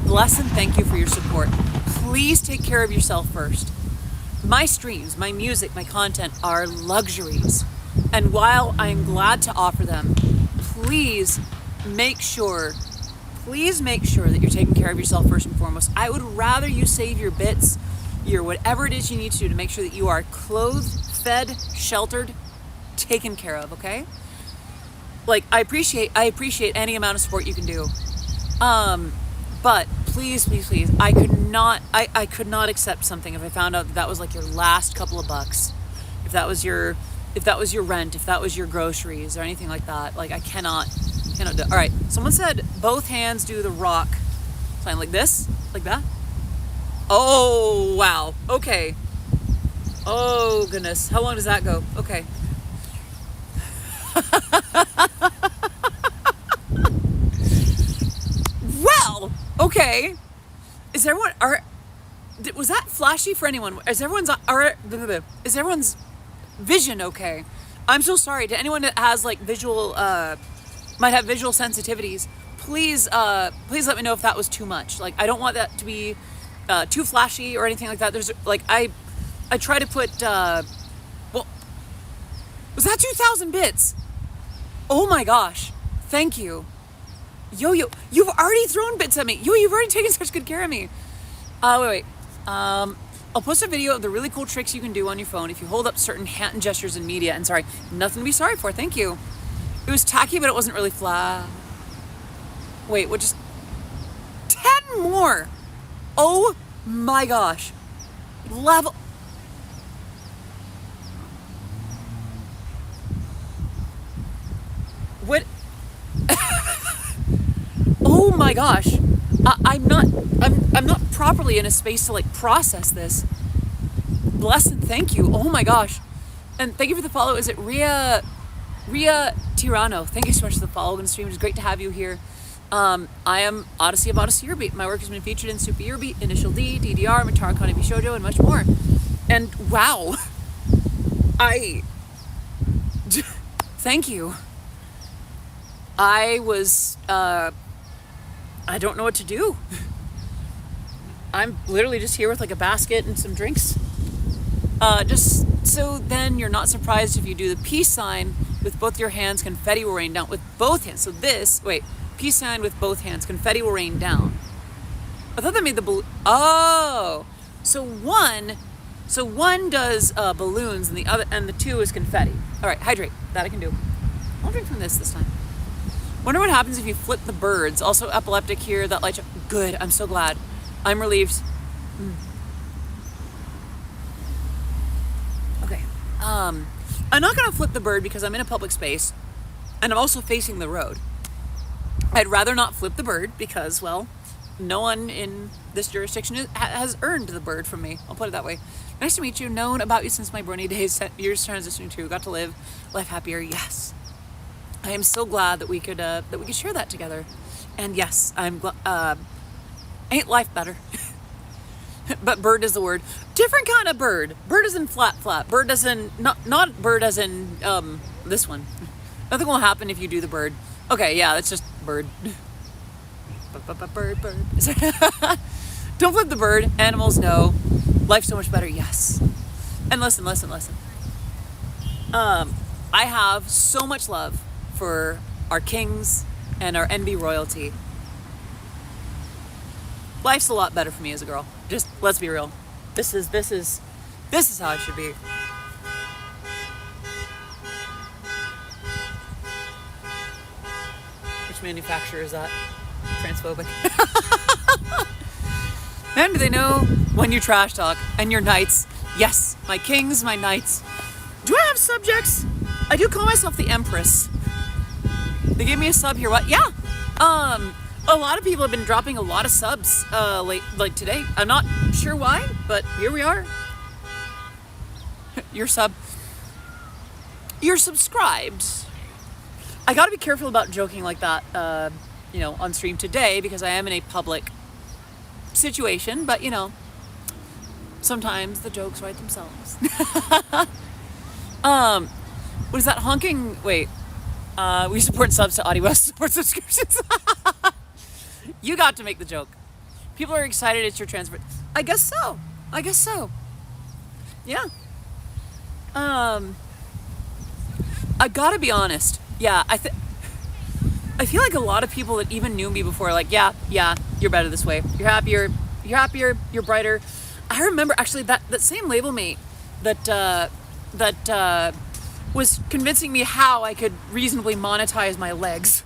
bless and thank you for your support. Please take care of yourself first. My streams, my music, my content are luxuries. And while I'm glad to offer them, please make sure that you're taking care of yourself first and foremost. I would rather you save your bits, your whatever it is you need to do to make sure that you are clothed, fed, sheltered, taken care of, okay? Like, I appreciate any amount of support you can do. But please, I could not accept something if I found out that was like your last couple of bucks. If that was your rent, if that was your groceries or anything like that. Like, I cannot do. All right, someone said both hands do the rock sign like this, like that. Oh, wow. Okay. Oh, goodness. How long does that go? Okay. Well, okay. Is that flashy for anyone? Is everyone's vision okay? I'm so sorry to anyone that has like might have visual sensitivities. Please let me know if that was too much. Like, I don't want that to be too flashy or anything like that. There's like, I try to put, well, was that 2,000 bits? Oh my gosh. Thank you. Yo, you've already thrown bits at me. You've already taken such good care of me. Wait. I'll post a video of the really cool tricks you can do on your phone if you hold up certain hand gestures in media. And sorry, nothing to be sorry for. Thank you. It was tacky, but it wasn't really flat. Wait, what just... 10 more! Oh my gosh. Level... What? Oh my gosh. I'm not properly in a space to like process this. Bless and thank you. Oh my gosh. And thank you for the follow. Is it Ria Tirano? Thank you so much for the follow and stream. It's great to have you here. I am Odyssey of Odyssey Yerbeat. My work has been featured in Super Yerbeat, Initial D, DDR, Matara Kanabi Shoujo, and much more. And wow. Thank you. I don't know what to do. I'm literally just here with like a basket and some drinks. Just so then you're not surprised if you do the peace sign with both your hands, confetti will rain down with both hands. So peace sign with both hands, confetti will rain down. I thought that made the balloon. Oh, so one does balloons and the two is confetti. All right, hydrate. That I can do. I'll drink from this time. Wonder what happens if you flip the birds. Also epileptic here. That light. Good. I'm so glad. I'm relieved. I'm not going to flip the bird because I'm in a public space and I'm also facing the road. I'd rather not flip the bird because, well, no one in this jurisdiction has earned the bird from me. I'll put it that way. Nice to meet you. Known about you since my brony days. Years transitioning to. Got to live life happier. Yes. I am so glad that we could share that together. And yes, I'm ain't life better. But bird is the word. Different kind of bird. Bird as in flat. Bird as in not bird as in this one. Nothing will happen if you do the bird. Okay, yeah, that's just bird. Bird. Don't flip the bird. Animals, no. Life's so much better, yes. And listen. I have so much love for our kings and our NB royalty. Life's a lot better for me as a girl. Just let's be real. This is how it should be. Which manufacturer is that? Transphobic. And do they know when you trash talk and your knights? Yes, my kings, my knights. Do I have subjects? I do call myself the Empress. They gave me a sub here. What? Yeah. A lot of people have been dropping a lot of subs like today. I'm not sure why, but here we are. You're subscribed. I got to be careful about joking like that, on stream today because I am in a public situation. But sometimes the jokes write themselves. What is that honking? Wait, we support subs to Audio West support subscriptions. You got to make the joke. People are excited it's your transfer. I guess so. Yeah. I gotta be honest. Yeah, I feel like a lot of people that even knew me before are like, yeah, you're better this way. You're happier, you're brighter. I remember actually that same label mate that was convincing me how I could reasonably monetize my legs.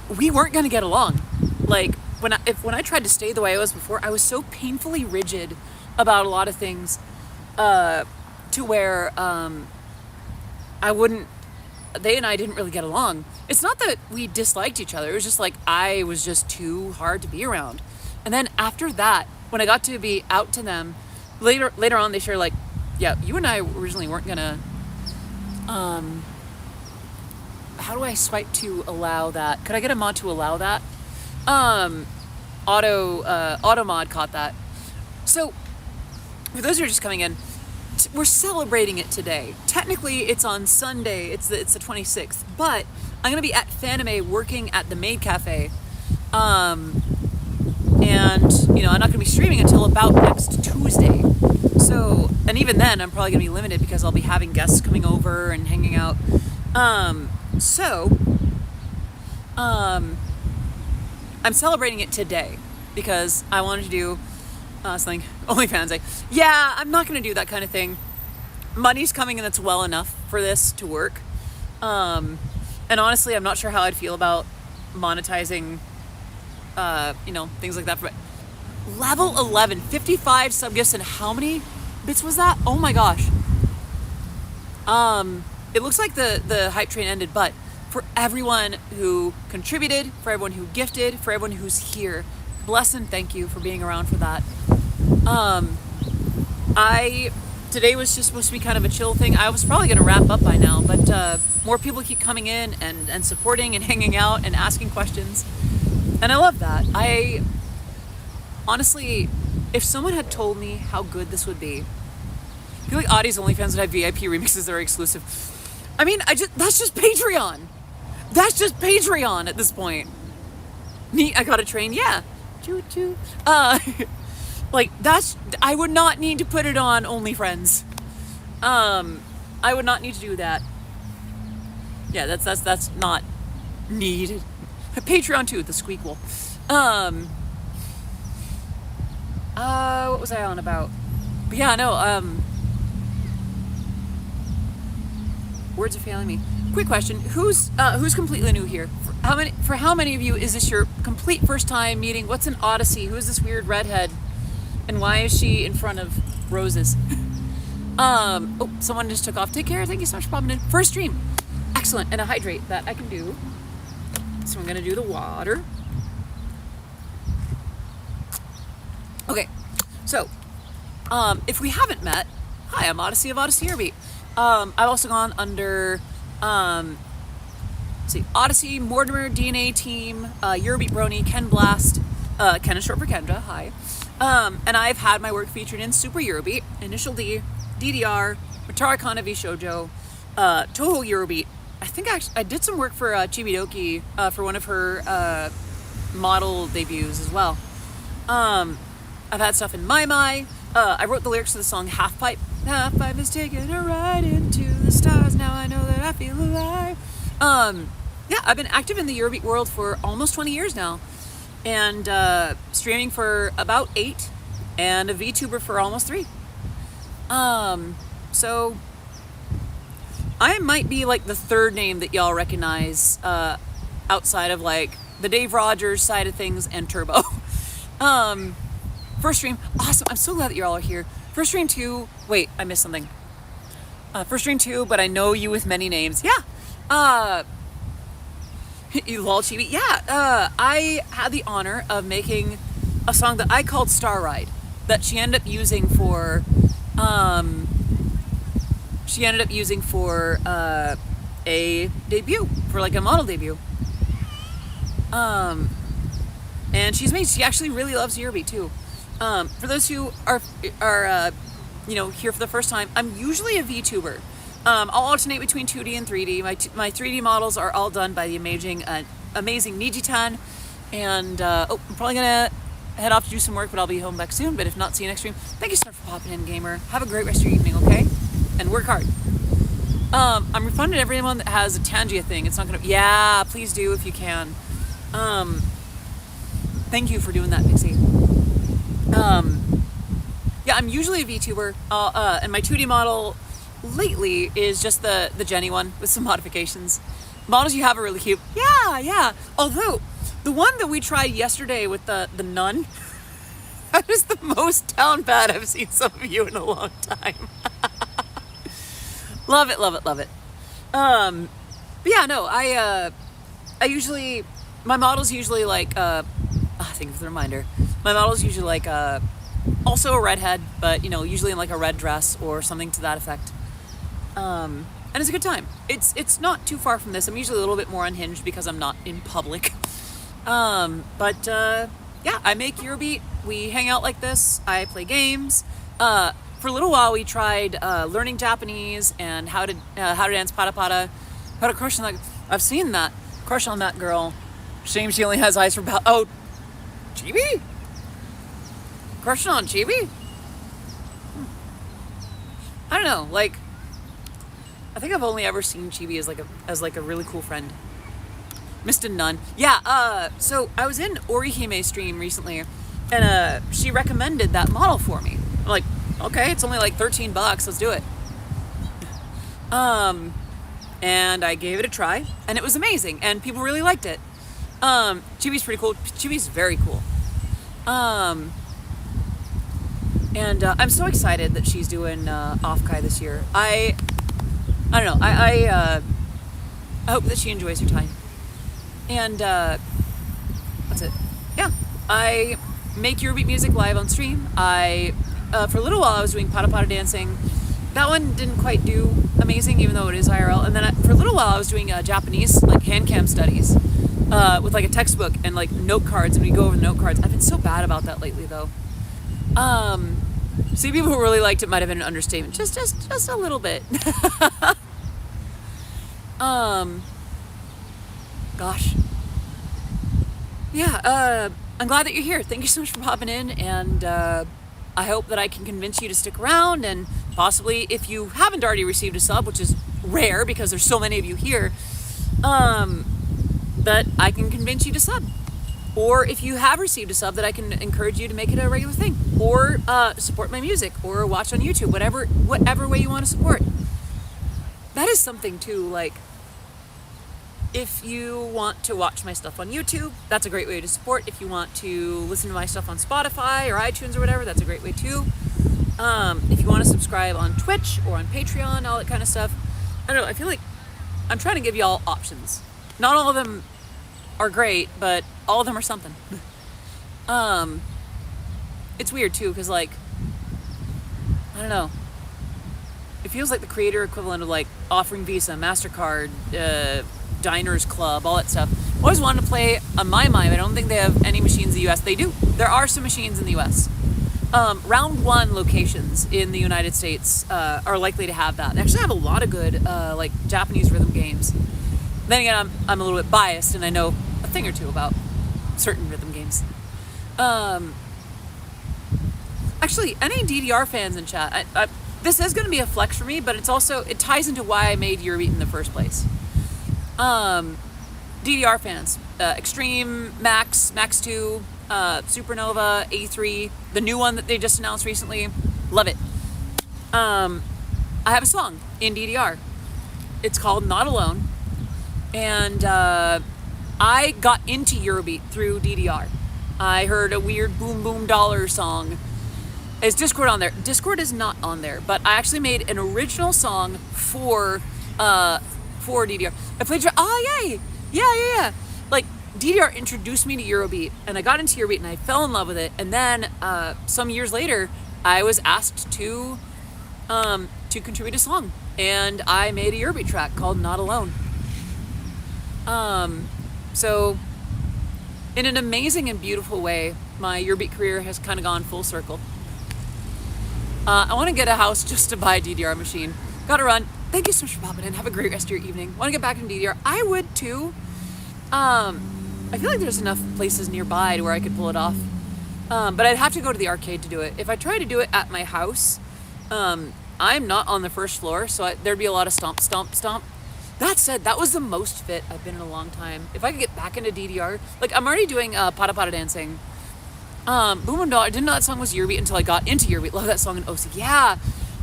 We weren't gonna get along. Like when I tried to stay the way I was before, I was so painfully rigid about a lot of things, to where they and I didn't really get along. It's not that we disliked each other. It was just like I was just too hard to be around. And then after that, when I got to be out to them, later on they share like, yeah, you and I originally weren't gonna. How do I swipe to allow that? Could I get a mod to allow that? Auto mod caught that. So, for those who are just coming in, we're celebrating it today. Technically, it's on Sunday. It's the 26th. But I'm gonna be at Fanime working at the Maid Cafe, and I'm not gonna be streaming until about next Tuesday. So, and even then, I'm probably gonna be limited because I'll be having guests coming over and hanging out. I'm celebrating it today because I wanted to do something OnlyFans Day. Yeah, I'm not going to do that kind of thing. Money's coming and that's well enough for this to work. And honestly, I'm not sure how I'd feel about monetizing, things like that. But level 11, 55 sub gifts, and how many bits was that? Oh my gosh. It looks like the hype train ended, but for everyone who contributed, for everyone who gifted, for everyone who's here, bless and thank you for being around for that. Today was just supposed to be kind of a chill thing. I was probably going to wrap up by now, but more people keep coming in and supporting and hanging out and asking questions. And I love that. I honestly, if someone had told me how good this would be, I feel like Audie's OnlyFans would have VIP remixes that are exclusive. I mean, that's just Patreon. That's just Patreon at this point. Neat, I got a train, yeah. Choo-choo. Like, I would not need to put it on OnlyFriends. I would not need to do that. Yeah, that's not needed. Patreon too, the squeakle. What was I on about? But yeah, no, words are failing me. Quick question: Who's completely new here? For how many of you is this your complete first time meeting? What's an Odyssey? Who is this weird redhead, and why is she in front of roses? Oh, someone just took off. Take care. Thank you so much for popping in. First stream. Excellent. And a hydrate that I can do. So I'm going to do the water. Okay. So, if we haven't met, hi, I'm Odyssey of Odyssey Eurobeat. I've also gone under, Odyssey, Mortimer, DNA Team, Eurobeat Brony, Ken Blast, Ken is short for Kendra, hi. And I've had my work featured in Super Eurobeat, Initial D, DDR, Matara Kana V Shoujo, Toho Eurobeat. I think I did some work for Chibidoki for one of her model debuts as well. I've had stuff in My My. I wrote the lyrics to the song Half Pipe. Half Pipe is taking a ride into the stars. Now I know that I feel alive. Yeah, I've been active in the Eurobeat world for almost 20 years now. And streaming for about 8. And a VTuber for almost 3. So I might be like the third name that y'all recognize outside of like the Dave Rogers side of things and Turbo. First stream, awesome. I'm so glad that you all are here. First stream 2, wait, I missed something. First stream 2, but I know you with many names. Yeah. You lol chibi. Yeah. I had the honor of making a song that I called Star Ride that she ended up using for a debut, for like a model debut. And she actually really loves Eurobeat too. For those who are here for the first time, I'm usually a VTuber. I'll alternate between 2D and 3D. My 3D models are all done by the amazing Nijitan. And I'm probably gonna head off to do some work, but I'll be home back soon. But if not, see you next stream. Thank you so much for popping in, gamer. Have a great rest of your evening, okay? And work hard. I'm refunded everyone that has a Tangia thing. It's not gonna. Yeah, please do if you can. Thank you for doing that, Pixie. Yeah, I'm usually a VTuber, and my 2D model lately is just the Jenny one with some modifications. Models you have are really cute. Yeah. Although, the one that we tried yesterday with the nun, that is the most down bad I've seen some of you in a long time. Love it. But yeah, no, I usually, my model's usually like, thank you for the reminder. My model's usually like, also a redhead, but usually in like a red dress or something to that effect. And it's a good time. It's not too far from this. I'm usually a little bit more unhinged because I'm not in public. Yeah, I make Eurobeat. We hang out like this. I play games. For a little while, we tried learning Japanese and how to dance pata pata. How to crush on that. I've seen that. Crush on that girl. Shame she only has eyes for oh, Chibi? Crushing on Chibi? I don't know. Like, I think I've only ever seen Chibi as like a really cool friend. Missed a nun. Yeah. So I was in Orihime's stream recently, and she recommended that model for me. I'm like, okay, it's only like $13. Let's do it. And I gave it a try, and it was amazing, and people really liked it. Chibi's pretty cool. Chibi's very cool. And I'm so excited that she's doing Offkai this year. I don't know. I hope that she enjoys her time. And that's it. Yeah, I make Eurobeat music live on stream. For a little while I was doing pata pata dancing. That one didn't quite do amazing, even though it is IRL. And then for a little while I was doing Japanese like hand cam studies with like a textbook and like note cards, and we go over the note cards. I've been so bad about that lately though. See, people who really liked it might have been an understatement. Just a little bit. Gosh. Yeah, I'm glad that you're here. Thank you so much for popping in, and I hope that I can convince you to stick around, and possibly, if you haven't already received a sub, which is rare because there's so many of you here, that I can convince you to sub. Or if you have received a sub, that I can encourage you to make it a regular thing. Or support my music, or watch on YouTube, whatever way you want to support. That is something too, like, if you want to watch my stuff on YouTube, that's a great way to support. If you want to listen to my stuff on Spotify or iTunes or whatever, that's a great way too. If you want to subscribe on Twitch or on Patreon, all that kind of stuff. I don't know, I feel like I'm trying to give y'all options. Not all of them are great, but all of them are something. It's weird too, because like, I don't know. It feels like the creator equivalent of like offering Visa, MasterCard, Diners Club, all that stuff. I always wanted to play on my mind. I don't think they have any machines in the US. They do. There are some machines in the US. Round one locations in the United States are likely to have that. They actually have a lot of good like Japanese rhythm games. Then again, I'm a little bit biased and I know a thing or two about certain rhythm games. Actually, any DDR fans in chat, this is going to be a flex for me, but it ties into why I made Eurobeat in the first place. DDR fans, Extreme, Max 2, Supernova, A3, the new one that they just announced recently, love it. I have a song in DDR. It's called Not Alone, and I got into Eurobeat through DDR. I heard a weird Boom Boom Dollar song. Is Discord on there? Discord is not on there, but I actually made an original song for DDR. I played. Oh yay! Yeah. Like DDR introduced me to Eurobeat, and I got into Eurobeat, and I fell in love with it. And then some years later, I was asked to contribute a song, and I made a Eurobeat track called "Not Alone." So, in an amazing and beautiful way, my Eurobeat career has kind of gone full circle. I want to get a house just to buy a DDR machine. Gotta run. Thank you so much for popping in. Have a great rest of your evening. Want to get back into DDR? I would too. I feel like there's enough places nearby to where I could pull it off. But I'd have to go to the arcade to do it. If I try to do it at my house, I'm not on the first floor, so there'd be a lot of stomp. That said, that was the most fit I've been in a long time. If I could get back into DDR, like I'm already doing Pata Pata Dancing. Boom and Dollar, I didn't know that song was Eurobeat until I got into Eurobeat. Love that song in OC. Yeah,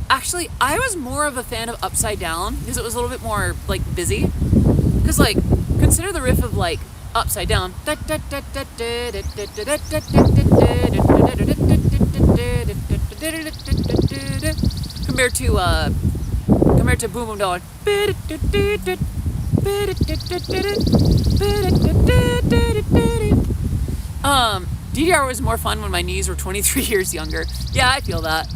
actually, I was more of a fan of Upside Down because it was a little bit more like busy. Because like, consider the riff of like Upside Down compared to Boom Boom Dollar. DDR was more fun when my knees were 23 years younger. Yeah, I feel that.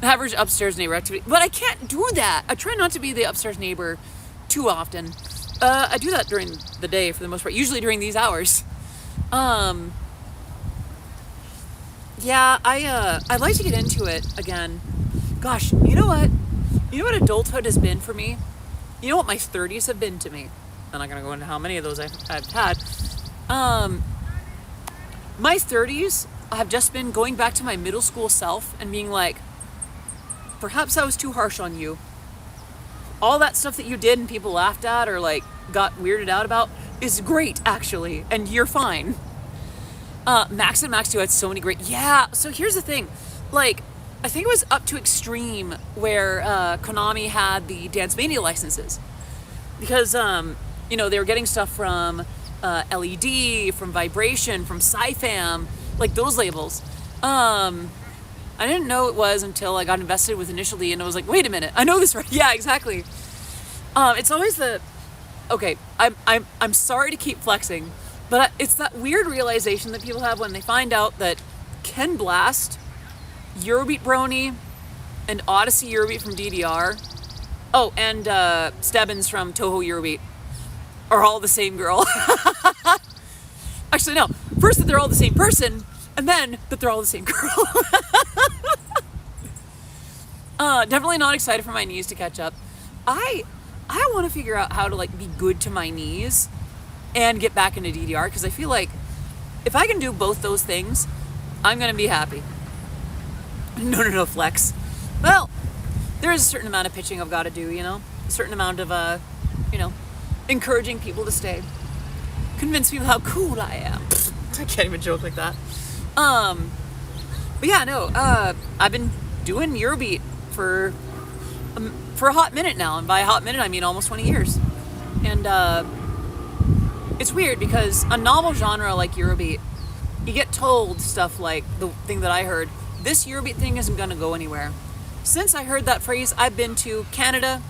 The average upstairs neighbor activity. But I can't do that. I try not to be the upstairs neighbor too often. I do that during the day for the most part. Usually during these hours. Yeah, I'd like to get into it again. Gosh, you know what? You know what adulthood has been for me? You know what my 30s have been to me? I'm not going to go into how many of those I've had. My 30s have just been going back to my middle school self and being like, perhaps I was too harsh on you. All that stuff that you did and people laughed at or like got weirded out about is great actually, and you're fine. Max and Max 2 had so many great, yeah, so here's the thing, like, I think it was up to Extreme where Konami had the Dance Mania licenses. Because, they were getting stuff from LED, from Vibration, from Sci-Fam, like those labels. I didn't know it was until I got invested with Initial D and I was like, wait a minute, I know this right. Yeah, exactly. It's always okay, I'm sorry to keep flexing, but it's that weird realization that people have when they find out that Ken Blast, Eurobeat Brony, and Odyssey Eurobeat from DDR, and Stebbins from Toho Eurobeat are all the same girl. Actually, no. First that they're all the same person, and then that they're all the same girl. Definitely not excited for my knees to catch up. I want to figure out how to like be good to my knees and get back into DDR, because I feel like if I can do both those things, I'm gonna be happy. No, flex. Well, there is a certain amount of pitching I've got to do, a certain amount of, encouraging people to stay. Convince people how cool I am. I can't even joke like that. But yeah, no, I've been doing Eurobeat for a hot minute now. And by a hot minute, I mean almost 20 years. And it's weird because a novel genre like Eurobeat, you get told stuff like the thing that I heard, this Eurobeat thing isn't gonna go anywhere. Since I heard that phrase, I've been to Canada,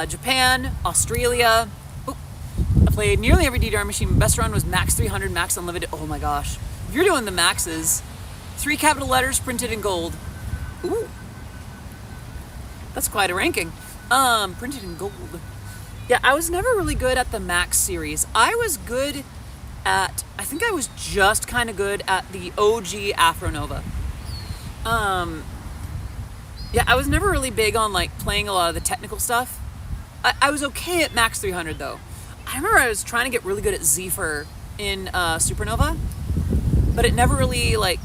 Japan, Australia. I played nearly every DDR machine. My best run was Max 300, Max Unlimited. Oh my gosh. If you're doing the maxes, 3 capital letters printed in gold. Ooh. That's quite a ranking. Printed in gold. Yeah, I was never really good at the Max series. I was good at, I think I was just kind of good at the OG Afronova. Yeah, I was never really big on like playing a lot of the technical stuff. I was okay at Max 300 though. I remember I was trying to get really good at Zephyr in Supernova, but it never really like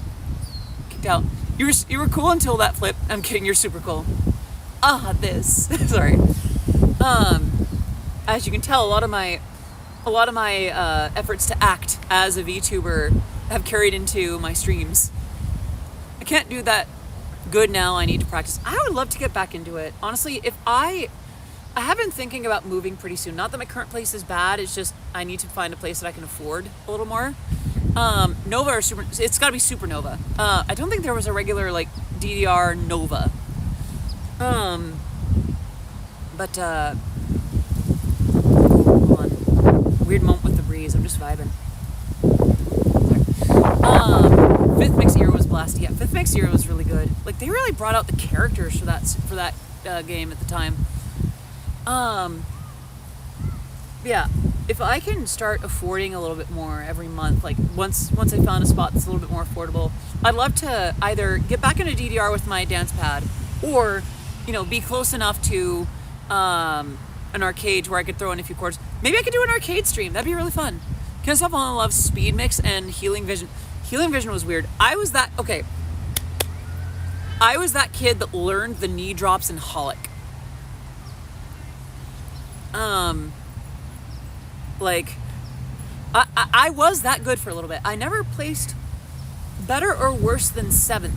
kicked out. You were cool until that flip. I'm kidding, you're super cool. This. Sorry. As you can tell, a lot of my efforts to act as a VTuber have carried into my streams. I can't do that good now. I need to practice. I would love to get back into it. Honestly, if I have been thinking about moving pretty soon. Not that my current place is bad. It's just I need to find a place that I can afford a little more. Nova or Super. It's got to be Supernova. I don't think there was a regular like DDR Nova. But hold on. Weird moment with the breeze. I'm just vibing. Fifth Mix Era was blasty. Yeah, Fifth Mix Era was really good. Like they really brought out the characters for that game at the time. Yeah, if I can start affording a little bit more every month, like once I found a spot that's a little bit more affordable, I'd love to either get back into DDR with my dance pad, or be close enough to an arcade where I could throw in a few chords. Maybe I could do an arcade stream. That'd be really fun. Because I love Speed Mix and Healing Vision. Healing Vision was weird. I was that kid that learned the knee drops in Holic. I was that good for a little bit. I never placed better or worse than 7th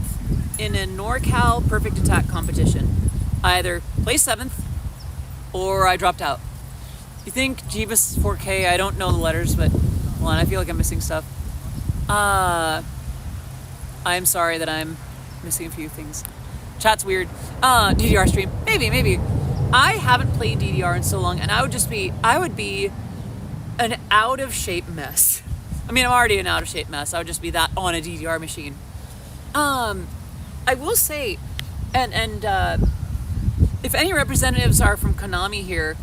in a NorCal Perfect Attack competition. I either placed 7th or I dropped out. You think Jeebus 4K, I don't know the letters, but hold on, I feel like I'm missing stuff. I'm sorry that I'm missing a few things. Chat's weird. DDR stream. Maybe. I haven't played DDR in so long, and I would be an out of shape mess. I mean, I'm already an out of shape mess. I would just be that on a DDR machine. I will say, and if any representatives are from Konami here,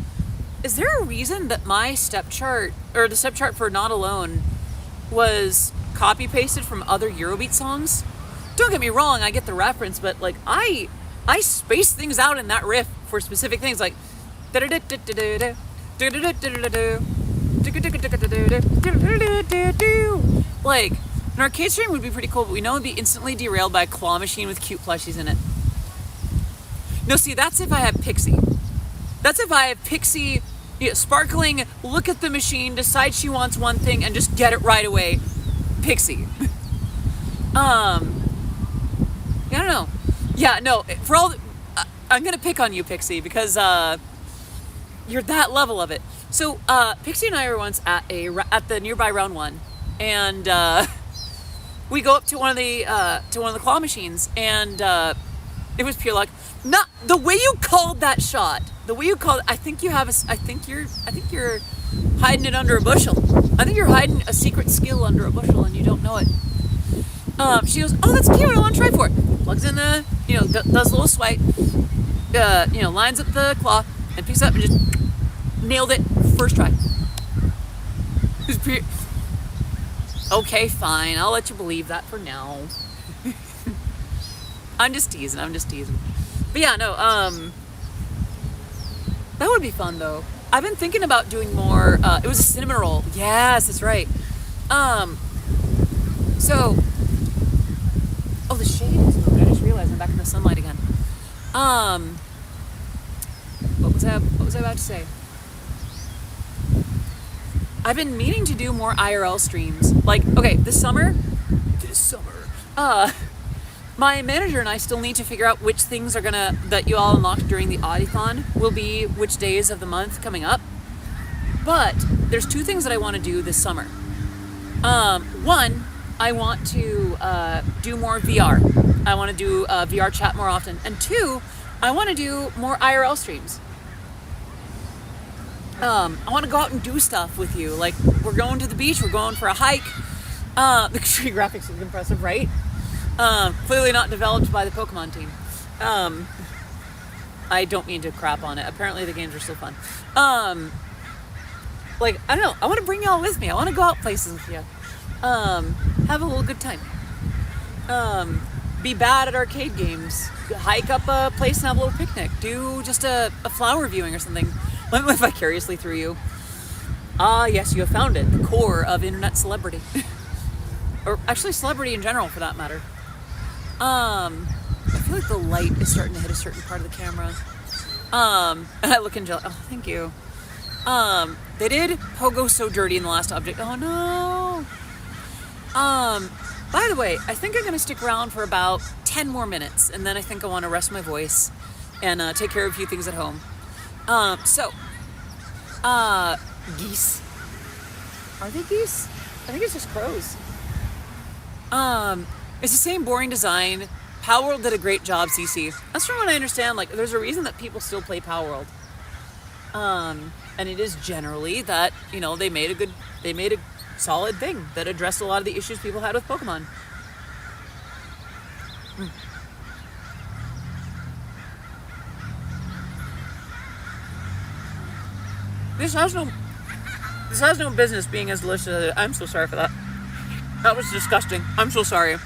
is there a reason that my step chart, or the step chart for Not Alone, was copy pasted from other Eurobeat songs? Don't get me wrong, I get the reference, but like I space things out in that riff for specific things, like like an arcade stream would be pretty cool, but we know it'd be instantly derailed by a claw machine with cute plushies in it. No, see, that's if I have Pixie. That's if I have Pixie, sparkling, look at the machine, decide she wants one thing, and just get it right away. Pixie. I don't know. Yeah, no, for all, I'm gonna pick on you, Pixie, because you're that level of it. So Pixie and I were once at the nearby round 1, and we go up to one of the claw machines, and it was pure luck. Not the way you called that shot. The way you called it, I think you're hiding it under a bushel. I think you're hiding a secret skill under a bushel and you don't know it. She goes, "Oh, that's cute. I want to try for it." Plugs in the, does a little swipe, lines up the claw and picks up and just nailed it first try. It was okay, fine. I'll let you believe that for now. I'm just teasing. But yeah, no, that would be fun though. I've been thinking about doing more, it was a cinnamon roll. Yes, that's right. So, the shade is moving. I just realized I'm back in the sunlight again. What was I about to say? I've been meaning to do more IRL streams. Like, okay, this summer, my manager and I still need to figure out which things that you all unlocked during the Audithon will be which days of the month coming up. But there's 2 things that I want to do this summer. One, I want to do more VR. I want to do VR chat more often. And 2, I want to do more IRL streams. I want to go out and do stuff with you. Like, we're going to the beach, we're going for a hike. The tree graphics look impressive, right? Clearly not developed by the Pokemon team. I don't mean to crap on it. Apparently the games are still fun. Like, I don't know. I want to bring y'all with me. I want to go out places with you. Have a little good time. Be bad at arcade games. Hike up a place and have a little picnic. Do just a flower viewing or something. Let me live vicariously through you. Ah, yes, you have found it. The core of internet celebrity. Or actually celebrity in general, for that matter. I feel like the light is starting to hit a certain part of the camera. And I look angelic. Oh, thank you. They did Pogo so dirty in the last object. Oh no. By the way, I think I'm gonna stick around for about 10 more minutes, and then I think I want to rest my voice and take care of a few things at home. Geese. Are they geese? I think it's just crows. It's the same boring design. Power World did a great job, CC. That's from what I understand. Like, there's a reason that people still play Power World. And it is generally that, you know, they made a solid thing that addressed a lot of the issues people had with Pokemon. This has no business being as delicious as it. I'm so sorry for that. That was disgusting. I'm so sorry.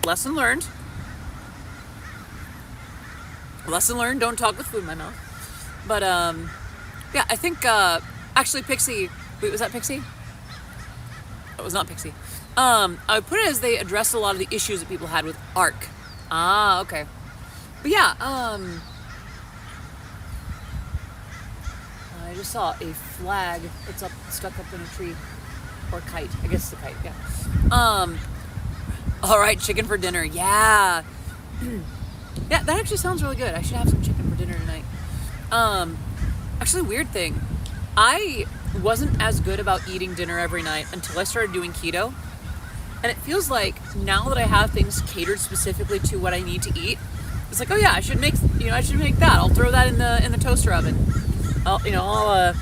Lesson learned. Lesson learned, don't talk with food in my mouth. But, yeah, I think, actually Pixie, wait, was that Pixie? It was not Pixie. I would put it as they addressed a lot of the issues that people had with ARC. Ah, okay. But yeah, I just saw a flag that's stuck up in a tree. Or kite. I guess it's a kite, yeah. Alright, chicken for dinner. Yeah. Yeah, that actually sounds really good. I should have some chicken for dinner tonight. Actually, weird thing. I wasn't as good about eating dinner every night until I started doing keto. And it feels like now that I have things catered specifically to what I need to eat, it's like, oh yeah, I should make that. I'll throw that in the toaster oven. I'll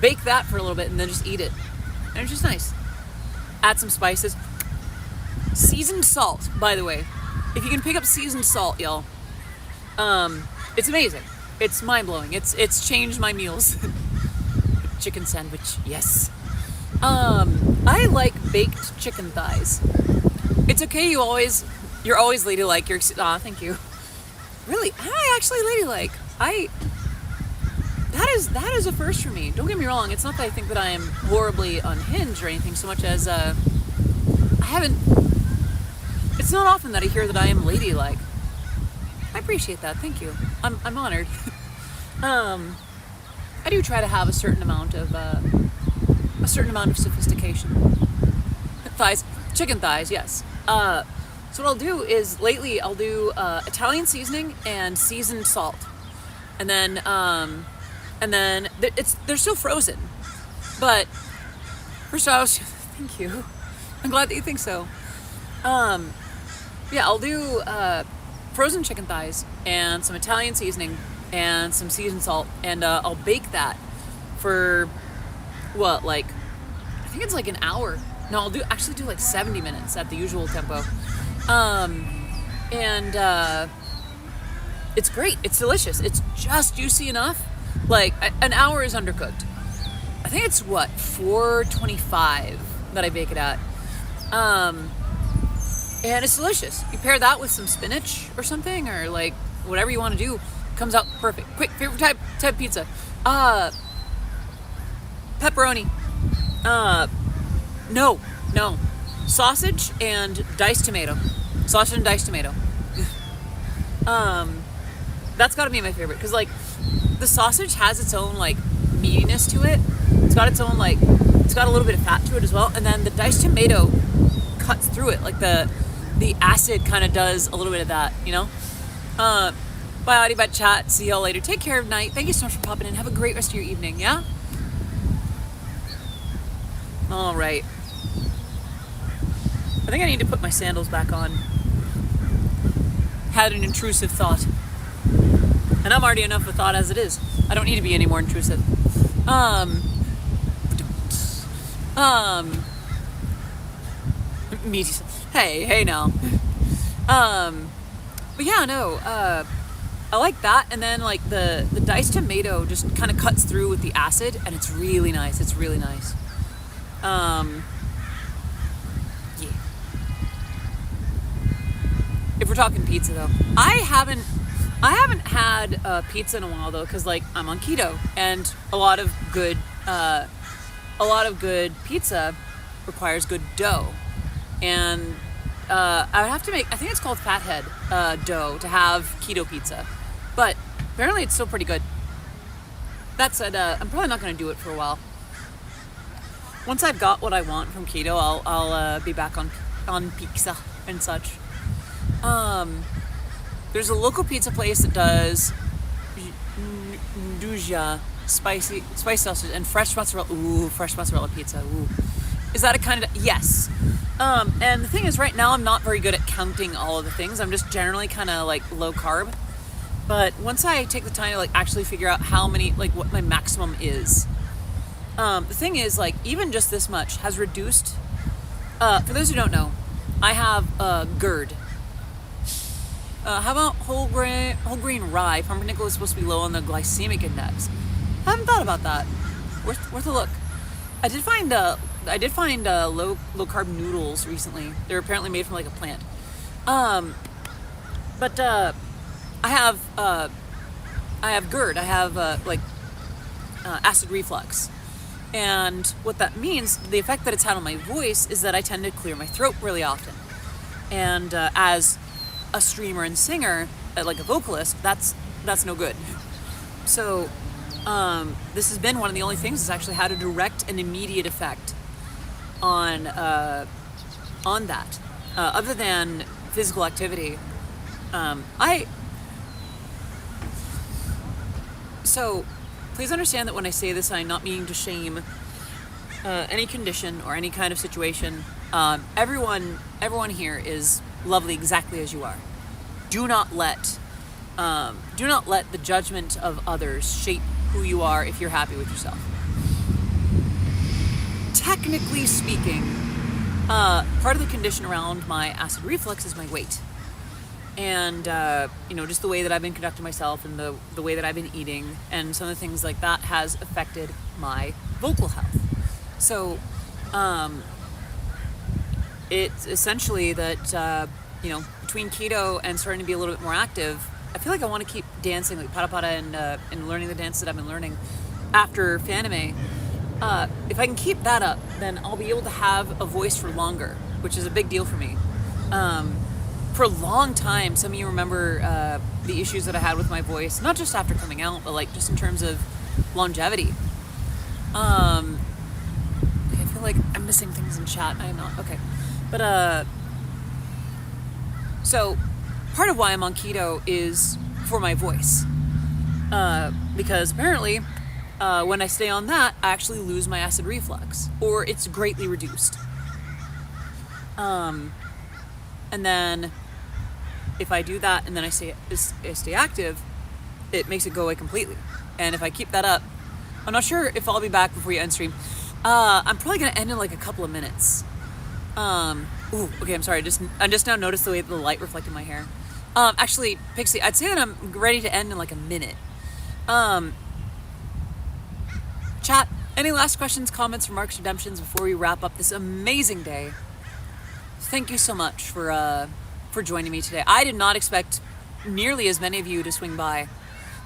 bake that for a little bit and then just eat it. And it's just nice. Add some spices. Seasoned salt, by the way. If you can pick up seasoned salt, y'all, it's amazing. It's mind-blowing. It's changed my meals. Chicken sandwich, yes. I like baked chicken thighs. It's okay, you're always ladylike. Thank you. Really, I actually ladylike. That is a first for me. Don't get me wrong. It's not that I think that I am horribly unhinged or anything so much as it's not often that I hear that I am ladylike. I appreciate that. Thank you. I'm honored. I do try to have a certain amount of sophistication. Chicken thighs, yes. So what I'll do is lately I'll do Italian seasoning and seasoned salt, and then they're still frozen. But first of all, thank you. I'm glad that you think so. Yeah, I'll do frozen chicken thighs and some Italian seasoning and some seasoned salt, and I'll bake that for I think it's like an hour. No, I'll actually do like 70 minutes at the usual tempo. It's great. It's delicious. It's just juicy enough. Like, an hour is undercooked. I think it's 425 that I bake it at. And it's delicious. You pair that with some spinach or something, or like whatever you want to do, comes out perfect. Quick, favorite type pizza. Pepperoni. No. Sausage and diced tomato. Sausage and diced tomato. That's gotta be my favorite, because like the sausage has its own like meatiness to it. It's got its own it's got a little bit of fat to it as well, and then the diced tomato cuts through it. Like the acid kind of does a little bit of that, you know. Bye, Audie, bye, chat. See y'all later. Take care of night. Thank you so much for popping in. Have a great rest of your evening. Yeah. All right. I think I need to put my sandals back on. Had an intrusive thought. And I'm already enough of a thought as it is. I don't need to be any more intrusive. Me. Hey now. But yeah, no. I like that, and then like the diced tomato just kind of cuts through with the acid, and it's really nice. It's really nice. Yeah. If we're talking pizza though, I haven't had pizza in a while though, because like I'm on keto, and a lot of good pizza requires good dough, and I would have to make, I think it's called fathead dough to have keto pizza, but apparently it's still pretty good. That said, I'm probably not going to do it for a while. Once I've got what I want from keto, I'll be back on pizza and such. There's a local pizza place that does nduja, spicy sausage, and fresh mozzarella. Ooh, fresh mozzarella pizza. Ooh. Is that a kind of... Yes. And the thing is, right now I'm not very good at counting all of the things. I'm just generally kind of like low carb. But once I take the time to like actually figure out how many, like what my maximum is, the thing is, like, even just this much has reduced... for those who don't know, I have GERD. How about whole grain rye? Pumpernickel is supposed to be low on the glycemic index. I haven't thought about that. Worth a look. I did find low carb noodles recently. They're apparently made from like a plant. But I have GERD. I have acid reflux. And what that means, the effect that it's had on my voice, is that I tend to clear my throat really often. And as a streamer and singer, like a vocalist, that's no good. So this has been one of the only things that's actually had a direct and immediate effect on that. Other than physical activity, So please understand that when I say this, I'm not meaning to shame any condition or any kind of situation. Everyone here is lovely exactly as you are. Do not let the judgment of others shape who you are if you're happy with yourself. Technically speaking, part of the condition around my acid reflux is my weight. And, just the way that I've been conducting myself and the way that I've been eating and some of the things like that has affected my vocal health. So, it's essentially that, between keto and starting to be a little bit more active, I feel like I want to keep dancing, like pata pata and learning the dance that I've been learning after Fanime. If I can keep that up, then I'll be able to have a voice for longer, which is a big deal for me. For a long time, some of you remember the issues that I had with my voice, not just after coming out, but like just in terms of longevity. I feel like I'm missing things in chat. I am not. Okay. But, so part of why I'm on keto is for my voice. Because apparently, when I stay on that, I actually lose my acid reflux, or it's greatly reduced. And then if I do that and then I stay active, it makes it go away completely. And if I keep that up, I'm not sure if I'll be back before you end stream. I'm probably going to end in like a couple of minutes. Okay, I'm sorry. I just now noticed the way the light reflected my hair. Actually, Pixie, I'd say that I'm ready to end in like a minute. Chat, any last questions, comments, remarks, redemptions before we wrap up this amazing day? Thank you so much for joining me today. I did not expect nearly as many of you to swing by,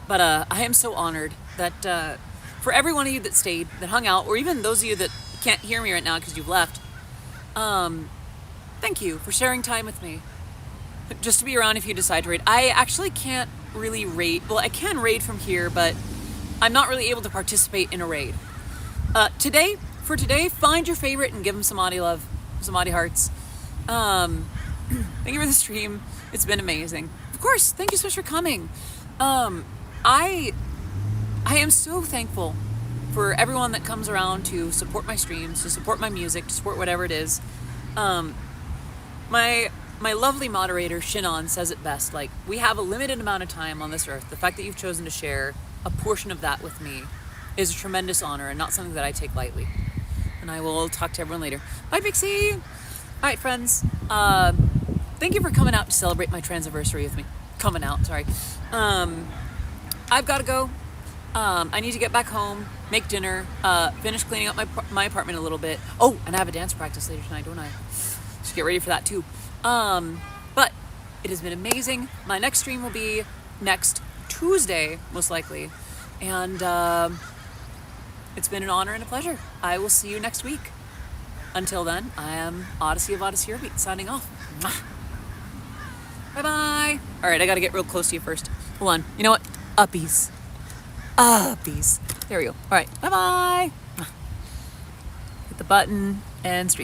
but I am so honored that for every one of you that stayed, that hung out, or even those of you that can't hear me right now because you've left, thank you for sharing time with me. Just to be around if you decide to raid. I actually can't really raid. Well, I can raid from here, but I'm not really able to participate in a raid. Today, find your favorite and give them some Audi love, some Audi hearts. Thank you for the stream. It's been amazing. Of course, thank you so much for coming. I am so thankful for everyone that comes around to support my streams, to support my music, to support whatever it is. My lovely moderator, Shinon, says it best. Like, we have a limited amount of time on this earth. The fact that you've chosen to share a portion of that with me is a tremendous honor and not something that I take lightly. And I will talk to everyone later. Bye, Pixie! All right, friends. Thank you for coming out to celebrate my transanniversary with me. Sorry. I've got to go. I need to get back home, make dinner, finish cleaning up my apartment a little bit. Oh, and I have a dance practice later tonight, don't I? Just get ready for that too. But it has been amazing. My next stream will be next Tuesday, most likely. And it's been an honor and a pleasure. I will see you next week. Until then, I am Odyssey of Odyssey Orbit, signing off. Bye-bye. All right, I got to get real close to you first. Hold on. You know what? Uppies. Uppies. There we go. All right. Bye-bye. Hit the button and stream.